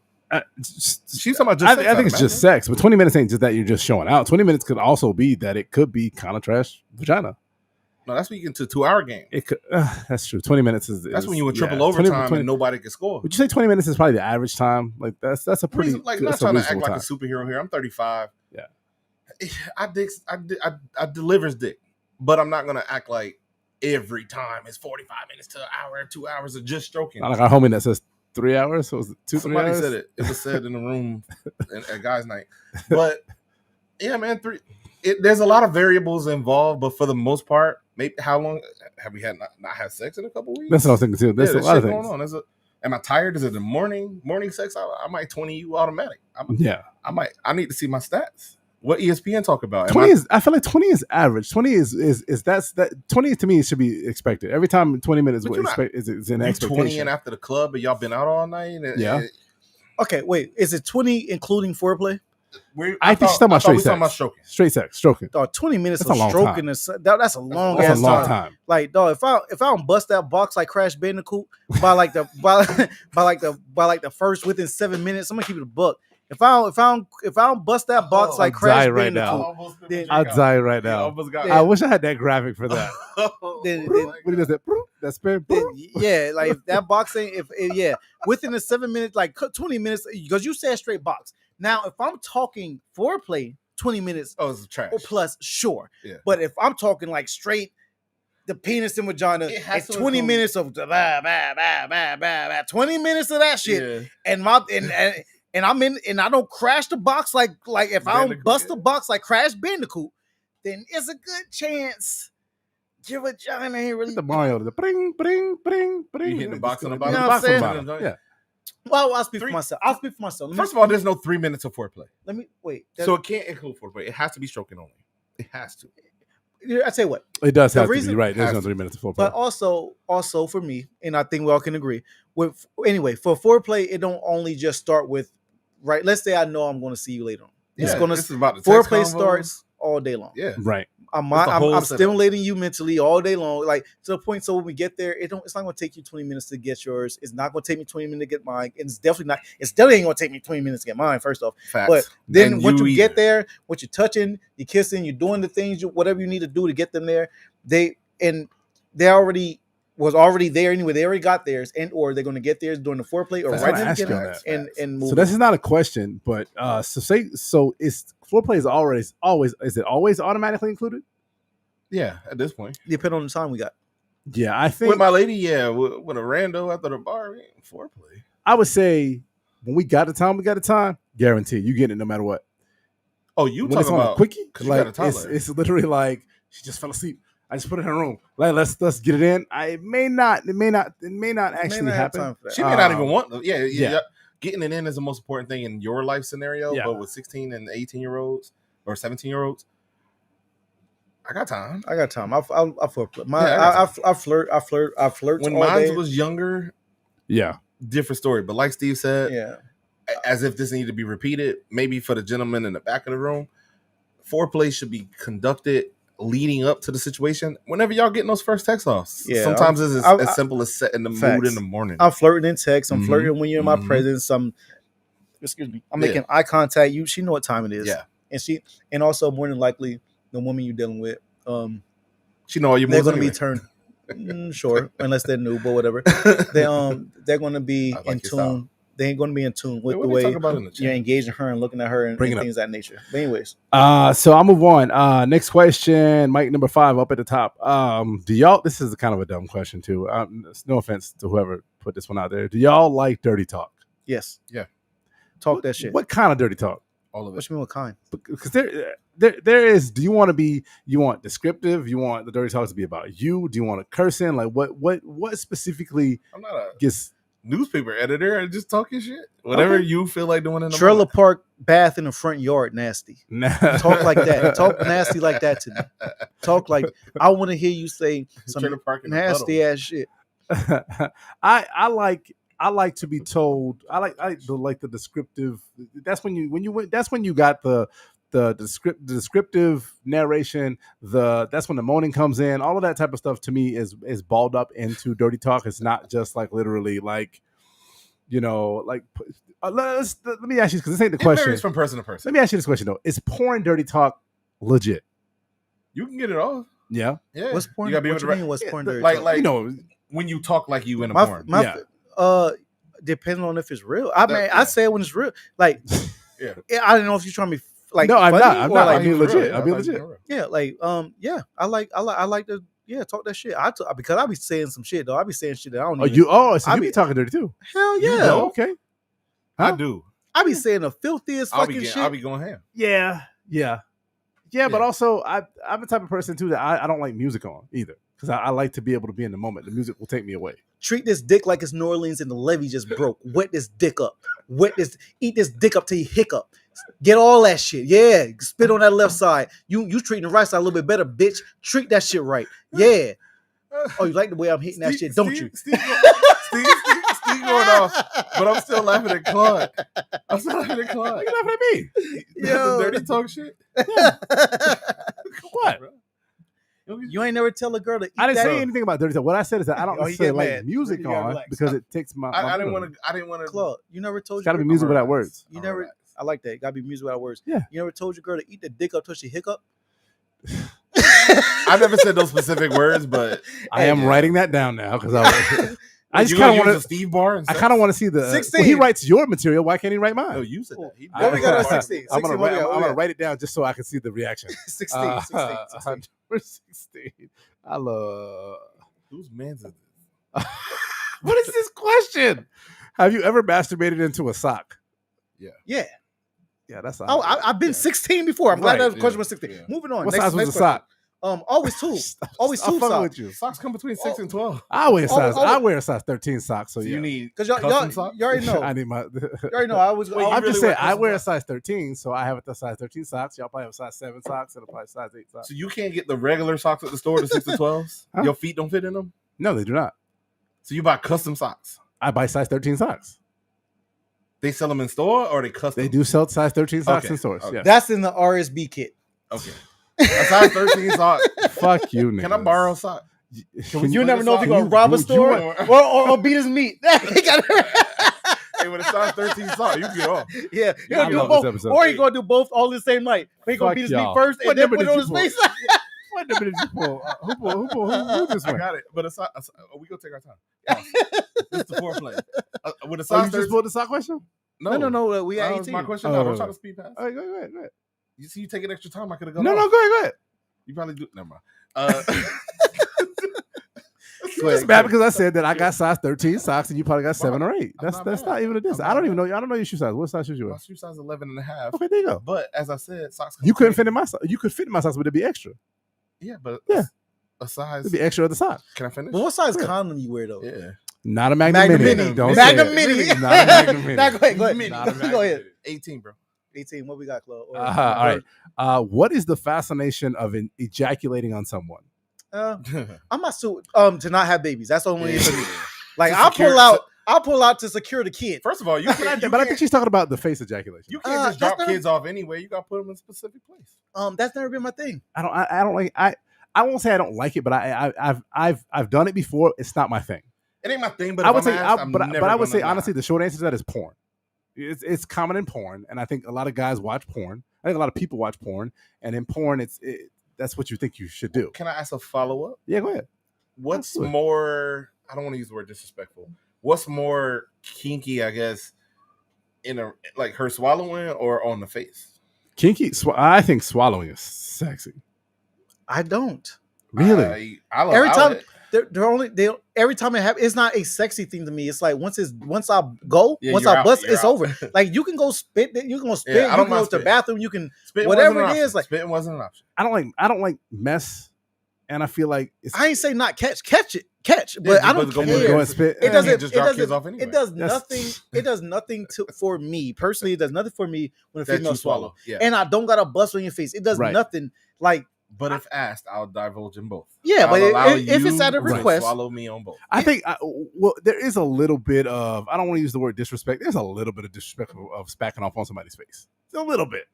She's talking about just sex. I think it's just sex, but 20 minutes ain't just that you're just showing out. 20 minutes could also be that it could be kind of trash vagina. No, that's when you get into a 2-hour game. It could, that's true. 20 minutes is That's when you would triple yeah, overtime 20 and nobody can score. Would you say 20 minutes is probably the average time? Like that's a pretty Like, not that's a trying to act reasonable like a time. superhero here. I'm 35. Yeah. I delivers dick, but I'm not gonna act like every time it's 45 minutes to an hour, 2 hours of just stroking. Not like our homie that says 3 hours. So was it 2-3 Somebody hours? said it. It was said in the room at guys' night. But yeah, man, there's a lot of variables involved, but for the most part, maybe how long have we had not had sex in a couple weeks? That's what I was thinking too. There's a lot of things. going on. Am I tired? Is it the morning sex? I might 20 you automatic. Yeah. I need to see my stats. What ESPN talk about? 20 is. I feel like 20 is average. 20 is that 20 to me should be expected. Every time 20 minutes But you're not- is an you expectation. 20 in after the club, and y'all been out all night. Yeah. Okay, wait. Is it 20 including foreplay? I think she's talking about straight we talking about sex. stroking. Straight sex, stroking. Dog, 20 minutes That's of a long stroking that's a long That's ass a long time. time. Like, dog, if I don't bust that box like Crash Bandicoot by like the by the first within 7 minutes, I'm gonna keep it a buck. If I don't bust that box like I'd Crash die right Bandicoot, now. then- I'd die right Yeah, now. almost got I wish I had that graphic for that. then- What does that? That spin. yeah, like if that box ain't within the 7 minutes, like 20 minutes, because you said straight box. Now, if I'm talking foreplay, 20 minutes Oh, it's trash. or plus, sure. Yeah. But if I'm talking like straight the penis and vagina, It has and to 20 include- minutes of 20 minutes of that shit, Yeah. and I'm in and I don't crash the box like if I don't Bandicoot, bust yeah. the box like Crash Bandicoot, then it's a good chance your vagina ain't really. The Mario, the bring, bring, bring, bring. You hitting the box on the You bottom. know what box I'm on the saying? bottom. Yeah. Well, I'll speak Three- for myself. I'll speak for myself. First of all, there's no 3 minutes of foreplay, let me wait. so it can't include foreplay. It has to be stroking only. It has to. I tell you what. It does The have to reason- be right. There's has no to. 3 minutes of foreplay. But also for me, and I think we all can agree with anyway, for foreplay, it don't only just start with right. Let's say I know I'm going to see you later on. It's Yeah, gonna this is about the text foreplay convo. starts all day long. Yeah. Right. I'm It's the whole setup. stimulating you mentally all day long, like to the point. So when we get there, it's not going to take you 20 minutes to get yours. It's not going to take me 20 minutes to get mine. And it's definitely ain't going to take me 20 minutes to get mine. First off, Facts. but then And once you get either. there, what you're touching, you're kissing, you're doing the things, whatever you need to do to get them there. They already was already there anyway. They already got theirs, and or they're going to get theirs during the foreplay or That's right what I in the asked you beginning on that. and move. So this is not a question, but so is foreplay is always is it always automatically included? Yeah, at this point. depending on the time we got. Yeah, I think With my lady, yeah. With a rando after the bar, foreplay. I would say when we got the time, we got the time. Guarantee you get it no matter what. Oh, you When it's talking on about a quickie, because you got a like toddler. it's literally like she just fell asleep. I just put it in her room. Like let's get it in. It may not actually not have happen. time for that. She may not even want. Yeah. yeah. Getting it in is the most important thing in your life scenario. Yeah. But with 16 and 18-year-olds or 17-year-olds, I got time. I got time. I flirt. Yeah, I flirt. When all mine day. was younger, Yeah. different story. But like Steve said, Yeah. as if this needed to be repeated, maybe for the gentleman in the back of the room, foreplay should be conducted leading up to the situation. Whenever y'all getting those first text offs, Yeah, sometimes it's as simple as setting the facts. mood in the morning. I'm flirting in text. I'm Mhm. flirting when you're in my Mhm. presence. I'm Yeah. making eye contact. She know what time it is. Yeah, And also more than likely the woman you're dealing with, she know all your they're moves going to anyway. be turned. Sure, unless they're new, but whatever. They're going to be I like in your style. tune. They ain't going to be in tune with What the they way talk about in the chat? you're engaging her and looking at her and Bring it up. things of that nature. But anyways, So I'll move on. Next question, Mike number 5 up at the top. Do y'all? This is kind of a dumb question too. No offense to whoever put this one out there. Do y'all like dirty talk? yes, Yeah. talk that shit. What kind of dirty talk? All of What it. you mean? What kind? Because there is. Do you want to be? You want descriptive? You want the dirty talk to be about you? Do you want to curse in? Like what specifically I'm not a gets? newspaper editor. I just talk your shit. Whatever Okay. you feel like doing in the Trailer moment. park bath in the front yard, nasty. Talk like that. Talk nasty like that to me. Talk like I want to hear you say some Trailer park in the nasty ass shit. I like to be told. I like the descriptive. That's when you got the descriptive narration. That's when the moaning comes in. All of that type of stuff to me is balled up into dirty talk. It's not just like literally like, like. Let me ask you because this ain't the It question. varies from person to person. Let me ask you this question though: is porn dirty talk legit? You can get it off. Yeah, Yeah. What's porn? You gotta be What able you to mean? What's porn? dirty like talk? like when you talk like you in a porn. Depending on if it's real. I mean, yeah. I say it when it's real. Like, Yeah. I don't know if you're trying to be like. No, I'm funny not. I'm or not. like- I'm being Like, legit. yeah, I'm being like, legit. real. Yeah, like yeah, I like to talk that shit. Because I be saying some shit though. I be saying shit that I don't. Oh, even, so I you be- be talking dirty too? hell You yeah. know? Oh, okay. I Huh? do. I be saying the filthiest I'll fucking shit. be going ham. Yeah. But Yeah. also I'm the type of person too that I don't like music on either because I like to be able to be in the moment. The music will take me away. Treat this dick like it's New Orleans and the levee just broke. Wet this dick up. Eat this dick up till you hiccup. Get all that shit. Yeah. Spit on that left side. You treating the right side a little bit better, bitch. Treat that shit right. Yeah. Oh, you like the way I'm hitting that shit, don't you? Steve going off, but I'm still laughing at Claude. I'm still laughing at Claude. Why you laughing at me? The dirty talk shit. What? You ain't never tell a girl to eat I didn't that. say anything about dirty talk. What I said is that I don't Oh, you necessarily get like mad. music You gotta on relax. because it takes my. I didn't mood. want to. Claude, you never told It's got to your be girl. music without words. You never. I like that. Gotta be music without words. Yeah. You never told your girl to eat the dick up till she hiccup. I never said those specific words, but I am writing that down now because I just you kind of gonna use want a Steve bar. And I kind of want to see the. 16. Well, he writes your material. Why can't he write mine? No, you said that. He What we got on bar. 16? I'm gonna 16, what we write, got? I'm What we gonna got? write it down just so I can see the reaction. 16. Number 16. I love. Whose man's is this? What is this question? Have you ever masturbated into a sock? Yeah. Yeah, that's. Oh, I've been 16 before. I'm glad Right, that question was 16. yeah. Moving on. What Next- size was next the question. sock? Always two. Always I'm two fucking socks. with you. Socks come between 6 and 12. I wear size. oh, I wear a size 13 socks. So So yeah. you need Because custom y'all socks? you already know. I need my. You already know. I was. Wait, you I'm really just wear saying. I custom wear a socks? size 13, so I have a size 13 socks. Y'all probably have a size 7 socks and a probably size 8 socks. So you can't get the regular socks at the store, the 6 to 12s? Huh? Your feet don't fit in them? No, they do not. So you buy custom socks. I buy size 13 socks. They sell them in store or they custom? They do sell size 13 socks Okay, in stores. okay. Yeah. That's in the RSB kit. Okay. A size 13 sock. Fuck you, niggas. Can I borrow a sock? Can You never know if you're Can gonna rob a store you- or beat his meat. Hey, with a size 13 sock, you can get off. Yeah, I he's gonna do love both, this episode. or he's gonna do both all the same night. He gonna Fuck beat his y'all. meat first What and then number put it did on you his pull? face. What number did you pull? Who this I one? got it. But a sock, we gonna take our time. Pause. This is the foreplay. With a Oh, size you just 13 pulled the sock question? No. We That at was 18. my question. Oh, No, no, don't no. try to speed past. All right, go ahead. You see, you taking extra time. I could have gone. No, off. go ahead. You probably do. Never mind. You just mad because I said that I got size 13 socks and you probably got 7 or 8. I'm That's not not mad. even a diss. I'm I not don't even mad. know. I don't know your shoe size. What size shoes you My wear? shoe size 11 and a half. Okay, there you go. But as I said, socks. You couldn't fit in. in my size. You could fit in my size, but it'd be extra. Yeah, but Yeah. a size. It'd be extra of the sock. Can I finish? But what size Yeah. condom you wear though? Yeah. Not a Magnum, Magnum Mini. Mini. Don't Magnum say it. Mini. Not a Magnum Mini. Nah, go ahead. Not a Magnum Go ahead. Mini. 18, bro. 18. What we got, Chloe? Or- All right. What is the fascination of ejaculating on someone? I'm not to not have babies. That's the only reason. Yeah. Like To I'll secure- pull out to secure the kid. First of all, you But can't. I think she's talking about the face ejaculation. You can't just that's drop not- kids off anywhere. You got to put them in a specific place. That's never been my thing. I don't like. I won't say I don't like it, but I've done it before. It's not my thing. It ain't my thing, but I if would I'm say, asked, I'm but never I would gonna say lie. honestly, the short answer to that is porn. It's common in porn, and I think a lot of guys watch porn. I think a lot of people watch porn, and in porn, that's what you think you should do. Can I ask a follow up? Yeah, go ahead. What's Absolutely. more? I don't want to use the word disrespectful. What's more kinky? I guess in a like her swallowing or on the face. Kinky. I think swallowing is sexy. I don't. Really? I Every allow time- it. Every time it happens, it's not a sexy thing to me. It's like once I go, Yeah, once you're I out, bust, you're it's out. over. Like you can go spit, you can go spit, Yeah, I you don't can go mind to the spitting. bathroom, you can Spitting whatever wasn't an it is, option. like- Spitting wasn't an option. I don't like mess, and I feel like it's. I ain't say not catch it, but Yeah, I don't but go care. Go and spit. It You doesn't. can't just drop it kids doesn't. off anyway. It does That's- nothing. It does nothing for me personally. It does nothing for me when a That female you swallow. swallow. Yeah. And I don't got a bust on your face. It does Right. nothing. Like But if asked, I'll divulge in both. yeah, I'll but allow if it's you at a to request, swallow me on both. I think well, there is a little bit of. I don't want to use the word disrespect. There's a little bit of disrespect of spacking off on somebody's face. A little bit,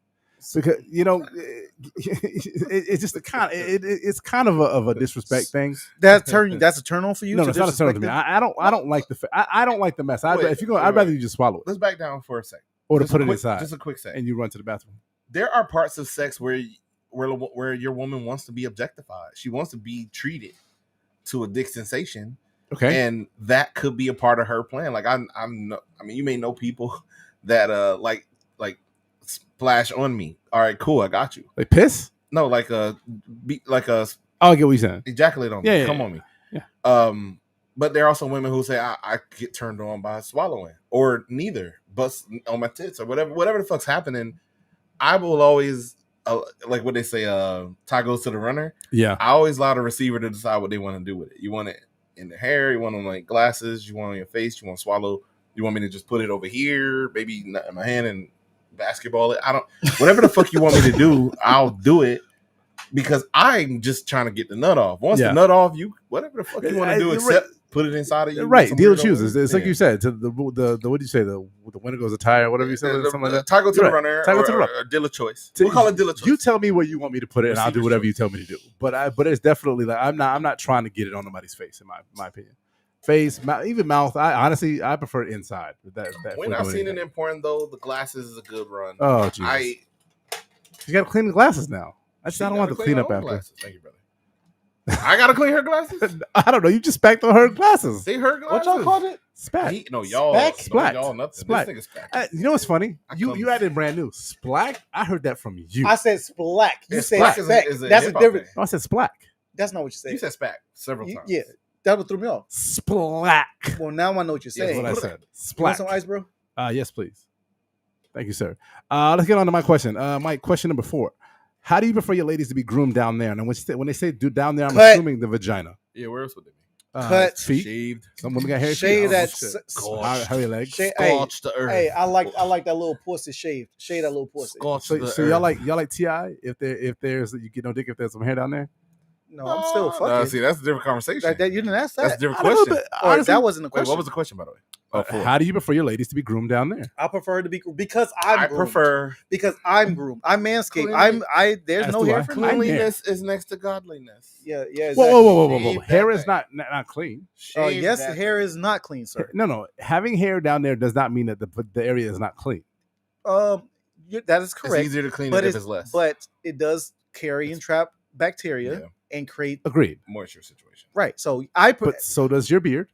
because it's just a kind. It's kind of a disrespect thing. that's a turn on for you. No, to it's not a turn on to disrespect me. them? I don't like the. I don't like the mess. Wait, If you go, wait, I'd rather wait. you just swallow it Let's back down for a sec. or to Just put a it quick- inside Just a quick sec. and you run to the bathroom. There are parts of sex where your woman wants to be objectified. She wants to be treated to a dick sensation, Okay. and that could be a part of her plan. Like I mean, you may know people that like splash on me. All right, cool, I got you. Like piss? No, like Oh, I get what you're saying. ejaculate on me. Yeah, yeah, Come yeah. on me. Yeah. But there are also women who say I get turned on by swallowing or neither, bust on my tits or whatever the fuck's happening. I will always like what they say, tie goes to the runner. Yeah. I always allow the receiver to decide what they want to do with it. You want it in the hair, you want it on like glasses, you want it on your face, you want to swallow, you want me to just put it over here, maybe in my hand and basketball it. I don't whatever the fuck you want me to do, I'll do it. Because I'm just trying to get the nut off. Once Yeah. the nut off, you whatever the fuck you want to do, Right. except put it inside of you. Right. with Deal some with weirdo- shoes. It's like Yeah. you said. To the what do you say? The winner goes a tire, whatever you said. Something like that. Toggle to Right. the runner. Toggle to the or runner. a dealer choice. So We'll call it dealer choice. You tell me where you want me to put it, and I'll do Receiver's whatever choice. you tell me to do. But it's definitely like I'm not trying to get it on nobody's face, in my opinion. Face, even mouth. I honestly prefer it inside. That when we're I've doing seen it anything. in porn, though, the glasses is a good run. Oh Jesus! You got to clean the glasses now. I She don't want gotta to clean clean her up own after. glasses. Thank you, brother. I gotta clean her glasses. I don't know. You just spacked on her glasses. See her What glasses. y'all called it? Spat. No, y'all. Spack? No, Splacked. y'all nothing. Splacked. This nigga spack. You know what's funny? I You come- added brand new. Splack. I heard that from you. I said splack. You Yeah, said splack is a- speck. is a That's a hip-hop different. thing. Oh, I said splack. That's not what you said. You said spack several times. Yeah, that would throw me off. Splack. Well, now I know what you're Yeah, That's saying. what I What- said. You want Splack. some ice, bro? Yes, please. Thank you, sir. Let's get on to my question. Mike, question number 4. How do you prefer your ladies to be groomed down there? And when they say do down there, I'm Cut. assuming the vagina. Yeah, where else would they be? Cut. Feet. Shaved. Some women got hair. Shave feet. that. Oh, shit. Hairy legs. Shave- hey, Scorch the earth. hey, I like that little pussy shaved. Shave that little pussy. Scorch So, the so earth. y'all like Ti? If there's you get no dick if there's some hair down there. No, I'm still No, fucking. see, that's a different conversation. You didn't ask That's a that. different I don't know, question. but Or honestly, that wasn't a Wait, question. what was the question, by the way? Oh, four. how do you prefer your ladies to be groomed down there? I prefer to be because I'm I groomed. prefer because I'm groomed. I'm manscaped. Cleanly- There's As no do hair I. for me. cleanliness is next to godliness. Yeah, yeah. Whoa, Exactly. whoa. Shave Hair that is thing. not clean. Oh, Shave yes, that the hair thing. is not clean, sir. No. Having hair down there does not mean that the area is not clean. That is It's correct. easier to clean But it if it's less. But it does carry and trap bacteria Yeah. and create Agreed. Moisture situation. right. So I put But so does your beard.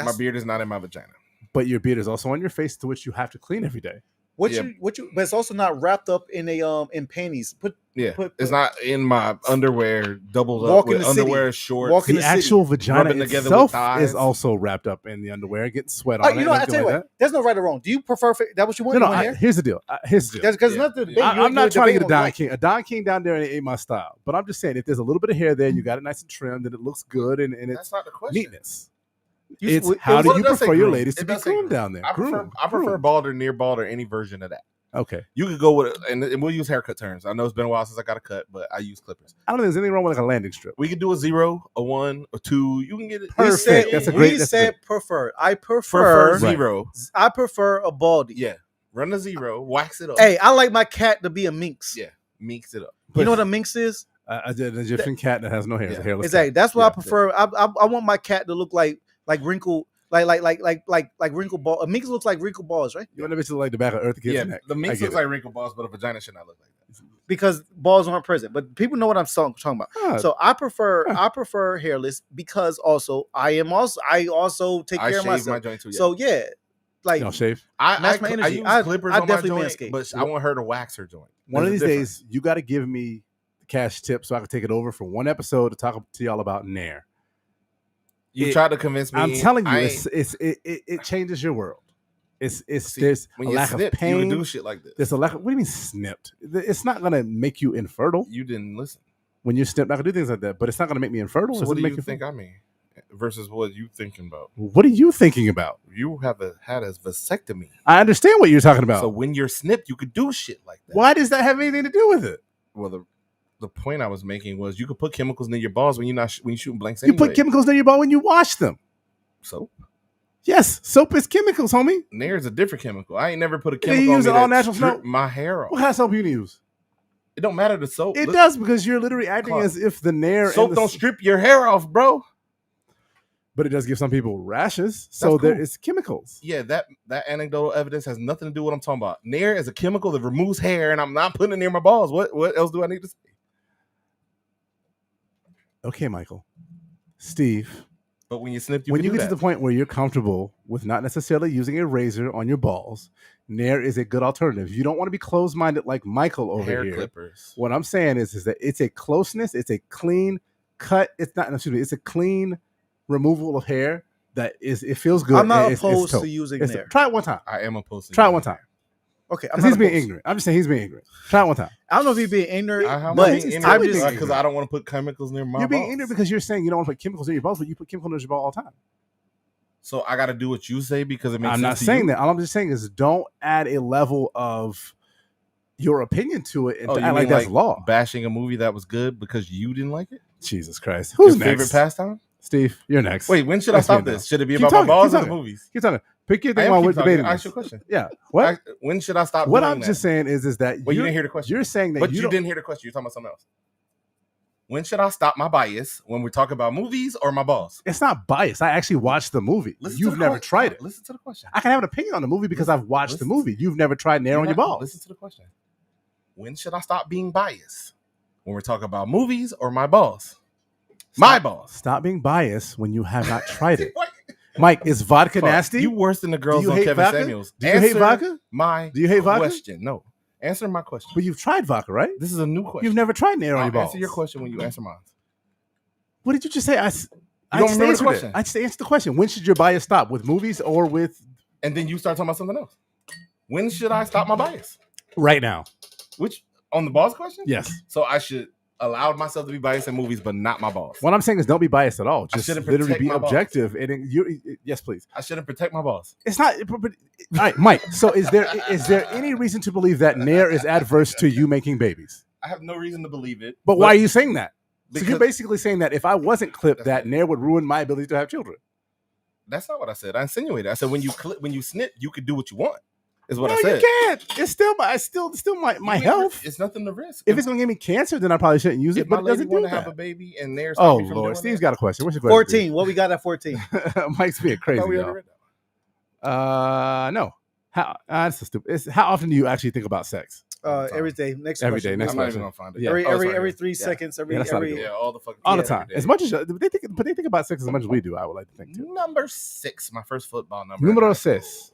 My beard is not in my vagina. But your beard is also on your face, to which you have to clean every day. What Yeah. you? But it's also not wrapped up in in panties. Yeah, Put- it's not in my underwear doubled up Walk in with the city. underwear, shorts. Walk in The the city. actual vagina Rubbing together with itself thighs. is also wrapped up in the underwear, getting sweat Oh, on it. you know, and I tell you everything what. There's no right or wrong. Do you prefer that? What you want? No, You want hair? here's the deal. Here's the deal. Because Yeah. nothing. Yeah. I'm not trying to get a Don King. A Don King down there ain't my style. But I'm just saying, if there's a little bit of hair there and you got it nice and trimmed and it looks good and it's That's not the question. neatness. It's how Well, do it you does say prefer your groom. ladies to It be does say groomed groom. down there? I prefer Groomed. bald or near bald or any version of that. Okay. You could go with, and we'll use haircut terms. I know it's been a while since I got a cut, but I use clippers. I don't think there's anything wrong with like a landing strip. We could do a 0, a 1, a 2. You can get it. Perfect. That's a great- We that's said prefer. I Prefer prefer. 0. I prefer a baldy. Yeah. Run a 0, wax it up. Hey, I like my cat to be a minx. Yeah. Mix it up. You know what a minx is? An Egyptian cat that has no hair. It's a Yeah. hairless Exactly. cat. That's what Yeah, I prefer. I want my cat to look like wrinkle, like wrinkle ball. A minx looks like wrinkle balls, right? You want to bitch like the back of Eartha Kitt's Yeah. neck. The I mix get looks it. like wrinkle balls, but a vagina should not look like that. Because balls aren't present. But people know what I'm talking about. Ah, So I prefer hairless because I also take I care of shave my myself. joint too. Yeah. So yeah, like you know, shave. I match my I energy. use I- clippers I on definitely my joint, manscape. but I want her to wax her joint. One of There's these a difference. days, you got to give me the cash tip so I can take it over for one episode to talk to y'all about Nair. You it- tried to convince me. I'm telling you, I ain't- it changes your world. It's see, there's when a you lack snip, of pain. you would do shit like this. There's a lack of, what do you mean snipped? It's not gonna make you infertile You didn't listen. when you snip. I can do things like that, but it's not gonna make me infertile. So It's what gonna do make you think I mean? Versus what you thinking about? What are you thinking about? You had a vasectomy. I understand what you're talking about. So when you're snipped, you could do shit like that. Why does that have anything to do with it? Well, the point I was making was you could put chemicals near your balls when you're shooting blanks. You Anyway. put chemicals in your ball when you wash them. soap. Yes, soap is chemicals, homie. Nair's a different chemical. I ain't never put a You chemical on use me it all that natural strip soap? my hair off. What kind of soap you use? It don't matter the soap. It Look, does because you're literally acting Clark, as if the Nair Soap and the, don't strip your hair off, bro. but it does give some people rashes. So That's there cool. is chemicals. Yeah, that anecdotal evidence has nothing to do with what I'm talking about. Nair is a chemical that removes hair, and I'm not putting it near my balls. What else do I need to say? Okay, Michael, Steve. But when you snip, When can you do get to that. the point where you're comfortable with not necessarily using a razor on your balls, Nair is a good alternative. You don't want to be closed-minded like Michael over hair here. clippers. What I'm saying is that it's a closeness, it's a clean cut. It's not, excuse me, it's a clean removal of hair that is, it feels good. I'm not and it's opposed dope. to using It's Nair. try it one time. I am opposed to Try it using one time. Okay, I'm Because not he's being opposed. ignorant. I'm just saying he's being ignorant. Try it one time. I don't know if he's being ignorant, I'm but being it's ignorant totally I'm just because I don't want to put chemicals near my You're being balls. ignorant because you're saying you don't want to put chemicals in your balls, but you put chemicals in your ball all the time. So I got to do what you say because it makes I'm sense not to saying you? that. All I'm just saying is don't add a level of your opinion to it and Oh, to you act like mean that's law. bashing a movie that was good because you didn't like it? Jesus Christ. Who's Your next? favorite pastime? Steve, you're next. Wait, when should I That's stop me now. this? Should it be Keep about talking, my balls keep or the talking. movies? Keep talking. Pick your I thing am while keep we're talking. debating Ask this. your question. Yeah. What? When should I stop What doing I'm that? just saying is that Well, you didn't hear the question. you're saying that But you you don't, didn't hear the question. You're talking about something else. When should I stop my bias when we're talking about movies or my balls? it's not biased. I actually watched the movie. Listen to You've the never que- tried it. Listen to the question. I can have an opinion on the movie because I've watched the Listen- movie. You've never tried Nair on your balls. Listen to the question. When should I stop being biased when we're talking about movies or my balls? My balls. Stop being biased when you have not tried it. What? Mike, is vodka Fuck, nasty? You worse than the girls you on hate Kevin vodka? Samuels. Do you hate Answer vodka? My Do you hate vodka? question. No. Answer my question. But you've tried vodka, right? This is a new question. You've never tried Nair on I'll your balls. answer your question when you answer mine. What did you just say? I don't just remember the answered question. it. I just answered the question. When should your bias stop? With movies or with And then you start talking about something else. When should I stop my bias? right now? Which on the balls question? Yes. So I should allow myself to be biased in movies, but not my balls. What I'm saying is don't be biased at all. I Just shouldn't literally protect be my balls. objective. And yes, please. I shouldn't protect my balls. It's not. All right, Mike. So is there any reason to believe that Nair is adverse to you making babies? I have no reason to believe it. But why are you saying that? So Because you're basically saying that if I wasn't clipped, That's that it. Nair would ruin my ability to have children. that's not what I said. I insinuated. I said when you snip, you could do what you want. Is what no, I said. you can't. It's still my You health. It's nothing to risk. If it's gonna give me cancer, then I probably shouldn't use if it. my But it lady doesn't want do to have a that. baby and there's Oh Lord, Steve's got a question. What's your question? 14. What we got at 14? Steve? Mike's being crazy. we y'all. already read that. No. How that's so stupid. How often do you actually think about sex? Every day. Next Every question. day, next I'm not question. even gonna find it. Yeah. Every Oh, it's right every here. 3 seconds. Every that's not a every. good Yeah, all the fucking All the every time. day. As much as they think about sex as much as we do. I would like to think too. Number 6, my first football number. Numero 6.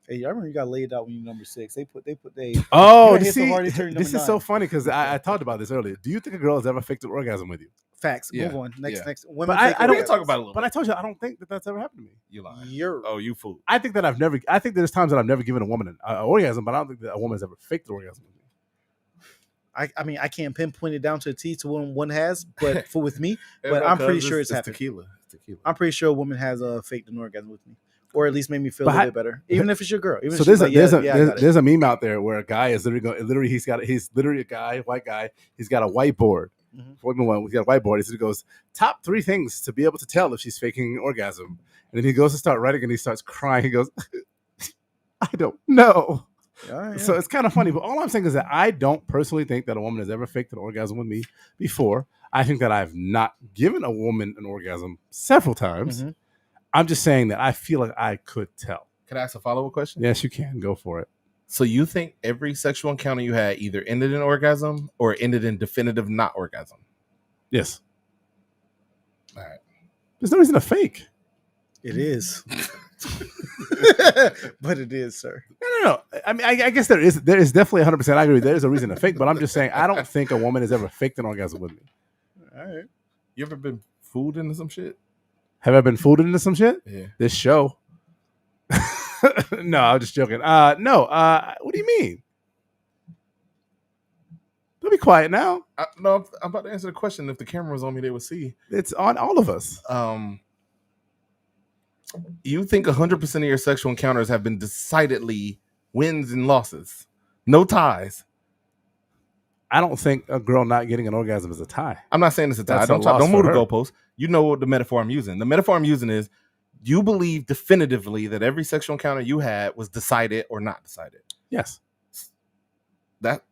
Hey, I remember you got laid out when you were number 6. They put they. Oh, You got hit so see, hard, they turned you this number is so 9. funny because I talked about this earlier. Do you think a girl has ever faked an orgasm with you? Facts. Yeah, Move on. Next. yeah. Women But I fake don't- We can orgasms. talk about it a little But bit. I told you I don't think that that's ever happened to me. You lying. You're Oh, you fool. I think that I think there's times that I've never given a woman an orgasm, but I don't think that a woman has ever faked an orgasm with me. I mean, I can't pinpoint it down to a T to when one has, but with me, but Everybody, I'm pretty cuz sure it's happened. tequila. It's tequila. I'm pretty sure a woman has faked an orgasm with me, or at least made me feel But a little bit better, even if it's your girl. Even So if she's there's like, I got it. there's a meme out there where a guy is literally he's literally a guy, white guy. He's got a whiteboard. Mhm. He's got a whiteboard. He goes, top 3 things to be able to tell if she's faking an orgasm. And then he goes to start writing and he starts crying. He goes, I don't know. Yeah. So it's kind of funny, but all I'm saying is that I don't personally think that a woman has ever faked an orgasm with me before. I think that I've not given a woman an orgasm several times. Mhm. I'm just saying that I feel like I could tell. Can I ask a follow-up question? Yes, you can. Go for it. So you think every sexual encounter you had either ended in orgasm or ended in definitive not orgasm? Yes. All right. There's no reason to fake. It is, but it is, sir. No. I mean, I guess there is definitely 100%. I agree. There is a reason to fake, but I'm just saying I don't think a woman has ever faked an orgasm with me. All right. You ever been fooled into some shit? Have I been fooled into some shit? Yeah. This show. No, I'm just joking. No. What do you mean? Don't be quiet now. No, I'm about to answer the question. If the camera was on me, they would see. It's on all of us. You think 100% of your sexual encounters have been decidedly wins and losses, no ties? I don't think a girl not getting an orgasm is a tie. I'm not saying it's a tie. That's a Don't loss move the for her. goalpost. You know what the metaphor I'm using. The metaphor I'm using is you believe definitively that every sexual encounter you had was decided or not decided. Yes. That.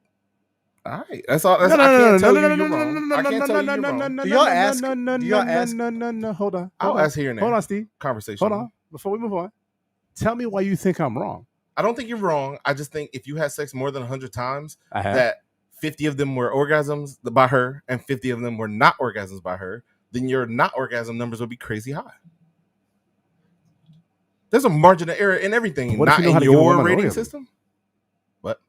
All right. That's all. That's, I can't tell you you're wrong. I can't tell you you're wrong. Do y'all ask- No. do y'all ask- No. Hold on. I'll ask here and there. Hold on, Steve. Conversation. Hold on. Before we move on, tell me why you think I'm wrong. I don't think you're wrong. I just think if you had sex more than 100 times, I have. that 50 of them were orgasms by her and 50 of them were not orgasms by her, then your not orgasm numbers would be crazy high. There's a margin of error in everything, What if not you know in how to give a your woman an rating orgasm? system.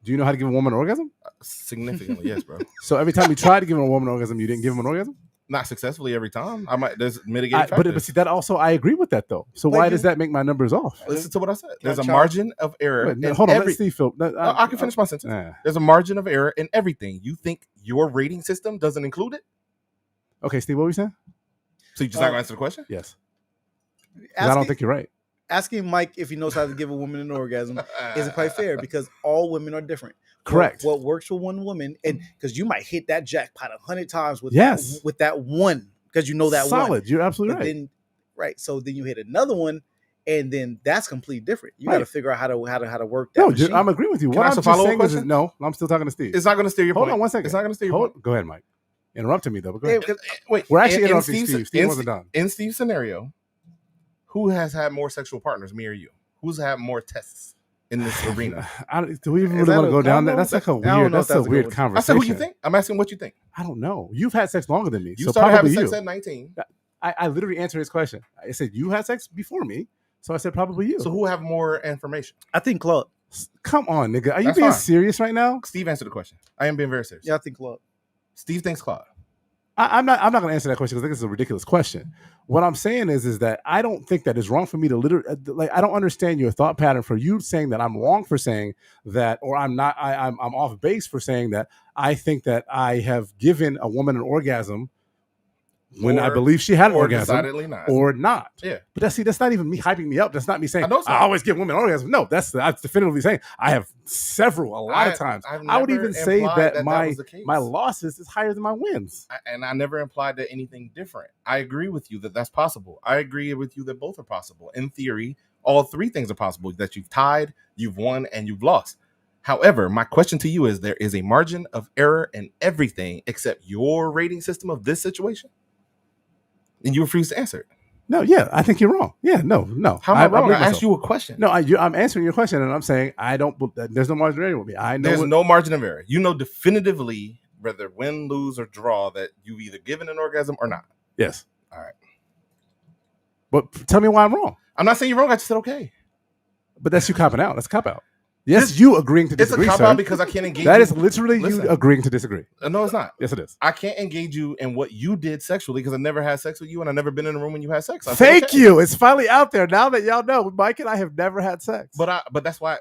Do you know how to give a woman an orgasm? Significantly, yes, bro. So every time you try to give a woman an orgasm, you didn't give him an orgasm? Not successfully every time. I might. There's mitigating But factors. see, that also, I agree with that, though. So But why you- does that make my numbers off? Listen to what I said. There's a Charles- margin of error. Wait, in hold on, every- let Steve feel. I can finish my sentence. There's a margin of error in everything. You think your rating system doesn't include it? Okay, Steve, what were you saying? So you just not gonna answer the question? Yes. 'Cause I don't think you're right. asking Mike if he knows how to give a woman an orgasm isn't quite fair because all women are different. Correct. What works for one woman, and because you might hit that jackpot 100 times with Yes. with that one because you know that Solid. one. You're absolutely But right. then, right. So then you hit another one, and then that's completely different. You got to Right. figure out how to work that. No, machine. I'm agreeing with you. Can What I I'm ask a just follow-up saying is question? no, I'm still talking to Steve. It's not going to steer your Hold point. on one second. It's not going to steer your point. Go ahead, Mike. Interrupting me, though. But go Hey, ahead. because- Wait, We're actually in interrupting Steve's- Steve. Steve wasn't done. In Steve's scenario, who has had more sexual partners, me or you? Who's had more tests in this arena? Do we even Is really that want to go I down don't that? know. That's like a I don't know weird. if That's a that's a weird good one. I conversation. said, who you think? I'm asking what you think. I don't know. You've had sex longer than me, You so started probably having you. sex at 19. I literally answered his question. I said you had sex before me, so I said probably you. So who have more information? I think Claude. Come on, nigga. Are you That's being fine. serious right now? Steve answered the question. I am being very serious. Yeah, I think Claude. Steve thinks Claude. I'm not going to answer that question because I think it's a ridiculous question. What I'm saying is that I don't think that it's wrong for me to literally I don't understand your thought pattern for you saying that I'm wrong for saying that, or I'm not. I'm off base for saying that. I think that I have given a woman an orgasm when I Or- believe she had an Or orgasm, decidedly not. or not. Yeah. But that's not even me hyping me up. That's not me saying I know it's I not. always give women orgasms. No, that's definitively saying I have a lot of times. I've I would never even say implied that that my was the case. my losses is higher than my wins. And I never implied that anything different. I agree with you that that's possible. I agree with you that both are possible. In theory, all three things are possible: that you've tied, you've won, and you've lost. However, my question to you is: there is a margin of error in everything except your rating system of this situation, and you refuse to answer it. No, yeah, I think you're wrong. Yeah, no. How am I wrong? believe I asked myself. you a question. No, I'm answering your question, and I'm saying I don't. There's no margin of error with me. I know. There's no margin of error. You know definitively, whether win, lose, or draw, that you've either given an orgasm or not. Yes. All right. But tell me why I'm wrong. I'm not saying you're wrong. I just said okay. But that's you copping out. That's a cop out. Yes, you agreeing to It's a disagree, cop sir. out because I can't engage. That you. is literally Listen. you agreeing to disagree. No, it's not. Yes, it is. I can't engage you in what you did sexually because I never had sex with you and I never been in a room when you had sex. I said, Thank okay. you. It's finally out there now that y'all know. Mike and I have never had sex. But that's why.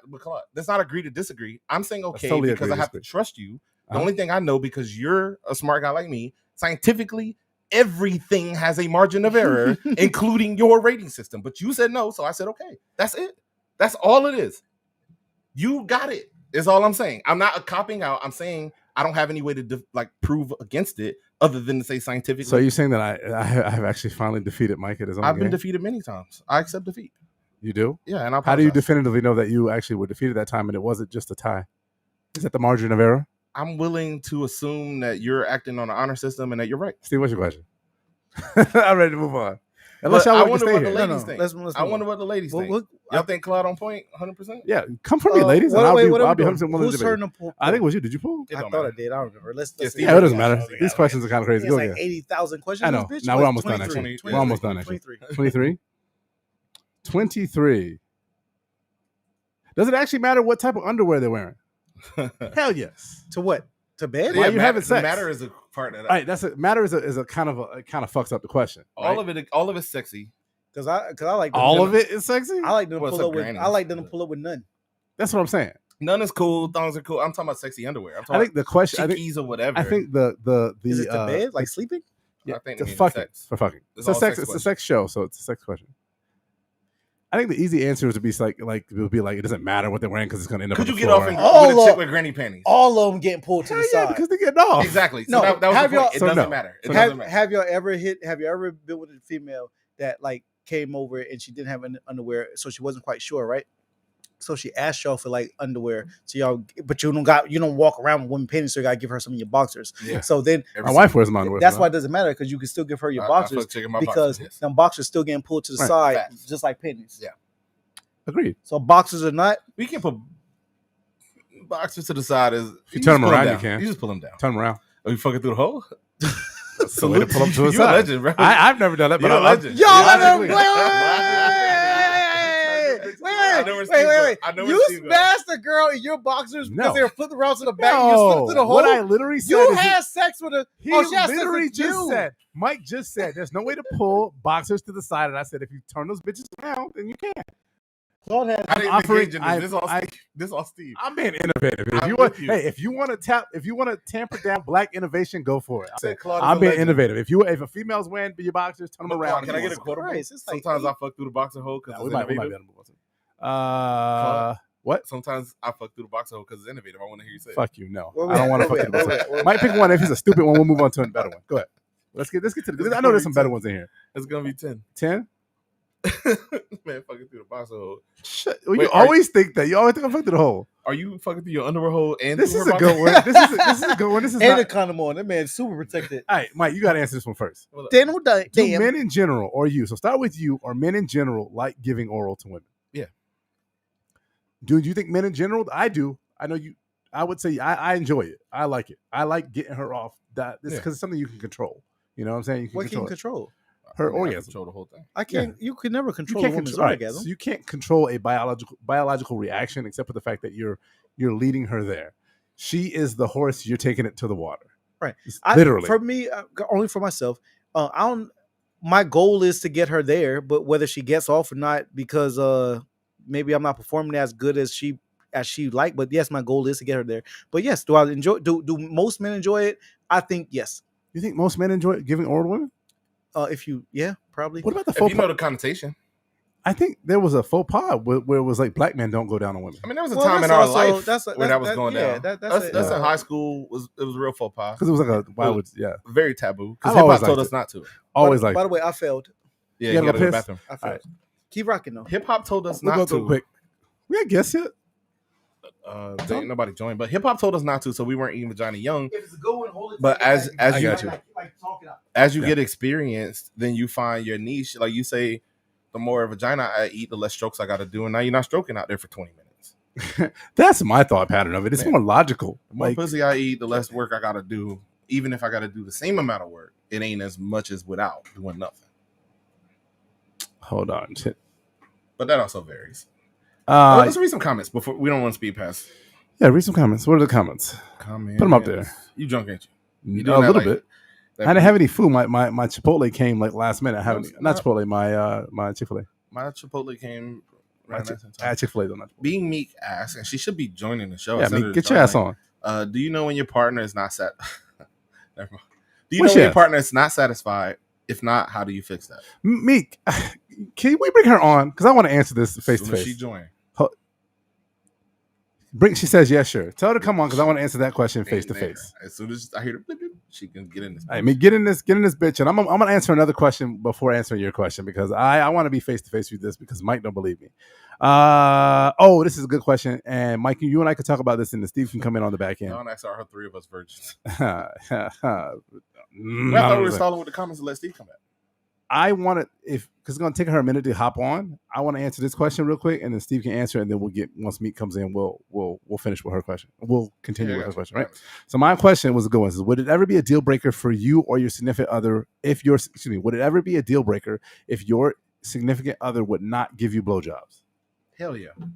That's not agree to disagree. I'm saying okay totally because agree I to have to disagree. trust you. The Uh-huh. only thing I know, because you're a smart guy like me, scientifically, everything has a margin of error, including your rating system. But you said no, so I said okay. That's it. That's all it is. You got it. Is all I'm saying. I'm not copping out. I'm saying I don't have any way to prove against it other than to say scientifically. So you're saying that I have actually finally defeated Mike at his own I've been game? defeated many times. I accept defeat. You do? Yeah, and I How do you apologize. definitively know that you actually were defeated that time and it wasn't just a tie? Is that the margin of error? I'm willing to assume that you're acting on an honor system and that you're right. Steve, what's your question? I'm ready to move on. Unless But y'all I want to wonder stay what the here. ladies think. I wonder what the ladies think. Y'all think Cloud on point 100%? Yeah, come for me, ladies. And I'll be 100% willing Who's to turn debate. the pool? I think it was you. Did you pull? It I don't thought I matter. did. I don't remember. Let's Yeah, see. Steve, Yeah, it doesn't matter. Yeah. These questions are kind of crazy. It's Go like ahead. 80,000 questions. I know. Bitch. Now we're almost done, actually. 23. We're almost done, actually. 23. 23? 23. Does it actually matter what type of underwear they're wearing? Hell yes. To what? To bed? Why you having sex? Matter is a part of that. All right, that's it. Matter is a kind of it kind of fucks up the question. all right? of it's sexy. Because I like them All to- of it is sexy. I like them to Well, pull except up with. grannies. I like them to pull up with none. That's what I'm saying. None is cool. Thongs are cool. I'm talking about sexy underwear. I'm I talking think the question. about chickies or whatever. I think the Is it to bed? Like sleeping? yeah, I think to they mean fucking sex. for fucking. It's It's a all sex. sex It's a question. sex show, so it's a sex question. I think the easy answer is to be like it would be like it doesn't matter what they're wearing because it's going to end up. Could on you the get off floor. and All with a chick of- with granny panties? All of them getting pulled to Hell the yeah, side. because they're getting off. Exactly. So No, that was have the point. y'all- It so doesn't no. matter. It So doesn't matter. Have you ever been with a female that like came over and she didn't have an underwear, so she wasn't quite sure, right? So she asked y'all for like underwear, so y'all, but you don't walk around with women panties, so you gotta give her some of your boxers. Yeah. So then My wife wears my underwear. that's for why that. it doesn't matter because you can still give her your I boxers fuck chick in my because boxers, yes. them boxers still getting pulled to the Right. side, Facts. just like panties. Yeah. Agreed. So boxers are not. We can put boxers to the side. Is you turn them just pull around, down. you can. You just pull them down. Turn them around. Are you fucking through the hole? That's the way to pull them to the You side. a legend, bro. I've never done that, but You're a I'm legend. Y'all logically- I know where Steve wait. go. I know where You Steve go. smashed a girl in your boxers No. because they were flipping around to the back. And you slipped through the hole. What I literally said You is had sex with a. he Oh, she had sex literally with just you. said, Mike just said, there's no way to pull boxers to the side. And I said, if you turn those bitches around, then you can. Claude had. I didn't offering- engage in this. This all Steve. I'm being innovative. If I'm you want, with you. hey, if you want to tamper down black innovation, go for it. I said Claude is I'm a being legend. innovative. If a female's wearing your boxers, turn them But around. Can I get a quotable? Christ, it's like Sometimes I fuck through the boxer hole because No, we it's might be innovative. able to move on. What? Sometimes I fuck through the boxer hole because it's innovative. I want to hear you say it. Fuck you. No, Wait, I don't want to wait, fuck you. wait, wait. Might pick one. If he's a stupid one, we'll move on to a better one. Go ahead. Let's get to the. I know there's some better ones in here. It's gonna be 10. 10. Man, fucking through the boxer hole. Shit. Wait, You always think that. You always think I'm fucked to the hole. Are you fucking through your underwear hole and This through is her a good boxer? one. This is a good one. This is And a not. condom on. That man's super protected. All right, Mike, you got to answer this one first. Well, They don't die. Do Damn. men in general, or you? So start with you, or men in general like giving oral to women? Yeah. Do you think men in general? I do. I know you. I would say I enjoy it. I like it. I like getting her off. That this Yeah. because it's something you can control. You know what I'm saying? You can What can you control it. control? her I mean, I orgasm. control the whole thing. I can't. You can never You control a can't woman's control. Right. orgasm. So you can't control a biological reaction except for the fact that you're leading her there. She is the horse. You're taking it to the water. Right. It's I, literally. for me, only for myself. I don't. My goal is to get her there, but whether she gets off or not, because maybe I'm not performing as good as she like. But yes, my goal is to get her there. But yes, do I enjoy? Do most men enjoy it? I think yes. You think most men enjoy giving oral to women? Probably. What about the If faux you know pas? the connotation. I think there was a faux pas where it was like black men don't go down on women. I mean, there was a Well, time in that's our also- life that's- where that was that- going yeah, down. that's That's a- in high school. It was a real faux pas. Because it was like a why would Very taboo. Because I've hip always hop told liked us not to. always by, like By the way, I failed. Yeah, You you gotta gotta go go to the piss? bathroom. I failed. right. Keep rocking though. Hip hop told us we'll not go to. quick. We got guess yet? There ain't nobody joined, but hip hop told us not to, so we weren't eating vagina young. If it's a good one, hold it. But as I you got you. Like talk it out. as you Yeah. get experienced, then you find your niche. Like you say, the more vagina I eat, the less strokes I got to do, and now you're not stroking out there for 20 minutes. That's my thought pattern of it. It's Man. more logical. The more Like pussy I eat, the less work I got to do. Even if I got to do the same amount of work, it ain't as much as without doing nothing. hold on. Shit. But that also varies. Let's read some comments before we don't want to speed past. Yeah, read some comments. What are the comments? Comments. Put them up there. You drunk, ain't you? A You doing that, little like, bit. that I didn't have any food. My Chipotle came like last minute. I haven't No, not no. Chipotle. My Chick-fil-A. My Chipotle came. My Right Chick- nice and I had time. Chick-fil-A though. Not Chipotle. Being Meek asks, and she should be joining the show. Yeah, instead Meek, of get your ass joining. on. Do you know when your partner is not set? Never mind. Do you What's know when your yes? partner is not satisfied? If not, how do you fix that? Meek, can we bring her on? Because I want to answer this face to Soon as she face. join. She says yes, sure. Tell her to come on because I want to answer that question face to There. face. As soon as I hear the blip, blip, she can get in this. All right, Meek, get in this bitch, and I'm gonna answer another question before answering your question because I want to be face to face with this because Mike don't believe me. This is a good question, and Mike, you and I could talk about this, and then Steve can come in on the back end. Don't ask our three of us virgins. I I thought we were stalling with the comments and let Steve come back. want to, because it's going to take her a minute to hop on. I want to answer this question real quick, and then Steve can answer, and then we'll get once Meek comes in, we'll finish with her question. We'll continue with her question, right? So my question was a good one. Says, would it ever be a deal breaker for you or your significant other would it ever be a deal breaker if your significant other would not give you blowjobs? Hell yeah. Put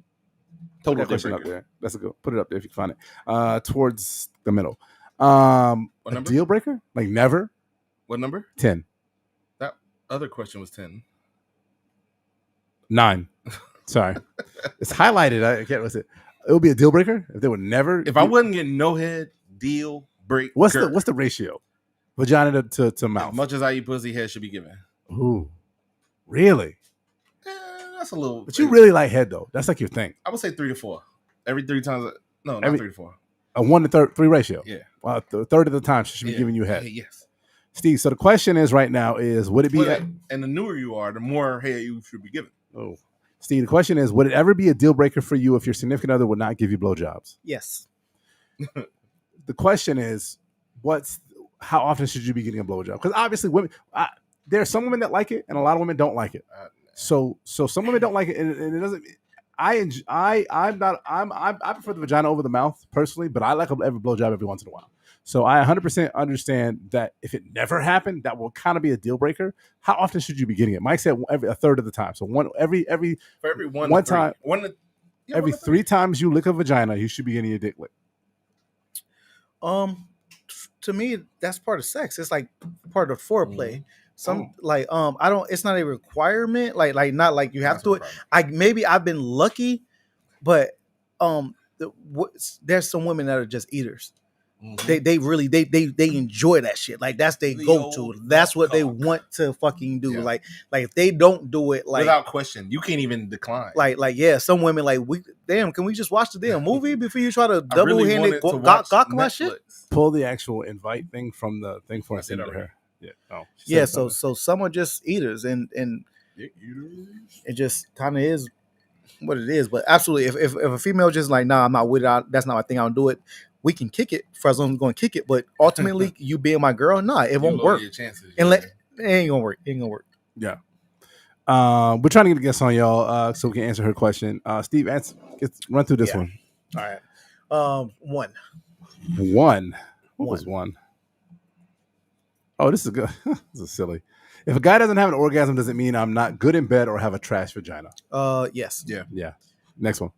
Total that deal question up breaker. there. That's a good. Put it up there if you can find it. Towards the middle. A number? deal breaker? Like never? What number? 10. That other question was 10. 9. Sorry. It's highlighted. I can't. What's it? It would be a deal breaker if they would never. If I wasn't getting no head, deal break. What's the ratio? Vagina to mouth. As much as I eat pussy, head should be given. Ooh, really? That's a little. But you really like head though. That's like your thing. I would say 3 to 4. Every 3 times. No, not Every- 3 to 4. A 1 to 3 ratio. Yeah. A third of the time she should be Yeah. giving you head. Yes. Steve. So the question is right now is would it be? And the newer you are, the more head you should be given. Oh, Steve. The question is would it ever be a deal breaker for you if your significant other would not give you blowjobs? Yes. The question is how often should you be getting a blowjob? Because obviously women, there are some women that like it and a lot of women don't like it. So some women don't like it, and it doesn't. I prefer the vagina over the mouth personally, but I like every blowjob every once in a while. So I 100% understand that if it never happened, that will kind of be a deal breaker. How often should you be getting it? Mike said a third of the time. So every For every one time, to, one to, yeah, every one to 3 times you lick a vagina, you should be getting your dick licked. To me, that's part of sex. It's like part of foreplay. Oh. I don't. It's not a requirement. Not like you have to do it. I've been lucky, but there's some women that are just eaters. Mhm. They really enjoy that shit. Like that's they The go to. old That's what they cock. want to fucking do. Yeah. Like if they don't do it, like without question, you can't even decline. yeah, some women can we just watch the damn movie before you try to I really double-handed wanted to watch gawk my shit? Netflix. Pull the actual invite thing from the thing for I us said to already. her. Yeah. Oh, she Yeah, said so some are just eaters, and Dick eaters. it just kind of is what it is. But absolutely, if a female just like, nah, I'm not with it, that's not my thing, I don't do it, we can kick it for as long as I'm going to kick it. But ultimately, you being my girl, nah, it won't work. Your chances, And yeah. it ain't gonna work. It ain't gonna work. Yeah. We're trying to get a guest on y'all, so we can answer her question. Steve, run through this Yeah. one. All right. One. One. What was one? Oh, this is good. This is silly. If a guy doesn't have an orgasm, does it mean I'm not good in bed or have a trash vagina? Yes. Yeah. Yeah. Next one.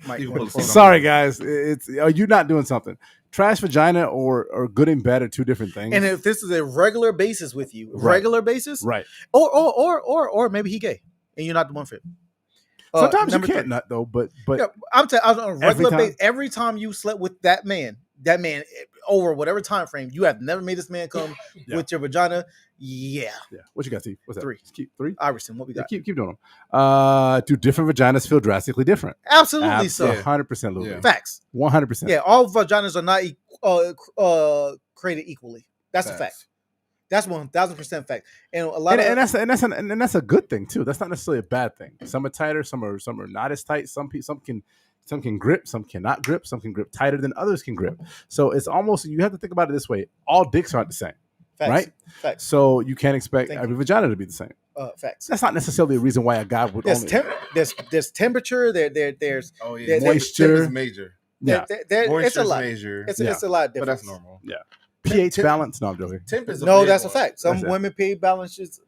Mike, You can go pull ahead. the Sorry, guys. Are you not doing something? Trash vagina or good in bed are two different things. And if this is a regular basis with you, Right. regular basis, right. or maybe he gay and you're not the one for him. Sometimes you number can't three. nut though, but Yeah, I'm on a regular time? basis. Every time you slept with that man over whatever time frame, you have never made this man come Yeah. with your vagina. Yeah, yeah. What you got, Steve? What's that? 3. Just keep 3. Iverson, what we Yeah, got? keep doing them. Do different vaginas feel drastically different? Absolutely, so 100%, Louis. Yeah. facts. 100%. Yeah, all vaginas are not created equally. That's a fact. That's 1,000% fact. And a lot And of that's a good thing too. That's not necessarily a bad thing. Some are tighter, some are not as tight. Some can grip, some cannot grip, some can grip tighter than others can grip. So it's almost, you have to think about it this way: all dicks aren't the same, facts. right? Facts. So you can't expect Thank every vagina to be the same. Facts. That's not necessarily a reason why a guy would There's only. there's temperature. There's Oh yeah, There- Moisture. Temp is major. Yeah, it's a Moisture's lot. major. It's Yeah. a lot But different. that's normal. pH Temp- balance. No, I'm joking. Temp is No, big that's a one. fact. Some That's it. women pH balances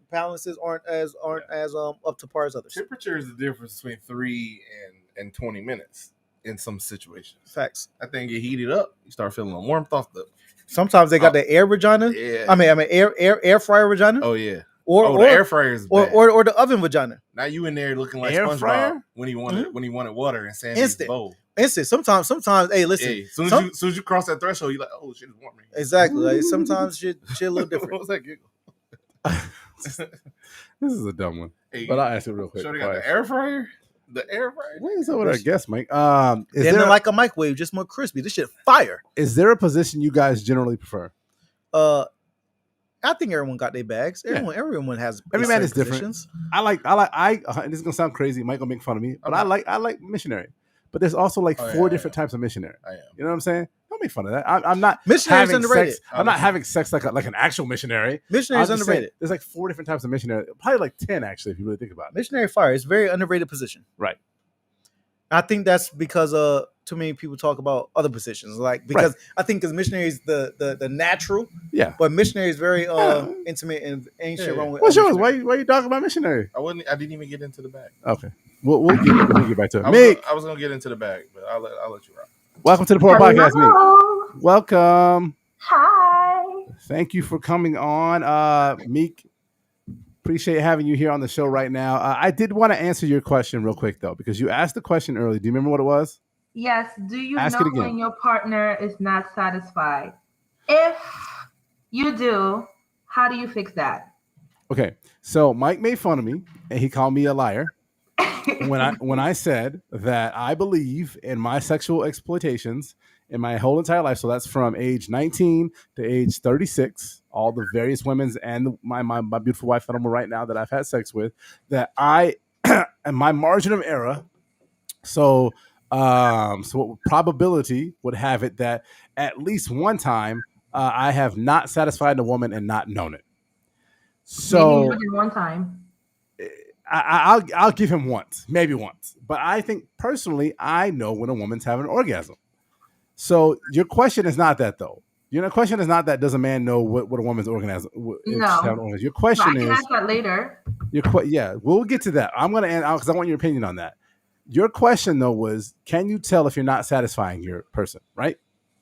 aren't as up to par as others. Temperature is the difference between 3 and 20 minutes in some situations. Facts. That thing get heated up. You start feeling a warmth off the. Sometimes they got the air vagina. Yeah. I mean, air fryer vagina. Oh yeah. Or the air fryer is bad. or the oven vagina. Now you in there looking like Air SpongeBob fryer? when he wanted water in Sandy's Instant. bowl. Instant. Sometimes. Hey, listen. Hey, soon as you cross that threshold, you're like, oh shit, it's warming. Exactly. Like sometimes shit a little What different. was that giggle? This is a dumb one, Hey, but I'll ask it real quick. Shorty got the air fryer. The air fryer. What is up with our guest, Mike? Is Then there like a microwave, just more crispy. This shit fire. is there a position you guys generally prefer? I think everyone got their bags. Yeah. Everyone has. Every man certain is different. positions. And this is gonna sound crazy. Mike will make fun of me, but Okay. I like missionary. But there's also like Oh, four yeah, different types of missionary. I am. You know what I'm saying? Don't make fun of that. I'm not Missionary's having underrated. sex. I'm not having sex like an actual missionary. Missionary is I'm just saying, underrated. there's like 4 different types of missionary. Probably like 10 actually, if you really think about it. Missionary fire is a very underrated position. Right. I think that's because too many people talk about other positions. Like because I think because missionary is the natural, Yeah. but missionary is very intimate and ain't shit Yeah. wrong with. What's yours? missionary. Why you talking about missionary? I didn't even get into the bag. Okay. We'll get back to it. I Mick, was gonna get into the bag, but I'll let you rock. welcome to the Poor Podcast, Mick. Hello. Welcome. Hi. Thank you for coming on. Meek, appreciate having you here on the show right now. I did want to answer your question real quick, though, because you asked the question earlier. Do you remember what it was? Yes. Do you Ask know it again. when your partner is not satisfied? If you do, how do you fix that? Okay, so Mike made fun of me, and he called me a liar when I said that I believe in my sexual exploitations in my whole entire life. So that's from age 19 to age 36. All the various women's and my beautiful wife that I'm with right now that I've had sex with. That I and my margin of error. So what probability would have it that at least one time I have not satisfied a woman and not known it. So Maybe more than one time. I'll give him once, maybe once. But I think personally, I know when a woman's having an orgasm. So your question is not that, though. Your question is not that does a man know what a woman's orgasm? If she's having an orgasm. Your So I question can is, ask that later. yeah, we'll get to that. I'm going to end because I want your opinion on that. Your question though was, can you tell if you're not satisfying your person, right?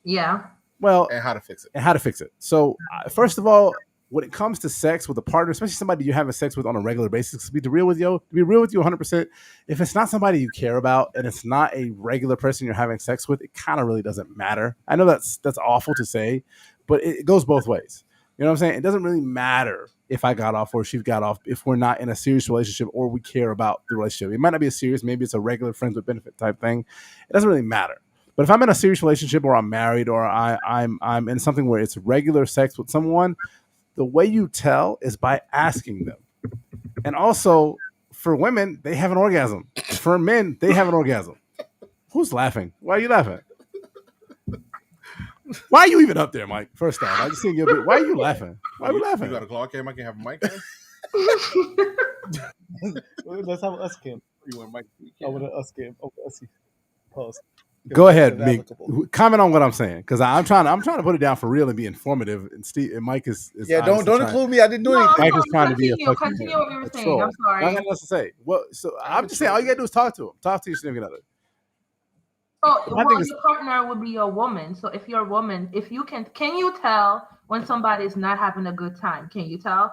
Yeah. Well, And how to fix it. and how to fix it. So, first of all, when it comes to sex with a partner, especially somebody you're having sex with on a regular basis, to be real with you 100%. If it's not somebody you care about and it's not a regular person you're having sex with, it kind of really doesn't matter. I know that's awful to say, but it goes both ways. You know what I'm saying? It doesn't really matter if I got off or she got off if we're not in a serious relationship or we care about the relationship. It might not be a serious, maybe it's a regular friends with benefit type thing. It doesn't really matter. But if I'm in a serious relationship or I'm married or I'm in something where it's regular sex with someone, the way you tell is by asking them. And also, for women, they have an orgasm. For men, they have an orgasm. Who's laughing? Why are you laughing? Why are you even up there, Mike? First off, I just think you're. Why are you laughing? Why are you laughing? You got a claw cam? I can have a mic. Let's have us game. You want mic? Over us game. Over us. Pause. Go ahead, Meek. Comment on what I'm saying because I'm trying to put it down for real and be informative. And Steve and Mike is Yeah, don't honestly trying- include me. I didn't do anything. Mike is trying to be a Continue what you were saying. troll. I'm sorry. I got nothing else to say. Well, so I'm just saying all you gotta do is talk to him. Talk to your significant other. So, think well, it's- your partner would be a woman. So if you're a woman, if you can you tell when somebody is not having a good time? Can you tell?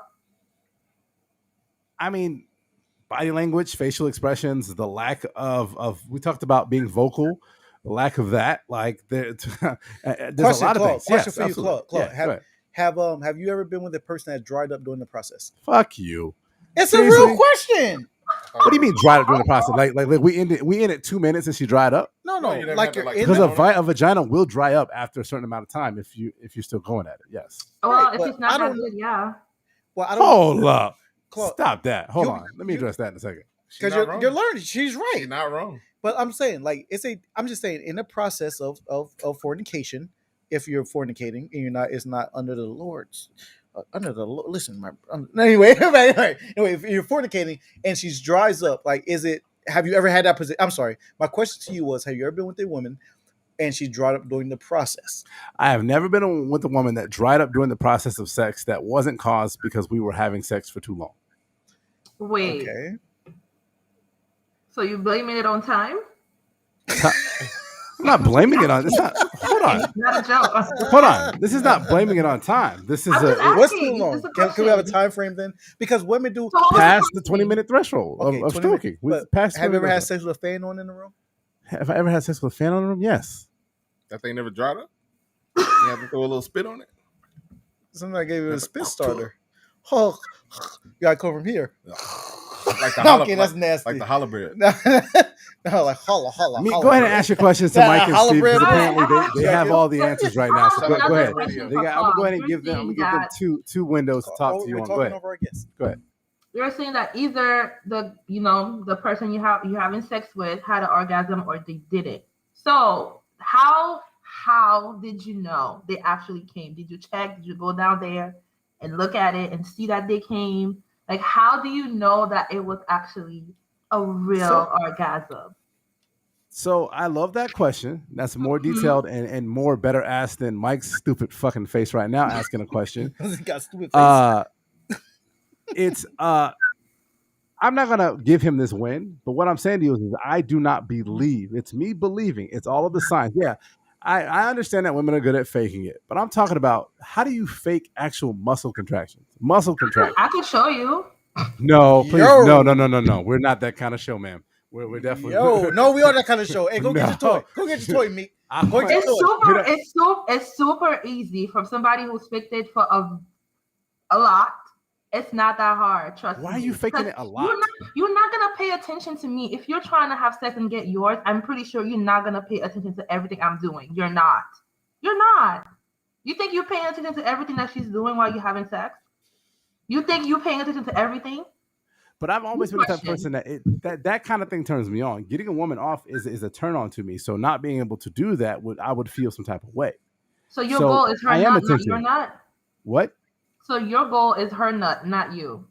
I mean, body language, facial expressions, the lack of we talked about being vocal, the lack of that. Like there's a lot of things. Question Yes, for you, absolutely. Claude. Yeah, go ahead. Have you ever been with a person that dried up during the process? Fuck you. It's Seriously? a real question. What do you mean dried up during the process? Like we ended 2 minutes and she dried up? No, No, you never like had to, you're like, in Because the, a vagina will dry up after a certain amount of time if you're still going at it. Yes. Well, Right, if but it's not I that don't- good, yeah. well, I don't Hold up. Claude, Stop that. Hold you- on. Let me address that in a second. because you're learning. She's right. She's not wrong. But I'm saying, like, I'm just saying, in the process of fornication, if you're fornicating and it's not under the Lord's, listen, anyway, if you're fornicating and she dries up, like, have you ever had that position? I'm sorry, my question to you was, have you ever been with a woman and she dried up during the process? I have never been with a woman that dried up during the process of sex that wasn't caused because we were having sex for too long. Wait. Okay. So you blaming it on time? I'm not blaming it on. It's not. Hold on. It's not a joke. Hold on. This is not blaming it on time. This is I'm just asking. What's too long? It's a Can we have a question. time frame then? Because women do. So what was past the the 20-minute threshold Okay, of 20 stroking. minutes. But Past have you ever 20 had minutes. sex with a fan on in the room? Have I ever had sex with a fan on the room? Yes. That thing never dried up. You have to throw a little spit on it. Somebody gave you a spit starter. Oh, you gotta come from here. Like the Okay, that's nasty. like the holla bread. No, like holla. Me, go ahead and ask your questions to Yeah, Mike and holla Steve because bread. apparently they have all the answers right now. So go ahead. question They for got, I'm gonna go ahead and Claude. give them. I'm You're gonna give them two windows to talk to you We're on. Go talking ahead. over our guests. Go ahead. You're saying that either the person you're having sex with had an orgasm or they didn't. So how did you know they actually came? Did you check? Did you go down there and look at it and see that they came? Like, how do you know that it was actually a real orgasm? So I love that question. That's more detailed and more better asked than Mike's stupid fucking face right now asking a question. Got stupid face. It's I'm not gonna give him this win, but what I'm saying to you is I do not believe. It's me believing. It's all of the signs. Yeah, I understand that women are good at faking it, but I'm talking about how do you fake actual muscle contractions? Muscle contractions. I could show you. No, please, Yo. no. We're not that kind of show, ma'am. We're definitely. Yo, no, we are that kind of show. Hey, go get your No. toy. Go get your toy, Meek. I'm Go get quite- your toy. It's super easy from somebody who's faked it for a lot. It's not that hard. Trust me. Why are you faking it a lot? You're not gonna pay attention to me if you're trying to have sex and get yours. I'm pretty sure you're not gonna pay attention to everything I'm doing. You're not. You're not. You think you're paying attention to everything that she's doing while you're having sex? You think you're paying attention to everything? But I've always been the type of Question. person that kind of thing turns me on. Getting a woman off is a turn on to me. So not being able to do that I would feel some type of way. So your So, goal is her I am nut, not attentive. your nut. What? So your goal is her nut, not you.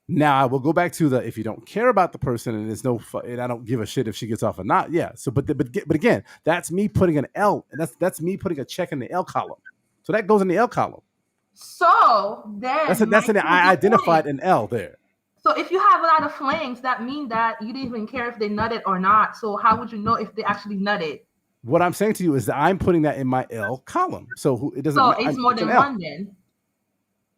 Now I will go back to the if you don't care about the person and there's and I don't give a shit if she gets off or not. Yeah. So but again, that's me putting an L and that's me putting a check in the L column. So that goes in the L column. So then I identified an L there. So if you have a lot of flames, that means that you didn't even care if they nutted or not. So how would you know if they actually nutted? What I'm saying to you is that I'm putting that in my L column. So it doesn't. So it's more an than L. one then.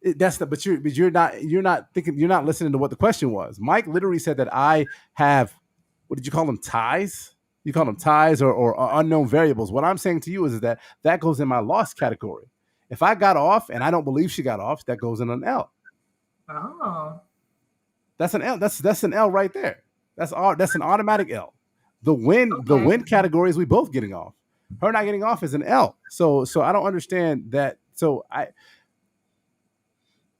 But you're not listening to what the question was. Mike literally said that I have, what did you call them, ties? You call them ties or unknown variables. What I'm saying to you is that goes in my loss category. If I got off and I don't believe she got off, that goes in an L. Oh. That's an L. That's an L right there. That's an automatic L. The win category is we both getting off. Her not getting off is an L. So I don't understand that. So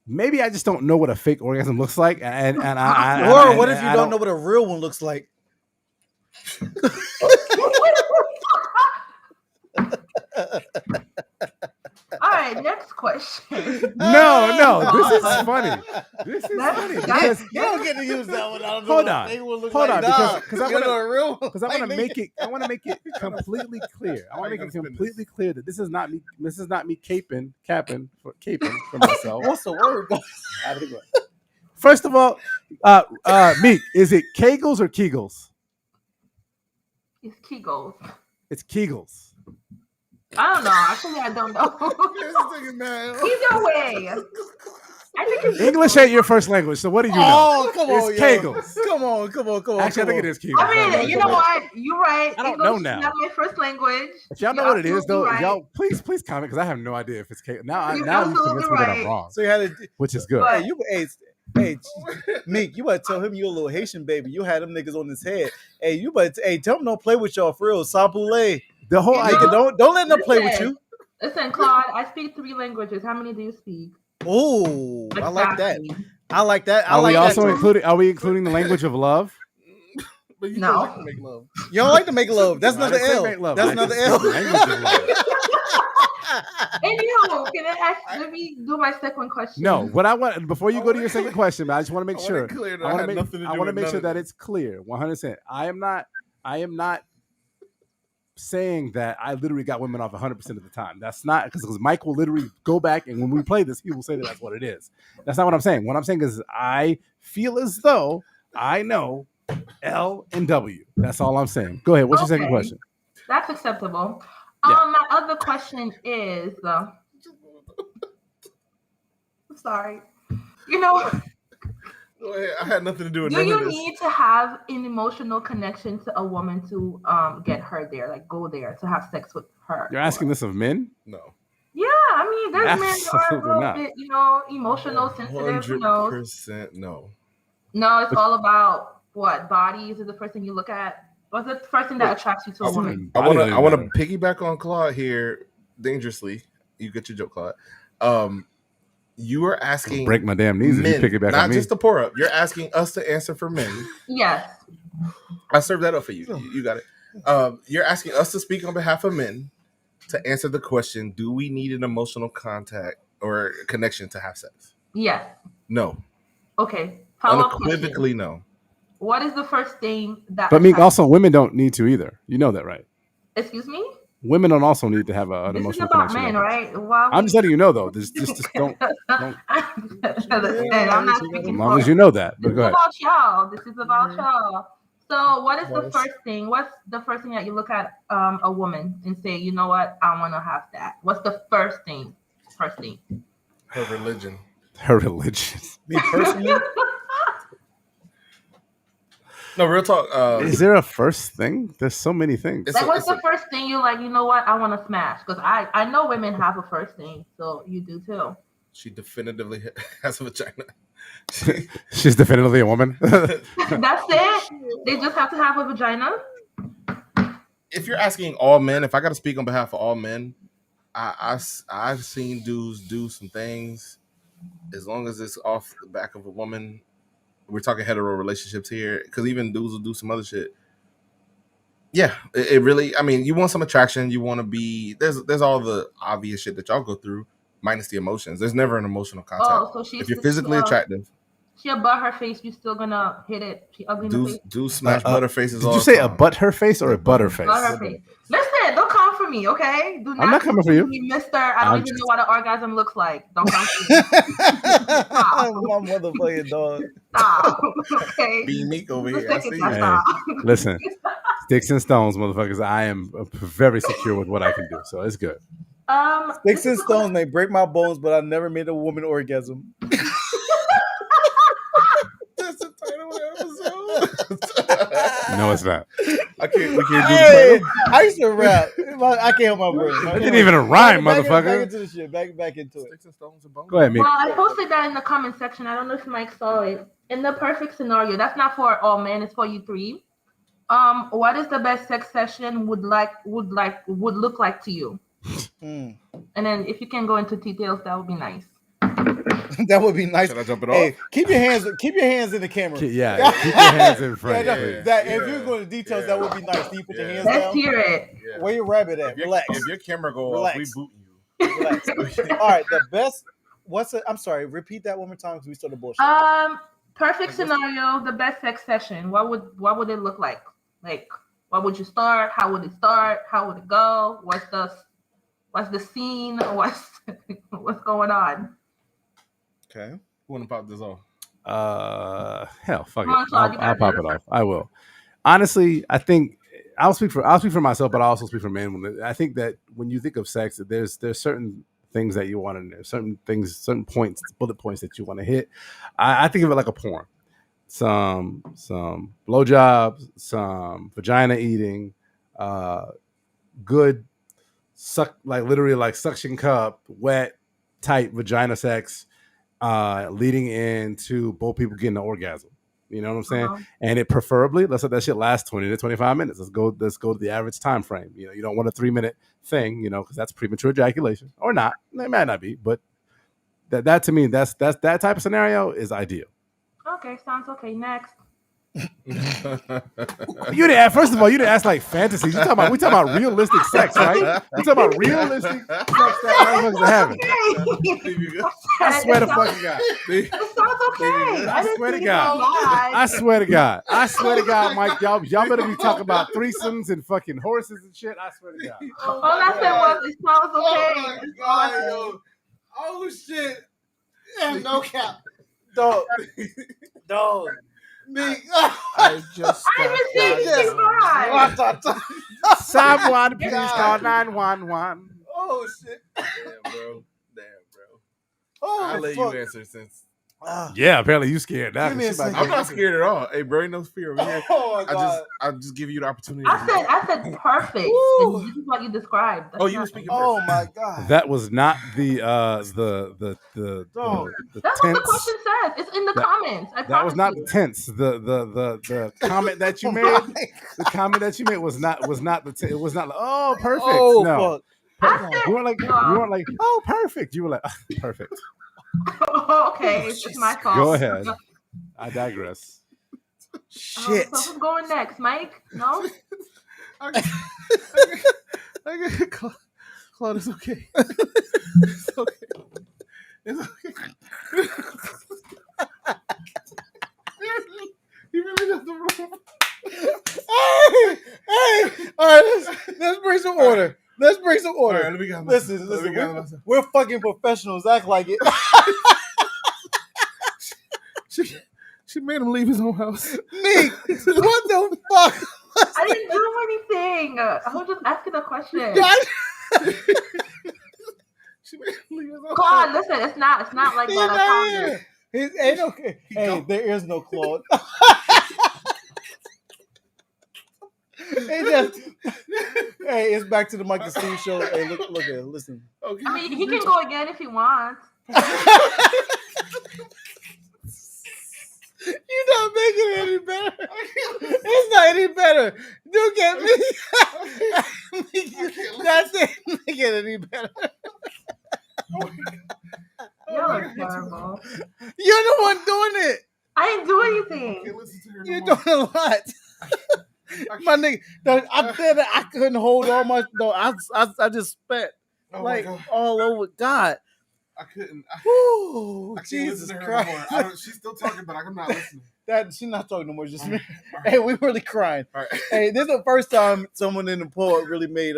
maybe I just don't know what a fake orgasm looks like, and what if you don't know what a real one looks like? All right, next question. No, this is funny. This is funny because You don't get to use that one. I don't know Hold what on. a fake one looks Hold like. on, Nah, because I you wanna- know a real one. because I want to make it completely clear. I want to make it completely clear that this is not me. This is not me capping for myself. What's the word? First of all, Meek, is it Kegels or Kegels? It's Kegels. It's Kegels. I don't know. Actually, I don't know. Either way. I think it's English ain't your first language, so what do you know? Oh, come on, It's yo. Kegels. Come on. Actually, I think it is Kegels. I mean, you know what? You're right. I don't English know is now. not my first language. If y'all know You're what it is, absolutely though, right. y'all please comment because I have no idea if it's Kegels. Now You're you absolutely convinced me that I'm right. wrong, So you had to. which is good. But- Hey, Meek, you better tell him you a little Haitian baby. You had them niggas on his head. Hey, tell him don't play with y'all for real. Sapule. The whole You idea. know- Don't let them play with you. Listen, Claude, I speak 3 languages. How many do you speak? Ooh, I like that. Exactly. I like that. I Are like we that also too. including? Are we including the language of love? But you No. don't like to make love. You don't like to make love. That's No, I another didn't say L. make love. That's I another just L. said language of love. Anyhow, can I ask? Let me do my second question. No, what I want before you go to your second question, I just want to make sure. Clear that I I want had to nothing to make. I do want to with make none sure of that this. it's clear. 100%. I am not saying that I literally got women off 100% of the time. That's not because Mike will literally go back and when we play this, he will say that that's what it is. That's not what I'm saying. What I'm saying is I feel as though I know L and W. That's all I'm saying. Go ahead. What's your second Okay. question? That's acceptable. Yeah. My other question is, I'm sorry. You know, Go ahead. I had nothing to do with do none of you this. need to have an emotional connection to a woman to get her there, like go there to have sex with her? You're asking this of men? No. Yeah, I mean, there's men that are a Absolutely little not. bit, emotional, sensitive. Who 100% knows? no. No, it's all about what body. Is it the first thing you look at? What's the first thing that Wait, attracts you to a It's woman? even I body want to doesn't matter. piggyback on Claude here dangerously. You get your joke, Claude. You are asking break my damn knees if men, you pick it back not on me. just the pour up. You're asking us to answer for men. Yes. I served that up for you. You got it. You're asking us to speak on behalf of men to answer the question: do we need an emotional contact or connection to have sex? Yes. No. Okay. Follow-up question. Unequivocally, no. What is the first thing that? But Meek, also women don't need to either. You know that, right? Excuse me. Women don't also need to have an This is emotional about connection. men, like right? Why I'm just letting you know, though. Just don't. I understand. I'm not speaking As for long as you know that. This But go is ahead. about y'all. This is about y'all. So, what is the Yes. first thing? What's the first thing that you look at a woman and say, you know what, I want to have that? What's the first thing? First thing. Her religion. Her religion. Me personally, No, real talk. Is there a first thing? There's so many things. It's Like, a- what's it's the first thing you like? You know what, I want to smash? Because I know women have a first thing, so you do too. She definitively has a vagina. She's definitively a woman. That's it. They just have to have a vagina. If you're asking all men, if I got to speak on behalf of all men, I've seen dudes do some things. As long as it's off the back of a woman, we're talking hetero relationships here, because even dudes will do some other shit. Yeah, it really. I mean, you want some attraction. You want to be. There's all the obvious shit that y'all go through, minus the emotions. There's never an emotional contact. Oh, so she's If you're physically attractive, she a butt her face, you still gonna hit it. She ugly in the face. do smash butterfaces. Did all you the say a time. butt her face or a butter face? Butt her face. Listen, don't come for me, okay? Do I'm not coming for you. me, Mister. I don't I'm even just- know what an orgasm looks like. Don't come for me. my motherfucking dog. Stop. Okay. Be meek over Just here. I take it see back, you. stop. Listen, sticks and stones, motherfuckers. I am very secure with what I can do, so it's good. Sticks this and is a- stones may break my bones, but I never made a woman orgasm. That's the title of the episode. No, it's not. We can't do Hey, the title. I used to rap. I can't help my brain. That didn't even rhyme, Back motherfucker. into the shit. Back into it. Sticks and stones and bones. Go ahead, Meek. Well, I posted that in the comment section. I don't know if Mike saw it. In the perfect scenario, that's not for all men, it's for you three. What is the best sex session would look like to you? Mm. And then if you can go into details, that would be nice. That would be nice. Should I jump it Hey, off? keep your hands in the camera. Yeah, keep your hands in front. Yeah, no, please. that, Yeah. if you're going to details, that would be nice. Can you put your hands Let's down? hear it. Yeah. Where your rabbit at? Relax. If your camera go Relax. off, we boot you. Relax. All right, the best. I'm sorry. Repeat that one more time because we started bullshit. Perfect scenario, the best sex session. What would it look like? Like, what would you start? How would it start? How would it go? What's the scene? What's going on? Okay. Who want to pop this off? Hell, fuck Come on, it. Claude, you I'll gotta pop do it it. off. I will. Honestly, I think I'll speak for myself, but I also speak for men. I think that when you think of sex, there's certain things that you want in there, certain points, bullet points that you want to hit. I think of it like a porn. Some blowjobs, some vagina eating, good literally like suction cup, wet, tight vagina sex, leading into both people getting an orgasm. You know what I'm saying? Uh-huh. And it preferably, let's let that shit last 20 to 25 minutes. Let's go to the average time frame. You know, you don't want a 3-minute thing, you know, because that's premature ejaculation. Or not. It might not be, but that to me, that's that type of scenario is ideal. Okay, sounds okay. Next. You didn't ask, first of all, you didn't ask like fantasies. We talking about realistic sex, right? We talking about realistic sex that motherfuckers are having. I swear to fucking God. It sounds okay. I swear to God. I swear to God. I swear to God, Mike. Y'all better be talking about threesomes and fucking horses and shit. I swear to God. All I said was it sounds okay. That's all I said. Oh shit! Yeah, no cap. Dog. Me. I just I didn't Yes. see Someone please God. call 911. Oh shit. Damn, bro. Oh I'll let fuck. you answer since Yeah, apparently you scared now. Give me a second. I'm not scared at all. Hey, bro, ain't no fear over here. Oh my god. I just give you the opportunity. I said perfect. Woo. And this is what you described. That's Oh, you not- were speaking Oh first. my god. That was not the Dog. That's what the tense. question says. It's in the That- comments. I That was promise not you. tense. The comment that you made. The comment that you made was not the. It was not like, oh, perfect. Oh No. fuck. I said, You weren't like, oh, perfect. You were like, perfect. okay, it's my fault. Go ahead. I digress. Shit. So who's going next, Mike? No. Claude, it's okay. It's okay. It's okay. You really got the room. Hey, all right, let's bring some order. Let's bring some All order. right, let me get Listen, we're fucking professionals. Act like it. She made him leave his own house. Me, what the fuck? I didn't do anything. I was just asking a question. She made him leave his own Claude, house. listen, it's not like He's that. I not promise. here. Ain't okay. He Hey, gone. there is no Claude. It just, hey, it's back to the Mike and Steve show. Hey, look at it. Listen. Okay. I mean, he can go again if he wants. You're not making it any better. It's not any better. Look at me. That's it. Make it any better. Y'all are terrible. You're the one doing it. I didn't do anything. Can't listen to her no You're more. doing a lot. My nigga, I said that I couldn't hold on my. No, I just spat Oh my like God. all over. God, I couldn't. Woo, I can't Jesus listen to her no more. Christ. She's still talking, but I'm not listening. That she's not talking no more. Just me. All right. Hey, we really crying. All right. Hey, this is the first time someone in the poet really made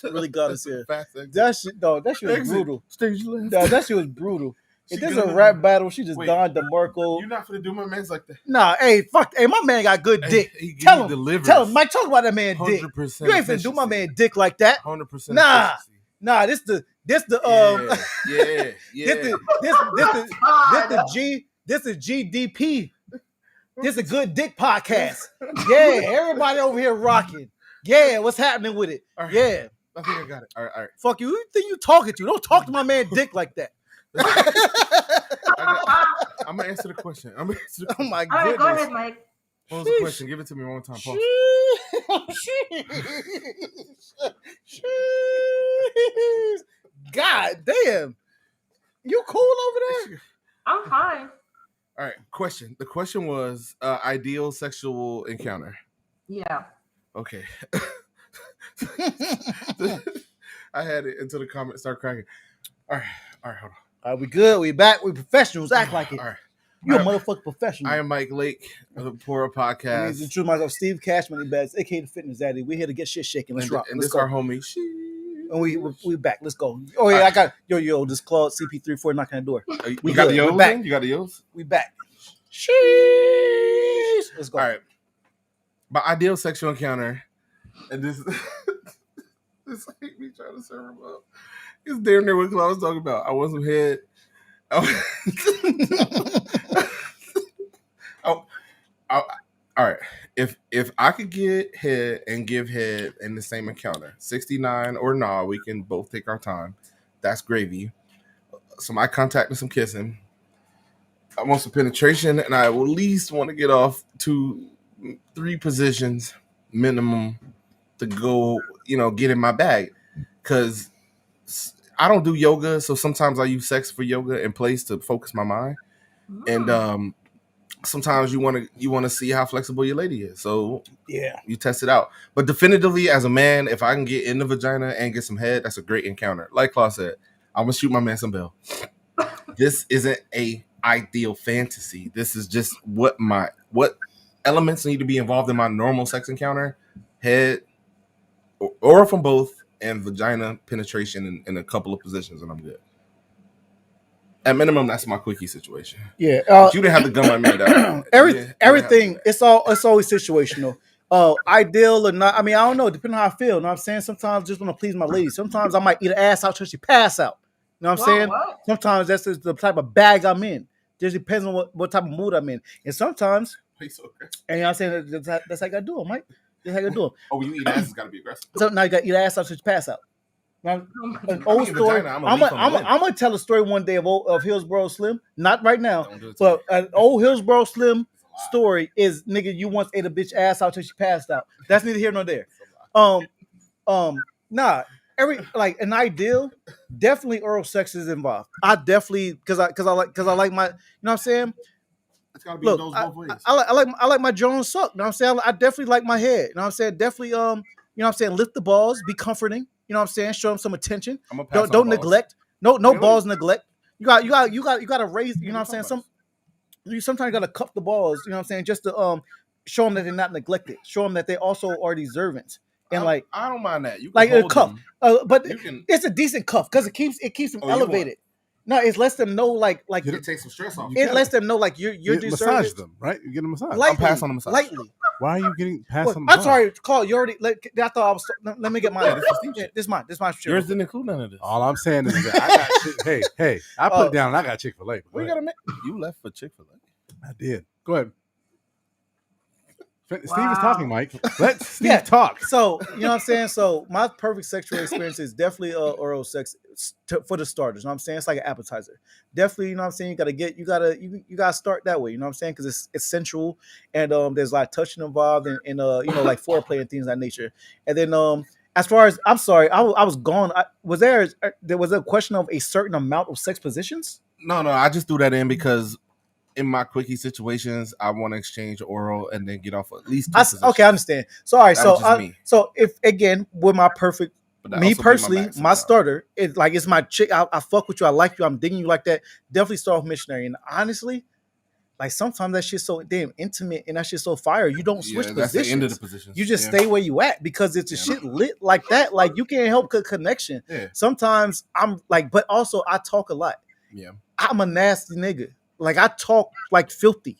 really got us here. Fast exit. That shit, dog. That shit was Exit. brutal. Stage left. Dog, that shit was brutal. She If this is gonna- a rap battle, she just Wait. donned DeMarco. You're not gonna do my man's like that. Nah, hey, fuck. Hey, my man got good dick. He Tell him. delivers. Tell him, Mike. Talk about that man dick. 100%. You ain't finna do my man dick like that. 100%. Nah. efficiency. Nah, this the Yeah. this the GDP. This a good dick podcast. Yeah, everybody over here rocking. Yeah, what's happening with it? All right. Yeah, I think I got it. All right. fuck you. Who you think you talking to? Don't talk to my man dick like that. I'm gonna answer the question. Oh my All right, go goodness. ahead, Mike. What was the question? Give it to me one more time. Pause. Jeez. God damn. You cool over there? I'm fine. All right. Question. The question was ideal sexual encounter. Yeah. Okay. I had it until the comments start cracking. All right, hold on. Are we good? We back. We professionals. Act like it. All right. You a All right. motherfucking professional. I am Mike Lake of the Pora I Podcast. mean, to introduce myself, Steve Cash, Money Bags, aka the Fitness Daddy. We're here to get shit shaking. Let's and rock. and Let's this go. our homie. And we back. Let's go. Oh yeah, I got this Claude CP34 knocking on the door. We We got good. the We're O's back. in? You got the O's? We back. Sheesh. Let's go. All right. My ideal sexual encounter, and this this ain't me trying to serve him up. It's damn near what Claude was talking about. I want some head. All right. If I could get head and give head in the same encounter, 69 or nah, we can both take our time. That's gravy. Some eye contact and some kissing. I want some penetration, and I will at least want to get off 2-3 positions minimum to go, get in my bag. Because I don't do yoga, so sometimes I use sex for yoga in place to focus my mind. And sometimes you want to see how flexible your lady is, so Yeah. you test it out. But definitively, as a man, if I can get in the vagina and get some head, that's a great encounter. Like Claude said, I'm gonna shoot my man some bill. This isn't a ideal fantasy. This is just what elements need to be involved in my normal sex encounter: head, or from both, and vagina penetration in a couple of positions, and I'm good. At minimum, that's my quickie situation. Yeah, But you didn't have to gun my man down. everything. It's always situational. Ideal or not? I mean, I don't know. Depending on how I feel. You know what I'm saying? Sometimes I just want to please my lady. Sometimes I might eat her ass out till she pass out. You know what I'm saying? What? Sometimes that's just the type of bag I'm in. Just depends on what type of mood I'm in. And sometimes, and you know what I'm saying, that's how you gotta do it, Mike. That's how you gotta do it. Oh, when you eat ass, it's gotta be aggressive. So now you gotta eat her ass out till she pass out. Now, an old eat story. vagina, I'm gonna tell a story one day of Hillsborough Slim. Not right now, but an old Hillsborough Slim story is nigga. You once ate a bitch ass out till she passed out. That's neither here nor there. Nah. Like an ideal, definitely oral sex is involved. I definitely because I like my. You know what I'm saying? It's gotta be Look, those both ways. I like my Jones suck. You know what I'm saying? I definitely like my head. You know what I'm saying? Definitely you know what I'm saying, lift the balls, be comforting. You know what I'm saying? Show them some attention. I'm gonna pass Don't on balls. neglect. No Really? balls neglect. You got to raise, you know what I'm saying? You sometimes got to cup the balls, you know what I'm saying, just to show them that they're not neglected. Show them that they also are deserving. And like I don't mind that. You can like a hold cuff. them. But You can- it's a decent cuff because it keeps them Oh, you elevated. No, it lets them know like it takes some stress off. it lets them know like you're You deserving. massage them, right? You get a massage. Lightly, pass on the massage. lightly. Why are you getting passed Well, on the I'm massage? sorry, Carl. You already. I thought I was. Let me get mine. Yeah, this is Steve Yeah, shit. this is mine. This is mine. Yours didn't include none of this. All I'm saying is that I got hey, I put it down and I got Chick-fil-A. We gotta make. You left for Chick-fil-A. I did. Go ahead. Steve is Wow. talking, Mike. Let Steve Yeah. talk. So you know what I'm saying. So my perfect sexual experience is definitely oral sex for the starters. You know what I'm saying? It's like an appetizer. Definitely, you know what I'm saying. You gotta start that way. You know what I'm saying? Because it's sensual and there's like touching involved and you know like foreplay and things of that nature. And then as far as I'm sorry, I was gone. There was a question of a certain amount of sex positions. No, I just threw that in because in my quickie situations, I want to exchange oral and then get off at least two positions. Okay, I understand. So all right, That was just me. so if again with my perfect. But that Me also be personally, back my sometimes. starter, it's my chick. I fuck with you. I like you. I'm digging you like that. Definitely start off missionary. And honestly, like sometimes that shit's so damn intimate and that shit's so fire. You don't switch Yeah, that's positions. the end of the positions. You just Yeah. stay where you at because it's a Yeah. shit lit like that. Like you can't help the connection. Yeah. Sometimes I'm like, but also I talk a lot. Yeah. I'm a nasty nigga. Like I talk like filthy.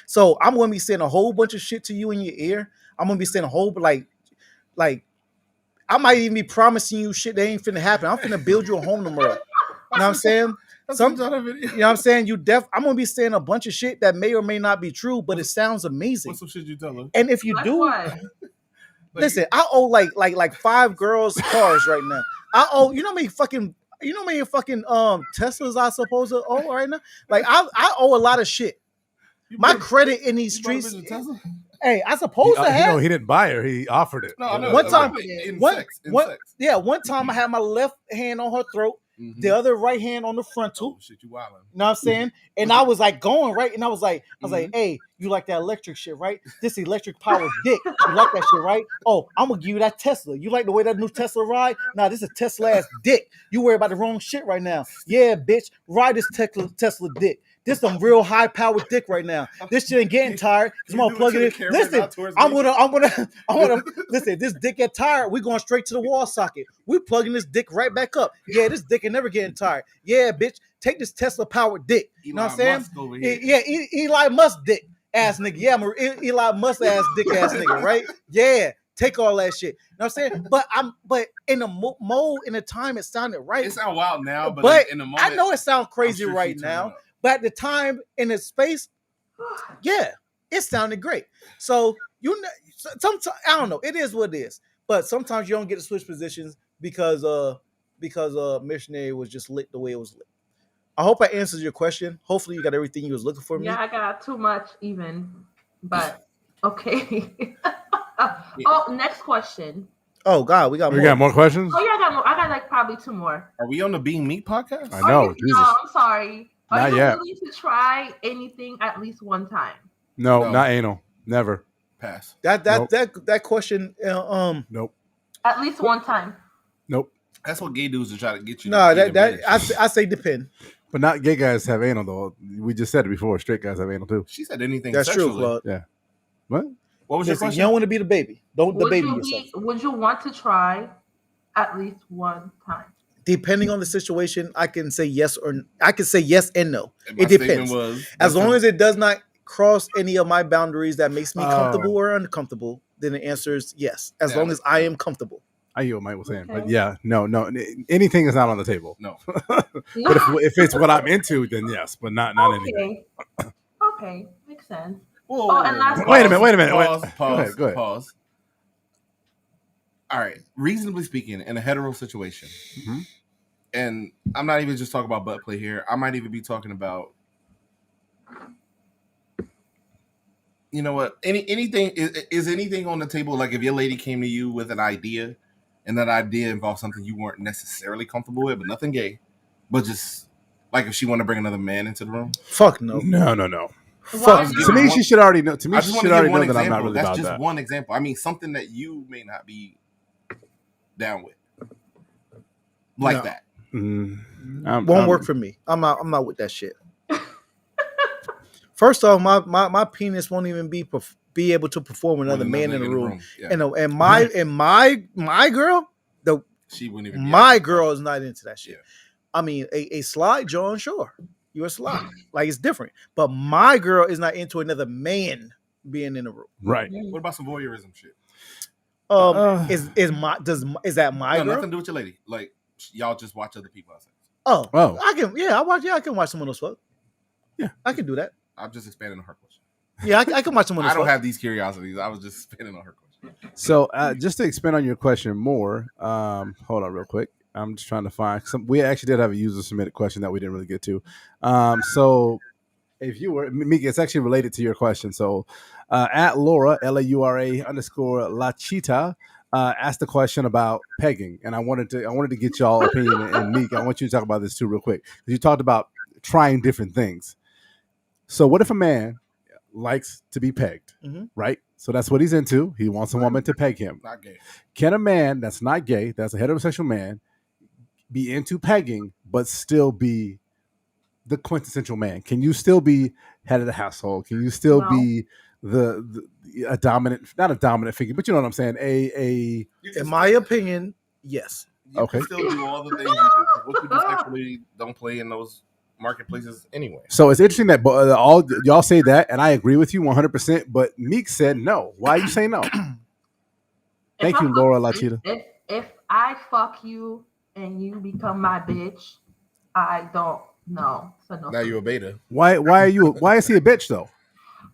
So I'm gonna be saying a whole bunch of shit to you in your ear. I'm gonna be saying a whole like I might even be promising you shit that ain't finna happen. I'm finna build you a home tomorrow. You know what I'm saying? Some video. You know what I'm saying? I'm gonna be saying a bunch of shit that may or may not be true, but it sounds amazing. What's some shit you tell her? And if you Like do, what? listen, I owe like 5 girls cars right now. I owe you know how many fucking Teslas I supposed to owe right now? Like I owe a lot of shit. My credit in these streets. Hey, I supposed to have. He didn't buy her. He offered it. No, I know. One time- in one- sex. one- Yeah, one time I had my left hand on her throat, Mhm. the other right hand on the frontal. Oh shit, you wildin'. You know what I'm saying? And I was like going right, and I was like, Mm-hmm. hey, you like that electric shit, right? This electric powered dick. You like that shit, right? Oh, I'm gonna give you that Tesla. You like the way that new Tesla ride? Nah, this is Tesla ass dick. You worry about the wrong shit right now. Yeah, bitch, ride this Tesla dick. This some real high powered dick right now. This shit ain't getting tired. Cause I'm gonna plug it in. Listen, I'm gonna listen. This dick get tired. We going straight to the wall socket. We plugging this dick right back up. Yeah, this dick ain't never getting tired. Yeah, bitch, take this Tesla powered dick. You know what I'm saying? Yeah, Eli Musk dick ass nigga. Yeah, I'm a Eli Musk ass dick ass nigga, right? Yeah, take all that shit. You know what I'm saying? But in the mode, in the time, it sounded right. It sound wild now, but But in the moment, I know it sounds I'm crazy sure she right turned now. it up. But at the time, in the space, yeah, it sounded great. So sometimes I don't know. It is what it is. But sometimes you don't get to switch positions because missionary was just lit the way it was lit. I hope I answered your question. Hopefully, you got everything you was looking for. Yeah, Me. I got too much even, but okay. Oh, next question. Oh God, we got more questions. Oh yeah, I got more. I got like probably 2 more. Are we on the Being Meat podcast? I know. No, Jesus. I'm sorry. Are Not you yet. willing to try anything at least one time? No, No. not anal. Never. Pass. That question. Nope. At least one time. Nope. That's what gay dudes are trying to get you. No, to I say depend. But not gay guys have anal though. We just said it before. Straight guys have anal too. She said anything. That's sexually. true, Claude. What? What was your Listen, question? you don't want to be the baby. Don't the baby yourself. Would you want to try at least one time? Depending on the situation, I can say yes I can say yes and no. And my It depends. statement was, As that's long a- as it does not cross any of my boundaries that makes me Oh. comfortable or uncomfortable, then the answer is yes. As Yeah. long as I am comfortable. I hear what Mike was saying, but Okay. yeah, no, anything is not on the table. no. But if it's what I'm into, then yes, but not anything. Okay. Okay, makes sense. Whoa, Oh, and last Wait a minute, wait a minute. Pause, Wait. pause, Go ahead. pause. All right. Reasonably speaking, in a hetero situation, Mhm. and I'm not even just talking about butt play here. I might even be talking about, you know what? Anything is anything on the table? Like if your lady came to you with an idea, and that idea involved something you weren't necessarily comfortable with, but nothing gay, but just like if she wanted to bring another man into the room. Fuck no. No. Why Fuck. not? To me, she should already know. To me, I she just want should to give already one know that I'm not example. really That's about just that. one example. I mean, something that you may not be down with, like No. that. Won't work for me. I'm not with that shit. First off, my penis won't even be able to perform with another man in the room. Yeah. And my girl, She wouldn't even. be my able to- girl is not into that shit. Yeah. I mean, a slide, John, sure. You're a slide. Like it's different. But my girl is not into another man being in the room. Right. What about some voyeurism shit? Is that my No, girl? nothing to do with your lady. Like y'all just watch other people outside. Oh. I can watch someone else fuck. Yeah. I can do that. I'm just expanding on her question. Yeah, I can watch someone else I don't fuck. have these curiosities. I was just expanding on her question. So just to expand on your question more, hold on real quick. I'm just trying to find some. We actually did have a user submitted question that we didn't really get to. So if you were Mika, it's actually related to your question. So at Laura LAURA _, Lachita asked a question about pegging, and I wanted to get y'all opinion. And Mika, I want you to talk about this too real quick, because you talked about trying different things. So what if a man likes to be pegged, right? So that's what he's into. He wants a woman to peg him. Not gay. Can a man that's not gay, that's a heterosexual man, be into pegging but still be the quintessential man? Can you still be head of the household? Can you still No. be a dominant, not a dominant figure, but you know what I'm saying? You In can my still- opinion, yes. you Okay. can still do all the things you do. What you do sexually don't play in those marketplaces anyway. So it's interesting that all y'all say that, and I agree with you 100%. But Meek said no. Why you say no? Thank If you, I Laura fuck- Lachita. If I fuck you and you become my bitch, I don't know. So no. Now you're a beta. Why is he a bitch though?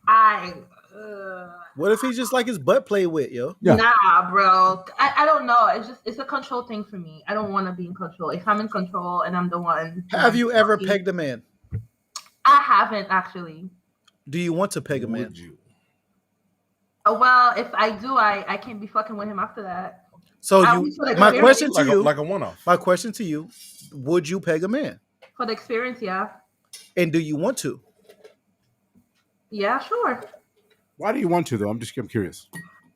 I. What if he just like his butt played with, yo? Yeah. Nah, bro. I don't know. It's a control thing for me. I don't want to be in control. If I'm in control and I'm the one. Have you ever fucking- pegged a man? I haven't actually. Do you want to peg a man? Would you? Well, if I do, I can't be fucking with him after that. So I you wish for the my experience. question to Like you, like a one-off. my question to you, would you peg a man? For the experience, yeah. And do you want to? Yeah, sure. Why do you want to though? I'm curious.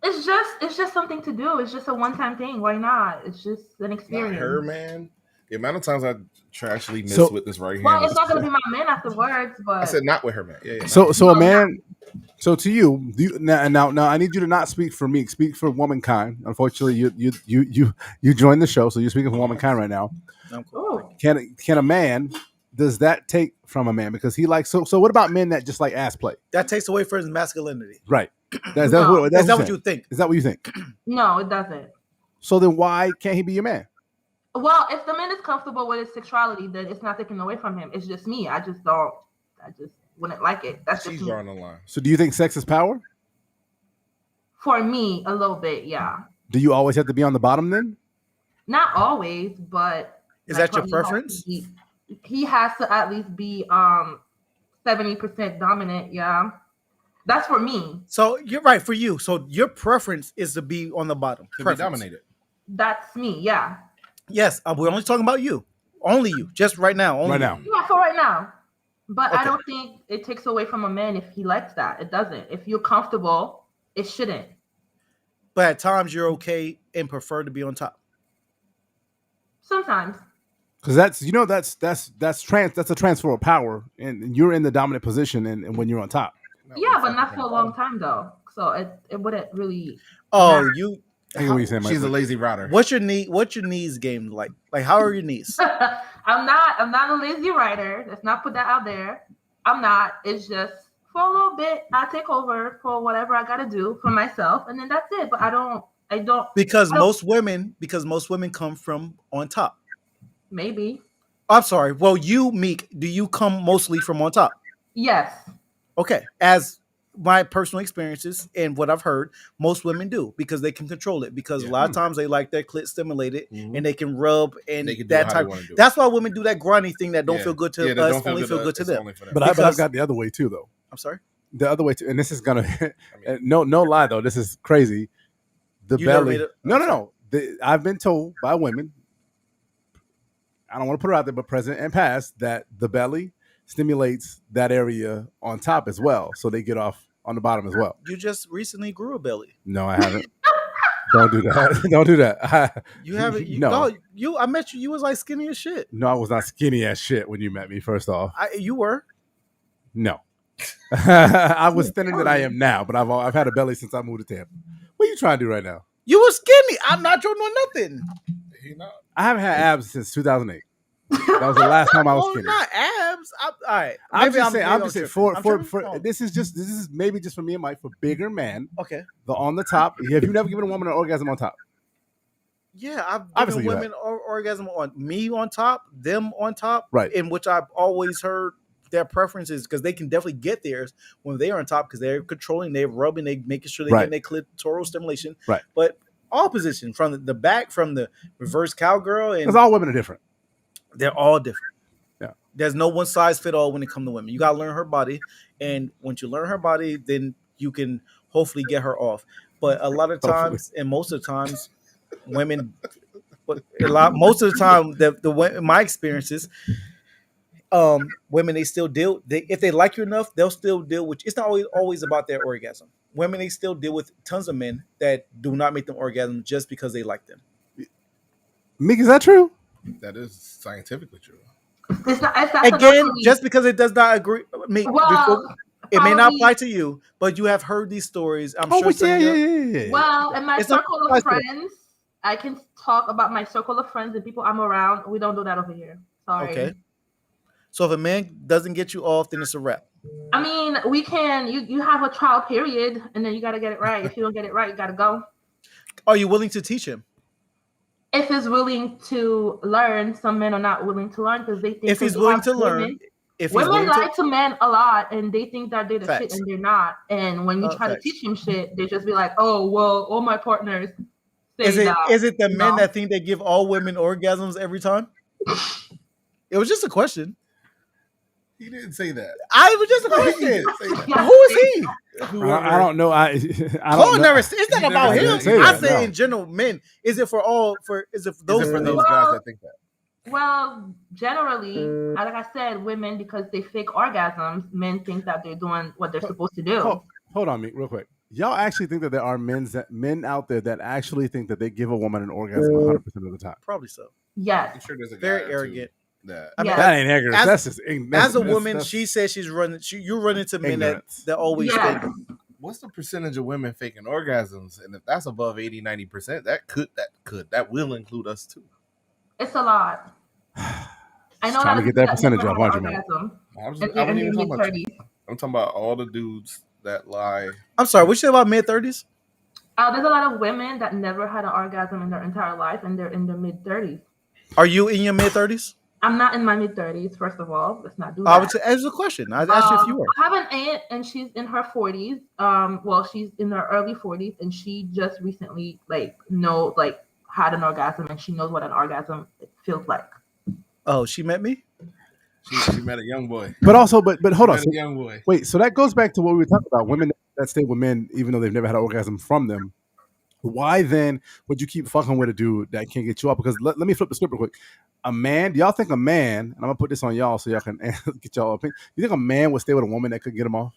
It's just something to do. It's just a one-time thing. Why not? It's just an Not experience. her, man. The amount of times I tragically miss So- with this right here. Well, it's not gonna be my man afterwards, but I said not with her, man. Yeah. So a No, man. So to you, now I need you to not speak for me. Speak for womankind. Unfortunately, you joined the show, so you're speaking for womankind right now. ooh, Can a man? Does that take from a man because he likes so? What about men that just like ass play? That takes away from his masculinity. Right. That's No. what. Is that what what you think? Is that what you think? no, it doesn't. So then why can't he be your man? Well, if the man is comfortable with his sexuality, then it's not taken away from him. It's just me. I just wouldn't like it. That's just She's me. drawing the line. So do you think sex is power? For me, a little bit, yeah. Do you always have to be on the bottom then? Not always, but Is like, that your he has to preference? he has to at least be 70% dominant, yeah. That's for me. So you're right for you. So your preference is to be on the bottom. To be Preference. dominated. That's me, yeah. Yes, we're only talking about you. Only you. Just right now. Only Right you. now. Yeah, for right now. But Okay. I don't think it takes away from a man if he likes that. It doesn't. If you're comfortable, it shouldn't. But at times you're okay and prefer to be on top. Sometimes. Because that's a transfer of power, and you're in the dominant position, and when you're on top. Yeah, but not for a long time though. So it wouldn't really Oh, Nah. I get what you're saying, Mike. She's a lazy rider. What's your knees game like? Like, how are your knees? I'm not a lazy writer. Let's not put that out there. I'm not. It's just for a little bit, I take over for whatever I gotta do for myself, and then that's it. But I don't Because I don't- most women come from on top. maybe. I'm sorry. Well, you, Meek, do you come mostly from on top? Yes. Okay. As my personal experiences and what I've heard, most women do because they can control it. Because a lot of times they like their clit stimulated and they can rub and They can do that how type. they wanna do it. That's why women do that grunny thing that don't Yeah. feel good to Yeah, that us, don't only feel good to it's them. only for them. But I've Because- got the other way too, though. I'm sorry. The other way too, and this is gonna I mean- no lie though. This is crazy. The You never belly. made it- No. I've been told by women. I don't want to put it out there, but present and past that the belly stimulates that area on top as well, so they get off on the bottom as well. You just recently grew a belly. No, I haven't. Don't do that. Don't do that. You haven't. No. I met you. You was like skinny as shit. No, I was not skinny as shit when you met me. First off, You were. no. I was thinner than I am now, but I've had a belly since I moved to Tampa. What are you trying to do right now? You were skinny. I'm not doing nothing. He not. I haven't had abs since 2008. That was the last time I was Oh, skinny. not abs. All right. I'm Maybe just saying. I'm just saying. For tripping. this is maybe just for me and Mike, for bigger men. Okay. The on the top. Have you never given a woman an orgasm on top? Yeah, I've Obviously given you women orgasm on me on top, them on top, Right. in which I've always heard their preferences because they can definitely get theirs when they're on top because they're controlling, they're rubbing, they making sure they Right. get their clitoral stimulation. Right. But all positions from the back, from the reverse cowgirl, and Because all women are different. they're all different. Yeah. There's no one size fit all when it comes to women. You gotta learn her body, and once you learn her body, then you can hopefully get her off. But a lot of Hopefully. times, and most of the times, women. But most of the time, in my experiences, women they still deal. If they like you enough, they'll still deal with. It's not always about their orgasm. Women they still deal with tons of men that do not make them orgasm just because they like them. Meek, is that true? That is scientifically true. It's not Again, just because it does not agree. well, It may not probably- apply to you, but you have heard these stories. I'm Oh, sure. yeah, some of your- yeah. well, in my It's not circle of possible. friends, I can talk about my circle of friends and people I'm around. We don't do that over here. Sorry. Okay. So if a man doesn't get you off, then it's a wrap. I mean, we can. You have a trial period, and then you got to get it right. If you don't get it right, you got to go. Are you willing to teach him? If he's willing to learn, some men are not willing to learn because they think If he's they willing have to learn, women- if he's Women willing lie to, to men a lot, and they think that they're the Facts. shit, and they're not. And when you try Facts. to teach them shit, they just be like, "Oh, well, all my partners say is it that." is it the men No. that think they give all women orgasms every time? It was just a question. He didn't say that. I was just a He question. didn't say that. Yeah. Who is he? I don't know. I don't Cole know. never. It's not He about never him. said I that, say no. in general, men. Is it for all? Is it for those? Is it for those Well- guys that think that? Well, generally, like I said, women, because they fake orgasms, men think that they're doing what they're supposed to do. Hold on, Meek, real quick. Y'all actually think that there are men out there that actually think that they give a woman an orgasm 100% of the time? Probably so. Yes. I'm sure there's a guy Very or two arrogant. that I mean, Yeah. That ain't ignorance. As- That's just ignorance. As a woman, she says she's running. You run into men Ignorance. that always Yes. think. what's the percentage of women faking orgasms? And if that's above 80-90%, that will include us too. It's a lot. I know Trying to that get that percentage off, aren't you, man? orgasm. I And wasn't they're in even their talking about. mid-30s. I'm talking about all the dudes that lie. I'm sorry. What you say about mid-30s? There's a lot of women that never had an orgasm in their entire life, and they're in their mid-30s. Are you in your mid-30s? I'm not in my mid-30s, first of all. Let's not do I that. would say, as a question. I asked you if you were. I have an aunt, and she's in her 40s. Well, she's in her early 40s, and she just recently, had an orgasm, and she knows what an orgasm feels like. Oh, she met me? She met a young boy. But also, but hold on. Met So, a young boy. wait, so that goes back to what we were talking about. Women that stay with men, even though they've never had an orgasm from them. Why then would you keep fucking with a dude that can't get you up? Because let me flip the script real quick. A man, do y'all think a man, and I'm gonna put this on y'all so y'all can get y'all opinion. You think a man would stay with a woman that could get him off?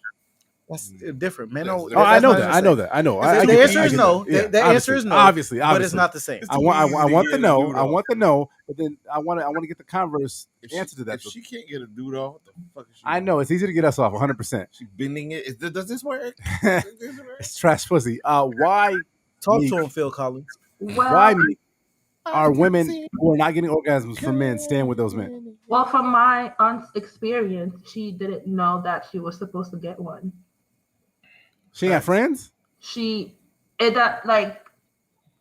That's different. Man, That's no, different. Oh, I that's know not that. the I know same. that. I know. The I get answer that. is I get no. that. Yeah, The answer is no. Obviously, But it's not the same. It's I want too I easy want to to get know. a dude I off. want to know, but then I want to get the converse answer to that. If she can't get a dude off, what the fuck is she? I doing? know it's easy to get us off 100%. She bending it. Does this work? Does this work? It's trash pussy. Why Talk Meek, to him, Phil Collins. why Well, Meek, are women who are not getting orgasms from men staying with those men? well, from my aunt's experience, she didn't know that she was supposed to get one. She ain't got Facts. friends? She, it that like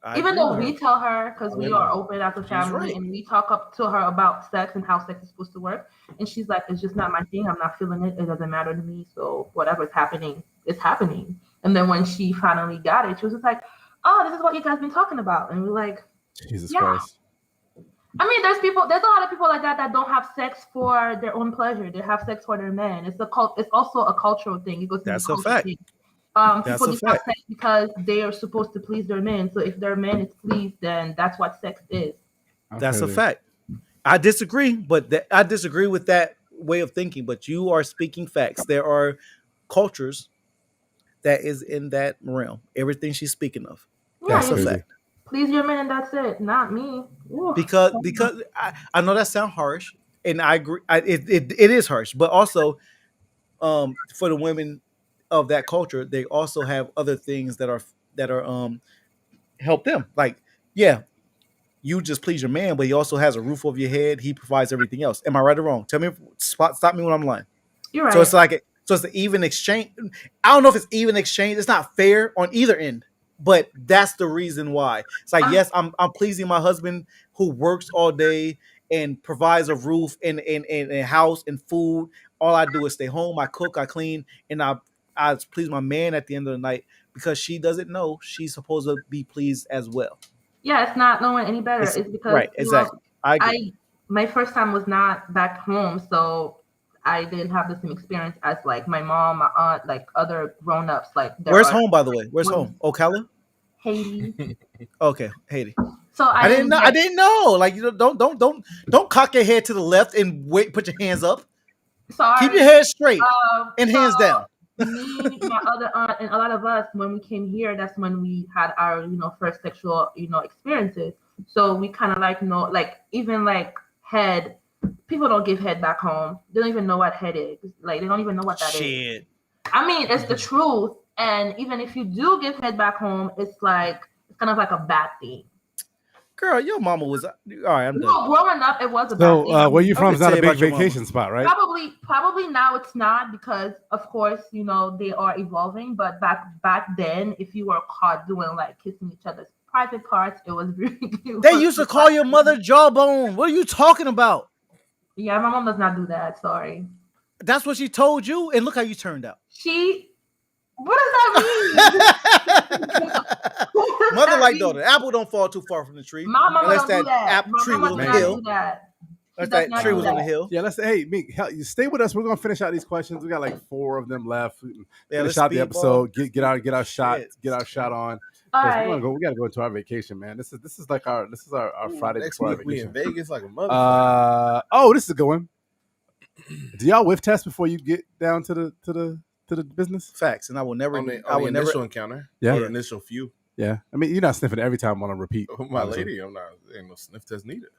I even agree though with her. we tell her because we are open as a family right. and we talk up to her about sex and how sex is supposed to work, and she's like, it's just not my thing. I'm not feeling it. It doesn't matter to me. So whatever's happening is happening. And then when she finally got it, she was just like, oh, this is what you guys been talking about. And we're like, Jesus Yeah. Christ. I mean, there's a lot of people like that don't have sex for their own pleasure. They have sex for their men. It's also a cultural thing. It goes to That's the a culture fact. thing. That's People a just have fact. sex because they are supposed to please their men. So if their man is pleased, then that's what sex is. That's a Okay, then. fact. I disagree, but I disagree with that way of thinking. But you are speaking facts. There are cultures that is in that realm. Everything she's speaking of. Yeah, That's you crazy. fact. please your man and that's it, not me. Ooh. Because I know that sounds harsh, and I agree. It is harsh, but also for the women of that culture, they also have other things that are help them. Like, yeah, you just please your man, but he also has a roof over your head. He provides everything else. Am I right or wrong? Tell me, stop me when I'm lying. You're right. So it's like so it's the even exchange. I don't know if it's even exchange. It's not fair on either end, but that's the reason why. It's like, yes, I'm pleasing my husband who works all day and provides a roof and a house and food. All I do is stay home. I cook, I clean, and I please my man at the end of the night because she doesn't know she's supposed to be pleased as well. Yeah, it's not knowing any better. It's- It's because right, exactly. I agree. My first time was not back home, so I didn't have the same experience as like my mom, my aunt, like other grown-ups. Like Where's home, by the way? Where's Where- home? Ocala? Haiti. Okay, Haiti. So I didn't know. I didn't know. Like, you know, don't cock your head to the left and wait. Put your hands up. Sorry. Keep your head straight and so hands down. Me, my other aunt, and a lot of us, when we came here, that's when we had our, first sexual, experiences. So we kind of like even like head. People don't give head back home. They don't even know what head is. Like they don't even know what that is. Shit. I mean, it's the truth. And even if you do give head back home, it's kind of like a bad thing. Girl, your mama was all right. I'm done. No, growing up, it was a bad So thing. where you from I'm is not gonna a tell big you about your vacation spot, right? Probably now it's not because of course they are evolving. But back then, if you were caught doing like kissing each other's private parts, it was really. They used to call your mother Jawbone. What are you talking about? Yeah, my mom does not do that. Sorry. That's what she told you, and look how you turned out. What does that mean? Mother like daughter. Apple don't fall too far from the tree. My mama Unless don't do that. apple My tree was mama on the does not hill. do that. Unless does that not tree do was on the that. hill. Yeah, Meek, you stay with us. We're gonna finish out these questions. We got like 4 of them left. Yeah, Finish let's out the speedball. episode. Get our shot. Shit. Get our shot on. All We right. gotta go into our vacation, man. This is like our Friday Next before our week we in vacation. Vegas like a motherfucker. This is a good one. Do y'all whiff test before you get down to the business? Facts, and I will never. on the, I on the will never. initial encounter, Yeah. or the initial few. Yeah, I mean you're not sniffing every time on a repeat. Oh, my lady, I'm not. Ain't no sniff test needed.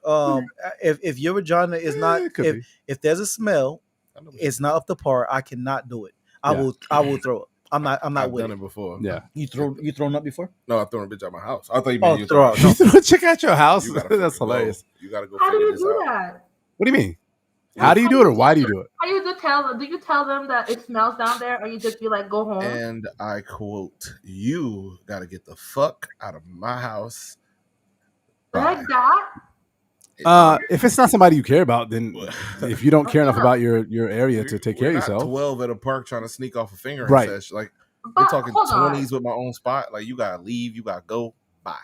If your vagina is not, it could be. if there's a smell, I know it's not up to par. I cannot do it. I Yeah. will throw it. I'm not I've with done it. it before. Yeah. You thrown up before? No, I thrown a bitch out my house. I thought you Oh, meant you throw throw out. out. You check out your house. You gotta That's fucking hilarious. Go. You gotta go. How do figure you this do out. that? What do you mean? How do you do it, or why do you do it? How do you tell them that it smells down there, or you just be like, go home? And I quote, "You gotta get the fuck out of my house." Like Bye. that? If it's not somebody you care about, then if you don't care enough about your area to take care We're of not yourself, 12 at a park trying to sneak off a finger Right. and such. Like But we're talking hold on. 20s with my own spot. Like you gotta leave. You gotta go. Bye.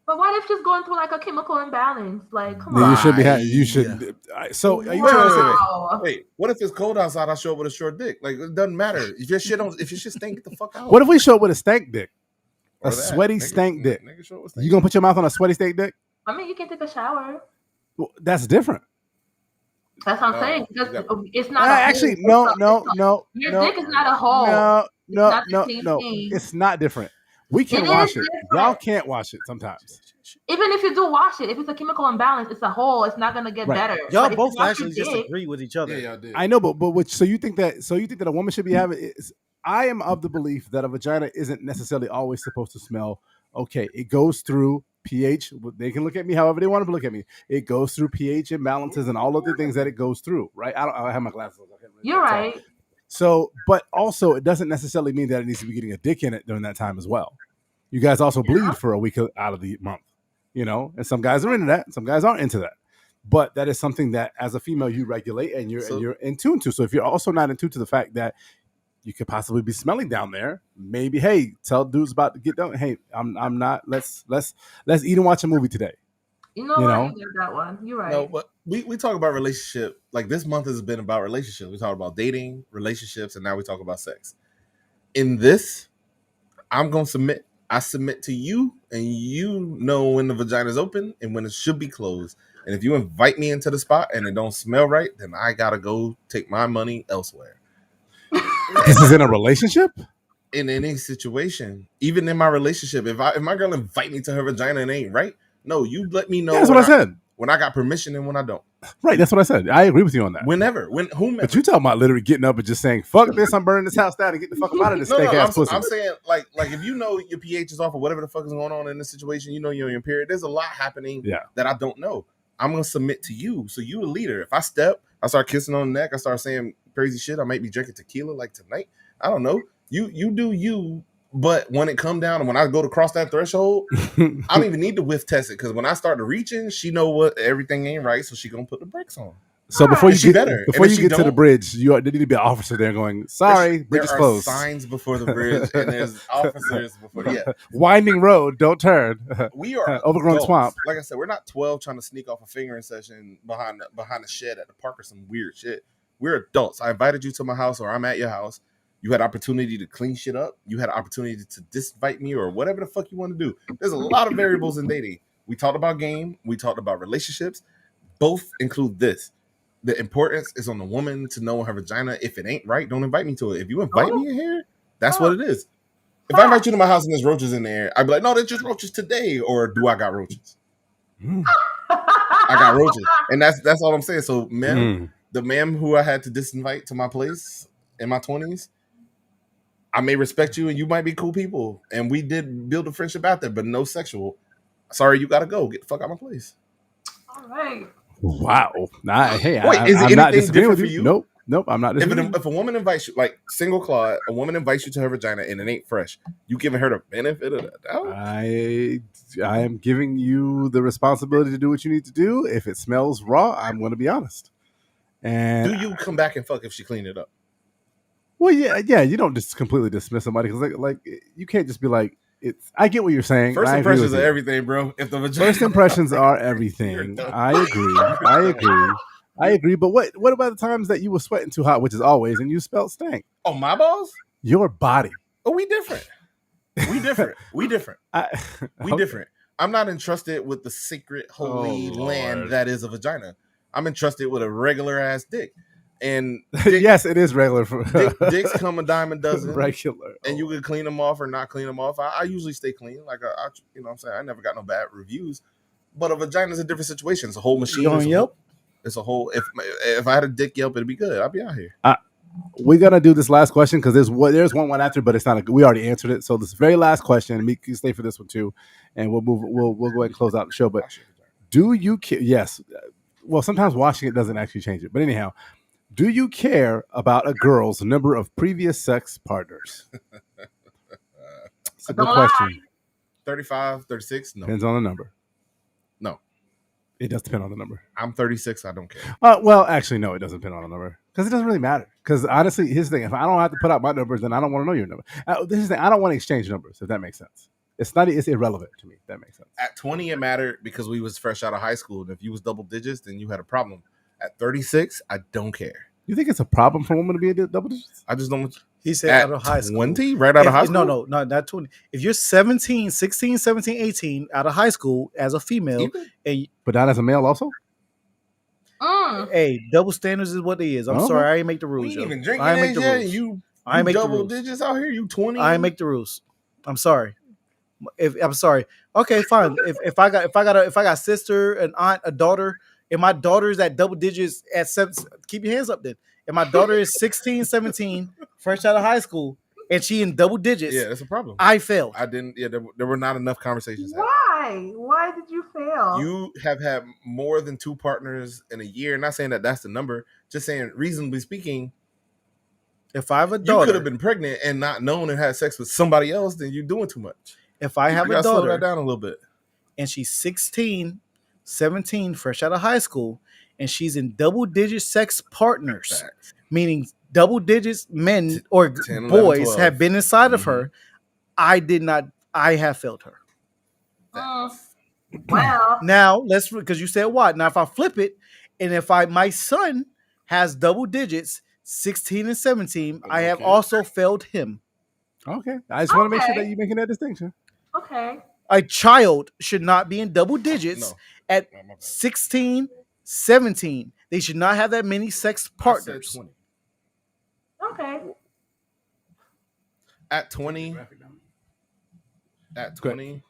But what if she's going through like a chemical imbalance? Like, come then on. you should be. Right. You should. So are you Wait, trying to say? Wow. Wait, what if it's cold outside? I show up with a short dick. Like it doesn't matter. If your shit stink, get the fuck out. What if we show up with a stank dick? Or A that. sweaty Nigga- stank dick. nigga show up with You stank gonna put your mouth on a sweaty stank dick? I mean, you can take a shower. Well, that's different. That's what I'm No, saying. you Because got- it's not a Actually, hole. no. Your no, dick is not a hole. No, no, not the no, same no. thing. It's not different. We can It wash is it. different. Y'all can't wash it sometimes. Even if you do wash it, if it's a chemical imbalance, it's a hole. It's not gonna get Right. better. Y'all But if both you wash actually your dick- disagree with each other. Yeah, y'all did. I know, but so you think that a woman should be having? I am of the belief that a vagina isn't necessarily always supposed to smell Okay, it goes through pH. They can look at me however they want to look at me. It goes through pH imbalances and all of the things that it goes through, right? I have my glasses on. I can't really You're tell. right. So, but also, it doesn't necessarily mean that it needs to be getting a dick in it during that time as well. You guys also bleed for a week out of the month, and some guys are into that, and some guys aren't into that. But that is something that, as a female, you regulate and you're in tune to. So, if you're also not in tune to the fact that you could possibly be smelling down there, maybe, hey, tell dudes about to get done. Hey, I'm not. Let's eat and watch a movie today. You know what? You get that one. You're right. No, but we talk about relationship. Like this month has been about relationships. We talk about dating, relationships, and now we talk about sex. In this, I'm gonna submit. I submit to you, and you know when the vagina is open and when it should be closed. And if you invite me into the spot and it don't smell right, then I gotta go take my money elsewhere. This is in a relationship? In any situation, even in my relationship, if my girl invite me to her vagina and it ain't right, no, you let me know. Yeah, that's what I said. When I got permission and when I don't. Right, that's what I said. I agree with you on that. Whomever. But you talking about literally getting up and just saying, "Fuck this! I'm burning this house down and get the fuck out of this steak ass pussy." I'm saying like if you know your pH is off or whatever the fuck is going on in this situation, you're in your period. There's a lot happening that I don't know. I'm gonna submit to you. So you a leader. If I start kissing on the neck, I start saying crazy shit. I might be drinking tequila like tonight. I don't know. You do you. But when it come down and when I go to cross that threshold, I don't even need to whiff test it because when I start to reaching, she know what everything ain't right, so she gonna put the brakes on. So before you get to the bridge, there need to be an officer there going, "Sorry, bridge is closed." Signs before the bridge, and there's officers before. Yeah, winding road, don't turn. We are overgrown adults. swamp. Like I said, we're not 12 trying to sneak off a fingering session behind the shed at the park or some weird shit. We're adults. I invited you to my house, or I'm at your house. You had opportunity to clean shit up. You had opportunity to disinvite me or whatever the fuck you want to do. There's a lot of variables in dating. We talked about game. We talked about relationships. Both include this. The importance is on the woman to know her vagina. If it ain't right, don't invite me to it. If you invite me in here, that's what it is. If I invite you to my house and there's roaches in there, I'd be like, no, there's just roaches today. Or do I got roaches? I got roaches. And that's all I'm saying. So the man who I had to disinvite to my place in my 20s, I may respect you and you might be cool people. And we did build a friendship out there, but no sexual. Sorry, you got to go. Get the fuck out of my place. All right. Wow. Hey, wait, is it I'm not anything disagreeing different with for you. you? Nope, I'm not disagreeing. If a woman invites you, like single Claude, a woman invites you to her vagina and it ain't fresh, you giving her the benefit of the doubt? I am giving you the responsibility to do what you need to do. If it smells raw, I'm going to be honest. And do you come back and fuck if she cleaned it up? Well, yeah. You don't just completely dismiss somebody because like you can't just be like, it's. I get what you're saying. First impressions are everything, bro. If the vagina first impressions are everything. I agree. But what about the times that you were sweating too hot, which is always, and you spelled stank? Oh, my balls? Your body. Oh, we different. We different. We different. Different. I'm not entrusted with the sacred holy land that is a vagina. I'm entrusted with a regular ass dick. And yes, it is regular. Dicks come a dime a dozen. Regular. And you can clean them off or not clean them off. I usually stay clean. Like, I you know what I'm saying? I never got no bad reviews. But a vagina is a different situation. It's a whole machine. It's a whole. If I had a dick Yelp, it'd be good. I'd be out here. We're gonna do this last question because there's one after, but it's not. We already answered it. So this very last question, and we can stay for this one too, and we'll move. We'll go ahead and close out the show. But do you care? Yes. Well, sometimes washing it doesn't actually change it. But anyhow, do you care about a girl's number of previous sex partners? It's a good question. 35, 36? No. Depends on the number. No. It does depend on the number. I'm 36. I don't care. Well, actually, no, it doesn't depend on the number because it doesn't really matter. Because honestly, here's the thing: if I don't have to put out my numbers, then I don't want to know your number. This is the thing: I don't want to exchange numbers. If that makes sense, it's irrelevant to me. If that makes sense. At 20, it mattered because we was fresh out of high school, and if you was double digits, then you had a problem. At 36, I don't care. You think it's a problem for a woman to be a double digits? I just don't. He said out of high school. 20? Right out of high school? No, not 20. If you're 16, 17, 18 out of high school as a female, but not as a male also? Hey, double standards is what it is. I'm sorry, I ain't make the rules. You ain't even drinking I ain't make the rules. You make double digits out here. You 20. I ain't make the rules. I'm sorry. I'm sorry. Okay, fine. If I got a sister, an aunt, a daughter, and my daughter's at double digits at 7, keep your hands up then. And my daughter is 16, 17, fresh out of high school, and she in double digits, Yeah, that's a problem. I failed. I didn't. Yeah, there were not enough conversations. happening. Why? Why did you fail? You have had more than 2 partners in a year. Not saying that that's the number. Just saying, reasonably speaking, If I have a you daughter, could have been pregnant and not known and had sex with somebody else. Then you're doing too much. if I have You a gotta slow that daughter down a little bit. and she's 16, 17, fresh out of high school, and she's in double digit sex partners, Facts. meaning double digits men or 10, 11, boys 12. have been inside of her, I have failed her. Well, Now let's, because you said what? Now if I flip it, and if my son has double digits, 16 and 17, I have Okay. also failed him. Okay. I just want to make sure Okay. that you're making that distinction. okay. A child should not be in double digits No. at No, my bad. 16, 17. They should not have that many sex I said partners. 20. Okay. At 20, Good.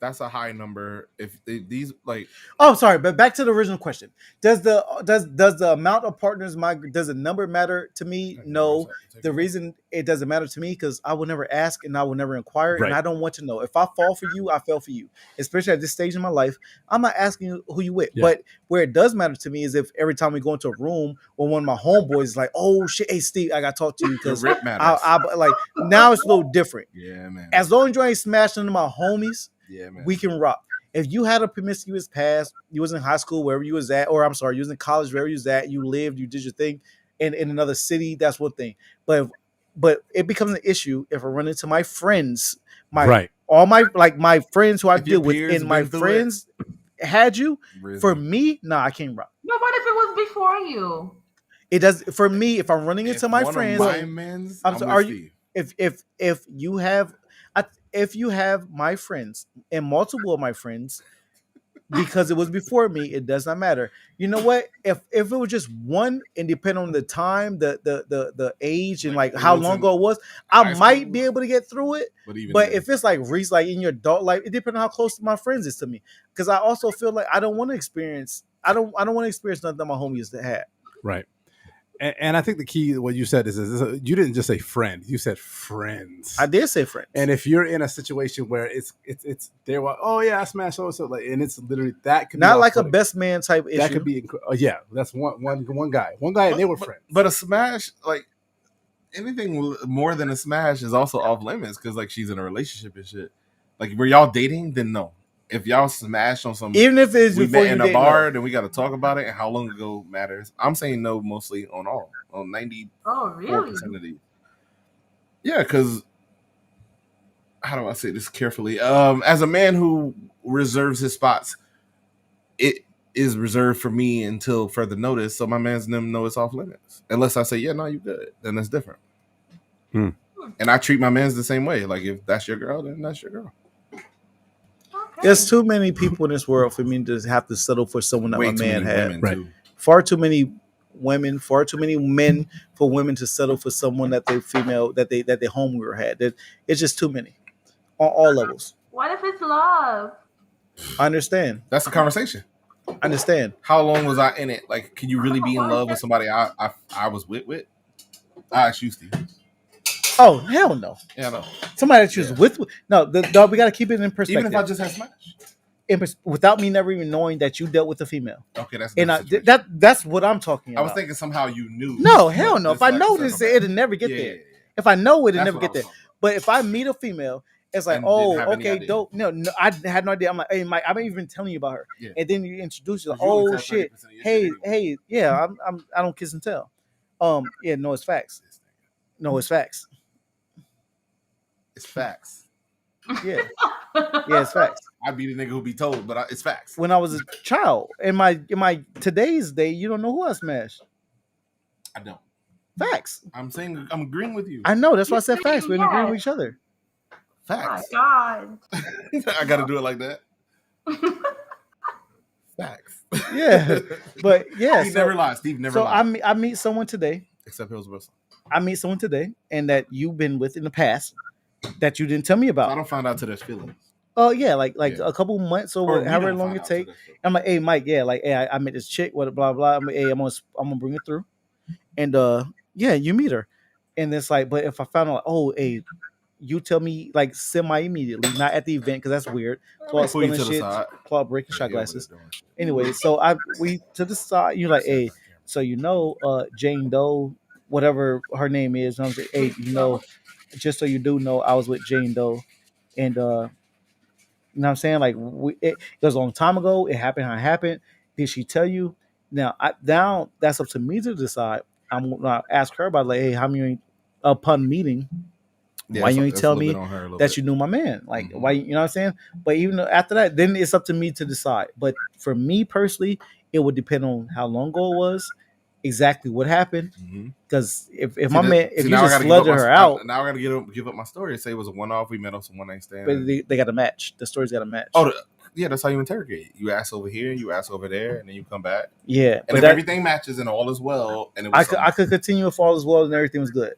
that's a high number. If these like Oh, sorry, but back to the original question. Does the amount of partners does the number matter to me? No. The reason it doesn't matter to me because I will never ask and I will never inquire Right. and I don't want to know. If I fall for you, I fell for you. Especially at this stage in my life, I'm not asking you who you with. Yeah. But where it does matter to me is if every time we go into a room or one of my homeboys is like, "Oh shit, hey Steve, I got to talk to you the because rip matters. I like now it's a little different." Yeah, man. As long as you ain't smashing into my homies, yeah, man. we can rock. If you had a promiscuous past, you was in high school, wherever you was at, or I'm sorry, you was in college, wherever you was at, you lived, you did your thing in another city, that's one thing. But it becomes an issue if I run into my friends, all my friends who I If your deal with, peers and my been through friends had you. Risen. For me, nah, I can't rock. But what if it was before you? It does for me if I'm running If into my one of friends. my mans, I'm I'm sorry, with are you- Steve. if you have my friends and multiple of my friends because it was before me, it does not matter. You know what? If it was just one and depend on the time, the age, and Like, like how it was long in ago it was, high I might school. be able to get through it. But even But then, if it's like Reese, like in your adult life, it depends on how close my friends is to me. Because I also feel like I don't want to experience. I don't want to experience nothing that my homies that had. Right. And I think the key, what you said is you didn't just say friend, you said friends. I did say friends. And if you're in a situation where it's they're like, oh yeah, I smashed so like, and it's literally that could Not be like a off-putting. best man type issue. That could be yeah. That's one guy, and they were friends. But a smash, like anything more than a smash, is also off limits because like she's in a relationship and shit. Like, were y'all dating? Then no. If y'all smash on some, Even if it's we before met you in a didn't bar, know. then we got to talk about it and how long ago matters. I'm saying no, mostly on 94% Oh, really? of these. Yeah, because how do I say this carefully? As a man who reserves his spots, it is reserved for me until further notice. So my man's and them know it's off limits. Unless I say, yeah, no, you good. Then that's different. Hmm. And I treat my man's the same way. Like, if that's your girl, then that's your girl. Okay. There's too many people in this world for me to have to settle for someone that Way my too man many had. women, Right. too. Far too many women, far too many men for women to settle for someone that they female that they homegirl had. It's just too many on all levels. What if it's love? I understand. That's a conversation. I understand. How long was I in it? Like, can you really be in love with somebody I was with? I asked you, Steve. Oh hell no! Yeah, I know. Somebody that you was Yeah. with. No, dog. We got to keep it in perspective. Even if I just had smash. Without me never even knowing that you dealt with a female, Okay, that's a and different situation. that's what I'm talking I about. was thinking somehow you knew. No, hell no. It's If I like know a this, circle back. it'll never get Yeah, there. yeah, yeah. If I know it, it'll That's never what get I there. was talking But if I meet a female, it's like, And didn't have any okay, idea. dope. No, I had no idea. I'm like, hey, Mike, I've been even telling you about her, Yeah. and then you introduce you, like, about. You only oh tell shit, 30% of your hey, shit anyway. yeah, I don't kiss and tell. Yeah, no, it's facts. No, it's facts. It's facts. Yeah, yeah, it's facts. I'd be the nigga who be told, but it's facts. When I was a child, in my today's day, you don't know who I smashed. I don't. Facts. I'm saying I'm agreeing with you. I know. That's why I said You facts. saying We agree yes. with each other. Oh my Facts. God. I got to do it like that. Facts. Yeah, but yeah. He never lies. Steve never So lies. I meet someone today. Except Hillsborough. I meet someone today, and that you've been with in the past that you didn't tell me I about. don't find out till there's feelings. Oh yeah, like Yeah. a couple months or Or we however don't long find it out till take. there's feelings. I'm like, hey Mike, yeah, like hey, I met this chick, what blah blah. I'm like, hey, I'm gonna bring it through, and yeah, you meet her. And it's like, but if I found out, oh, hey, you tell me like semi immediately, not at the event because that's weird. Claude Pull you spilling to the shit, side. Claude breaking Yeah, shot he over there glasses. doing shit. Anyway, so we to the side. You're like, hey, so Jane Doe, whatever her name is. And I'm like, hey, just so you do know, I was with Jane Doe, and you know what I'm saying? Like it was a long time ago. It happened how it happened. Did she tell you? Now that's up to me to decide. I'm gonna ask her about like, hey, how many upon meeting? Yeah, Why you ain't that's a tell little me bit on her a little that bit. you knew my man? Like, Mhm. why? You know what I'm saying? But even after that, then it's up to me to decide. But for me personally, it would depend on how long ago it was, exactly what happened. Mhm. Because if See, my man, if see, you now I just gotta give up flooded her out, now I gotta give up my story and say it was a one-off. We met on some one-night stand. but they got to match. The story's got to match. Oh, yeah, that's how you interrogate. You ask over here, you ask over there, and then you come back. yeah. And But if everything matches and all is well, and it was I could continue if all is well and everything was good.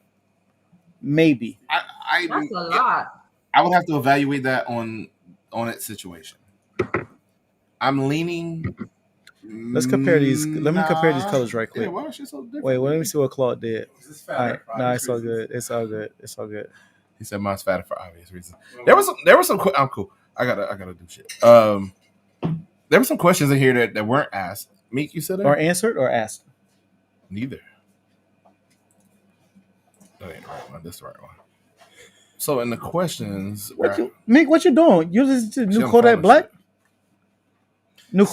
Maybe. That's a lot. I would have to evaluate that on its situation. I'm leaning. Let's compare these. Let me compare these colors right quick. Yeah, why is she so different? Wait, well, let me see what Claude did. This is All fat, right, for no, obvious it's all reasons. good. It's all good. It's all good. He said mine's fatter for obvious reasons. There was some. I'm cool. I gotta do shit. There were some questions in here that weren't asked. Meek, you said that? Or answered or asked. Neither. That ain't the right one. This is the right one. So in the questions, Mick, what you doing? You listen to she new on Kodak phone Black? shit. New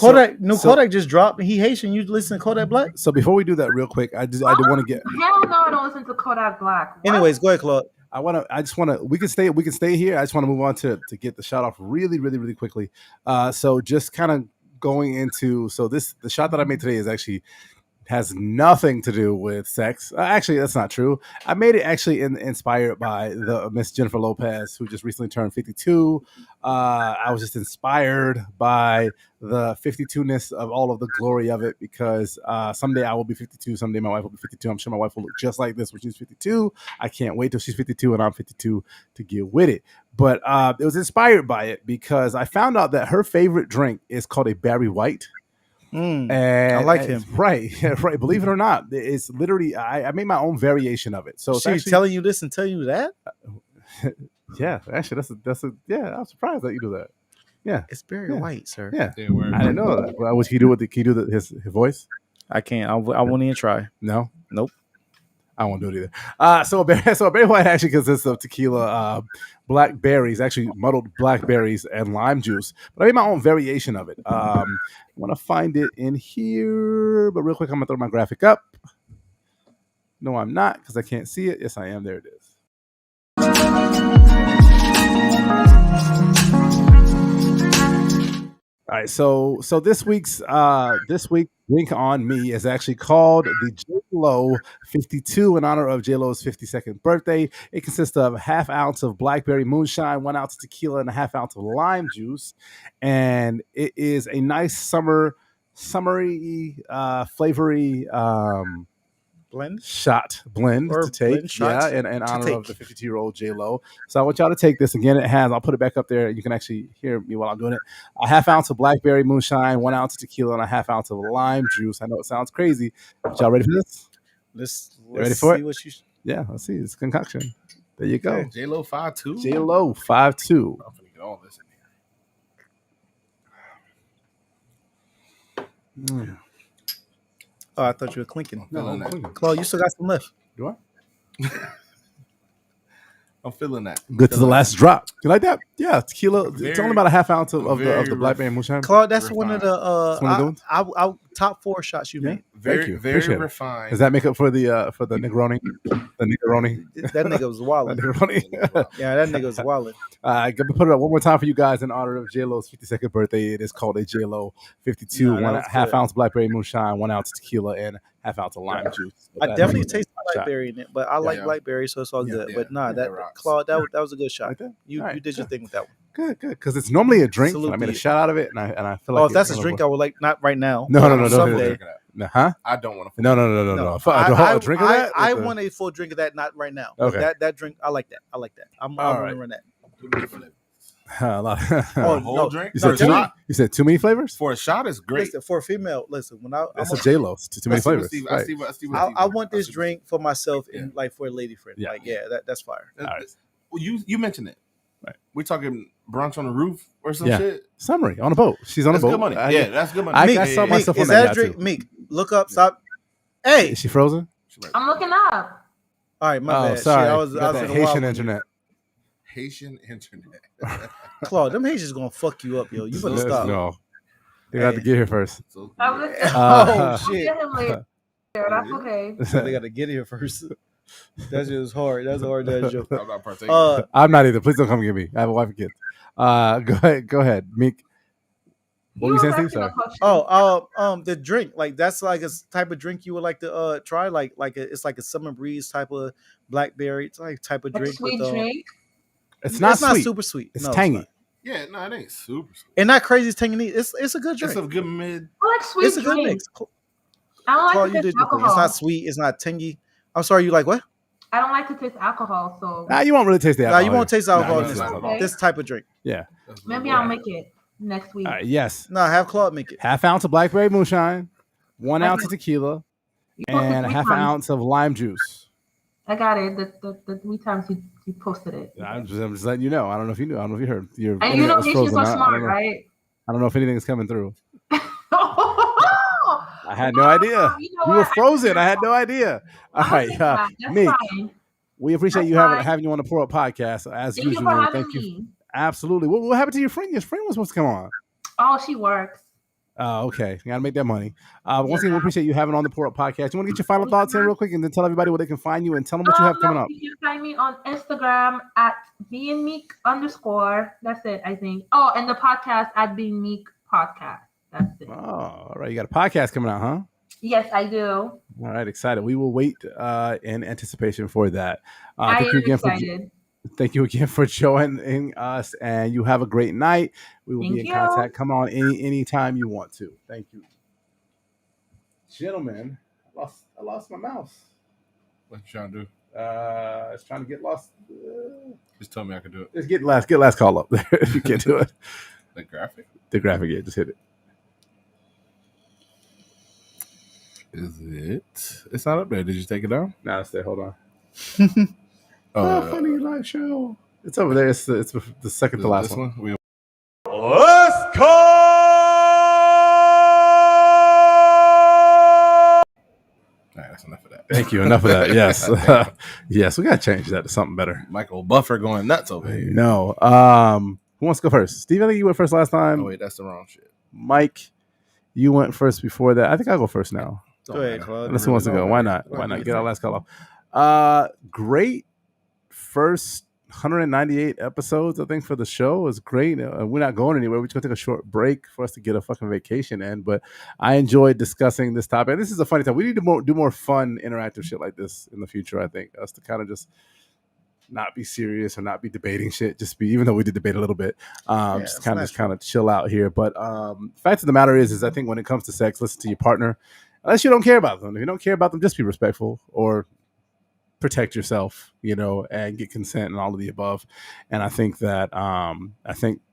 Kodak just dropped. He Haitian. You listen to Kodak Black? So before we do that, real quick, I did want to get. Hell no, I don't listen to Kodak Black. What? Anyways, go ahead, Claude. I just want to. We can stay here. I just want to move on to get the shot off really, really, really quickly. So just kind of going into the shot that I made today is actually has nothing to do with sex. Actually, that's not true. I made it actually inspired by the Miss Jennifer Lopez, who just recently turned 52. I was just inspired by the 52ness of all of the glory of it because someday I will be 52. Someday my wife will be 52. I'm sure my wife will look just like this when she's 52. I can't wait till she's 52 and I'm 52 to get with it. But it was inspired by it because I found out that her favorite drink is called a Barry White. And I like him. Right. Believe it or not, it's literally I made my own variation of it. So it's She's actually, telling you this and telling you that? yeah, actually that's a yeah. I'm surprised that you do that. Yeah, It's Barry Yeah. White, sir. yeah. Yeah, word. I didn't know that. Well, can you do his voice? I can't. I won't even try. No. Nope. I won't do it either. So Barry White actually consists of tequila, blackberries, actually muddled blackberries and lime juice. But I made my own variation of it. I want to find it in here, but real quick, I'm gonna throw my graphic up. No, I'm not because I can't see it. Yes, I am. There it is. All right, so this week drink on me is actually called the J-Lo 52 in honor of J-Lo's 52nd birthday. It consists of 1/2 ounce of blackberry moonshine, 1 ounce of tequila, and 1/2 ounce of lime juice, and it is a nice summery, flavory Blend? shot blend Or to take, blend shot in honor of take. the 52-year-old J-Lo. So I want y'all to take this. Again, I'll put it back up there. You can actually hear me while I'm doing it. 1/2 ounce of blackberry moonshine, 1 ounce of tequila, and 1/2 ounce of lime juice. I know it sounds crazy, but y'all ready for this? Let's ready for see it? what you. Yeah, let's see. It's concoction. There you go. J-Lo 5'2". J-Lo 5'2". I'm gonna get all this in here. Oh, I thought you were clinking. No, Feeling that. Claude, you still got some left. Do I? I'm feeling that. Good to the last drop. You like that? Yeah, tequila. It's Very- only about 1/2 ounce of the very blackberry moonshine. Claude, that's one of the That's one of the ones? I top 4 shots you Yeah. made. Very, you. very Appreciate it. refined. Does that make up for the Negroni? The Negroni. That nigga was The wilding. Negroni. Yeah, that nigga was wilding. I'm gonna put it up one more time for you guys in honor of J-Lo's 52nd birthday. It is called a J-Lo 52, Nah, that was 1/2 good. ounce blackberry moonshine, 1 ounce tequila, and 1/2 ounce of lime juice. So I that's definitely a taste shot. blackberry in it, but I like Yeah. blackberry, so it's all Yeah, good. yeah, But nah, yeah, that it rocks. Claude, that was a good shot. Like that? You All right, you did your good. thing with that one. Good, because it's normally a drink. Salute And I made a to you. shot out of it, and I feel like Oh, if that's a it's drink, gonna I would like not right now. No, but no, no, someday. Huh? I don't want to. No. A drink of that? I With the- want a full drink of that, not right now. But Okay. that drink, I like that. I like that. I'm All gonna right. run that. A lot. Oh, a whole no. drink you for said a too many. shot. You said too many flavors. For a shot is great. Listen, for a female, listen, when I'm That's a J Lo. Too many flavors. I Right. see what I want this drink for myself Yeah. and like for a lady friend. Yeah. Like, that's fire. All All right. Well, you mentioned it. Right. We're talking brunch on the roof or some Yeah. shit. Summary on a boat. She's on That's a boat. good money. Yeah, that's good money. I Meek, saw yeah, myself Meek, on is that that a yacht, drink? too. Meek, look up, stop. Hey, Is she frozen? I'm looking up. all right, my Oh, bad. sorry. Shit, I You was got that in the Haitian wild. internet. Haitian internet. Claude, them Haitians gonna fuck you up, yo. You better stop. No. They got to get here first. So, I was yeah. Oh I'll shit! get him later. That's okay. So they gotta get here first. That's just hard. That's a hard ass joke. I'm not partaking. I'm not either. Please don't come get me. I have a wife and kids. Go ahead, Meek. What were you saying, Steve? asking a Sorry. question. The drink, like that's like a type of drink you would like to try, it's like a summer breeze type of blackberry type of Like drink. sweet with, drink. It's not sweet. super sweet. It's No, tangy. not. Yeah, no, it ain't super sweet. And not crazy tangy. It's a good drink. It's a good mid. I like sweet It's a good drinks. mix. I don't Claude, like you to did taste your thing. It's alcohol. not sweet. It's not tangy. I'm sorry. You like what? I don't like to taste alcohol, so You won't really taste the Nah, alcohol. you won't taste alcohol in you this, won't. Okay. this type of drink. Yeah. maybe Yeah. I'll make it next week. All right, yes. Nah, have Claude make it. Half ounce of blackberry moonshine, 1 Okay. ounce of tequila, You posted and 3 half an times. ounce of lime juice. I got it. The 3 times you posted it. I'm just letting you know. I don't know if you knew. I don't know if you heard. Your And you internet know was Haitians frozen. are I smart, don't know. right? I don't know if anything's coming through. I I had no idea. You know You were what? frozen. I had no idea. All right, That's Meek, fine. we appreciate That's you fine. having you on the Pour Up podcast as Thank you usual. for having Thank you. me. Absolutely. What happened to your friend? Your friend was supposed to come on. Oh, she works. Oh, okay. You got to make that money. Once again, we appreciate you having on the Pour Up podcast. You want to get your final thoughts in real quick and then tell everybody where they can find you and tell them what you have coming up. You can find me on Instagram at beingmeek_. That's it, I think. Oh, and the podcast at Being Meek Podcast. That's it. Oh, all right. You got a podcast coming out, huh? Yes, I do. All right. Excited. We will wait in anticipation for that. I Thank you am again excited. Thank you again for joining us, and you have a great night. We will be in Thank you. contact. Come on anytime you want to. Thank you. Gentlemen, I lost my mouse. What you trying to do? It's trying to get lost. Just tell me I can do it. Let's get last call up there if you can't do it. The graphic? The graphic, yeah, just hit it. Is it? It's not up there. Did you take it down? Now it's there. Hold on. Funny live show. It's over there. It's the second to last this one. one. Let's go! All right, that's enough of that. Thank you. Enough of that. Yes, yes. We gotta change that to something better. Michael Buffer going nuts over here. No. Who wants to go first? Steve, I think you went first last time. Oh wait, that's the wrong shit. Mike, you went first before that. I think I'll go first now. Go ahead, Claude. Unless who wants to go. Why not? Why not? Get our last call off. Great first 198 episodes, I think, for the show. Is great. We're not going anywhere. We're just going to take a short break for us to get a fucking vacation in. But I enjoyed discussing this topic. This is a funny time. We need to do more fun, interactive shit like this in the future, I think. Us to kind of just not be serious or not be debating shit. Just be, even though we did debate a little bit, just kind of chill out here. But fact of the matter is I think when it comes to sex, listen to your partner. Unless you don't care about them. If you don't care about them, just be respectful or protect yourself, and get consent and all of the above. And I think that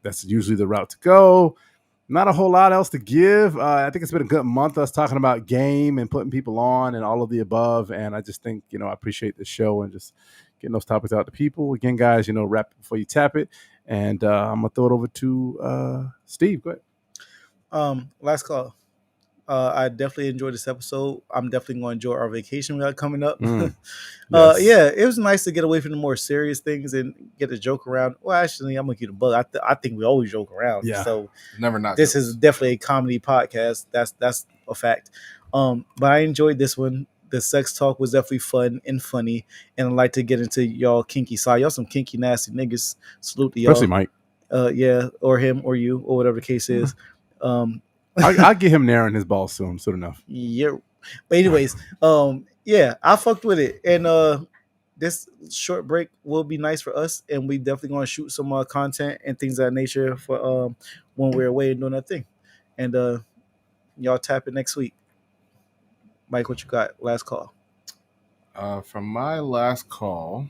that's usually the route to go. Not a whole lot else to give. I think it's been a good month us talking about game and putting people on and all of the above. And I just think, I appreciate the show and just getting those topics out to people. Again, guys, wrap it before you tap it. And I'm going to throw it over to Steve. Go ahead. Last call. I definitely enjoyed this episode. I'm definitely going to enjoy our vacation we got coming up. Yes. Yeah, it was nice to get away from the more serious things and get to joke around. Well, actually, I'm going to keep the bug. I think we always joke around. Yeah. So Never not. this is definitely a comedy podcast. That's a fact. But I enjoyed this one. The sex talk was definitely fun and funny. And I'd like to get into y'all kinky side. Y'all some kinky, nasty niggas. Salute to y'all. Especially Mike. Yeah, or him or you or whatever the case is. I'll get him narrowing his balls soon enough. Yeah, but anyways, yeah, I fucked with it, and this short break will be nice for us, and we definitely going to shoot some content and things of that nature for when we're away and doing that thing, and y'all tap it next week. Mike, what you got? Last call. From my last call,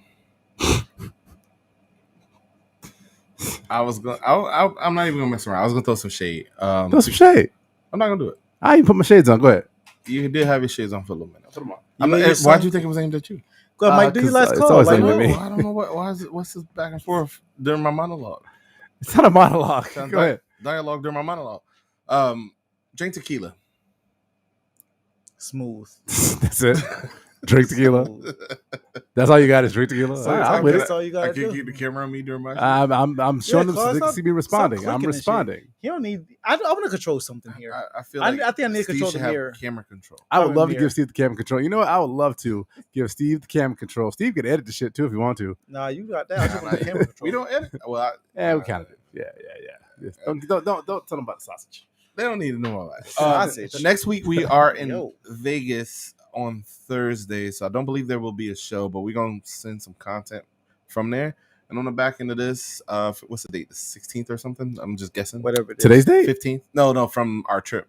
I'm not even gonna mess around. I was gonna throw some shade. Throw some shade. I'm not gonna do it. I even put my shades on. Go ahead. You did have your shades on for a little minute. Put them on. You and your Why'd son? you think it was aimed at you? Go ahead, Mike. Do your 'cause, last it's call. always Like, aimed at me. I don't know why is it. What's this back and forth during my monologue? It's not a monologue. Sounds Go ahead. Dialogue during my monologue. Drink tequila. smooth. That's it. Drink tequila. Smooth. That's all you got is drink tequila. So All right, I'm I'm with that's it. all you I gotta can't do. keep the camera on me during my. I'm showing them so Carl, they can stop- see me responding. stop I'm clicking and shit. responding. You don't need. I want to control something here. I feel I like think I need to Steve control should the have mirror. camera control. I would Cover love to mirror. give Steve the camera control. You know what? I would love to give Steve the camera control. Steve can edit the shit too if you want to. Nah, you got that. I just want the camera control. We don't edit. Well, Yeah, we kind of do. Yeah. Yes. Don't tell them about the sausage. they don't need to know all that. Sausage. Next week we are in Yo. Vegas on Thursday, so I don't believe there will be a show, but we're gonna send some content from there. And on the back end of this, what's the date? The 16th or something? I'm just guessing. Whatever it is. Today's date? 15th? No, from our trip.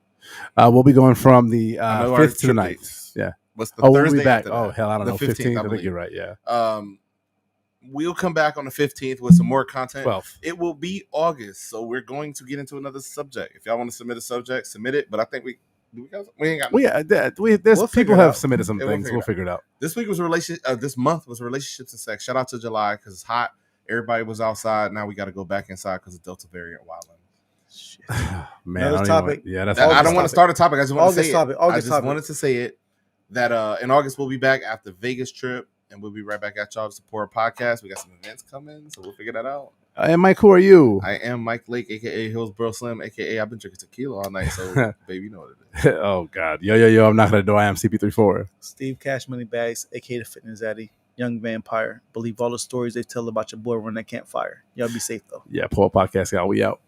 We'll be going from the I know our 5th to the trip 9th. dates. Yeah. What's the We'll Thursday be back. after that? Oh, hell, I don't The know. 15th, 15th. I believe. think you're right. Yeah. We'll come back on the 15th with some more content. 12th. It will be August, so we're going to get into another subject. If y'all want to submit a subject, submit it. But I think we ain't got. There's We'll people figure it have out. submitted some Yeah, we'll things. figure We'll it figure it out. This week was this month was relationships and sex. Shout out to July because it's hot. Everybody was outside. Now we got to go back inside because the Delta variant wilding. Man, Another I don't topic. Even, yeah, that's I August don't want topic. to start a topic. I just want to August say topic. it. I August just topic. wanted to say it that in August we'll be back after Vegas trip, and we'll be right back at y'all to support our podcast. We got some events coming, so we'll figure that out. And Mike, who are you? I am Mike Lake, aka Hillsboro Slim, aka I've been drinking tequila all night, so baby, you know what it is. Oh God, yo! I'm knocking at the door. I am CP34. Steve Cash Money Bags, aka the Fitness Zaddy, Young Vampire. Believe all the stories they tell about your boy when they can't fire. Y'all be safe though. Yeah, Paul Podcast. Y'all, we out.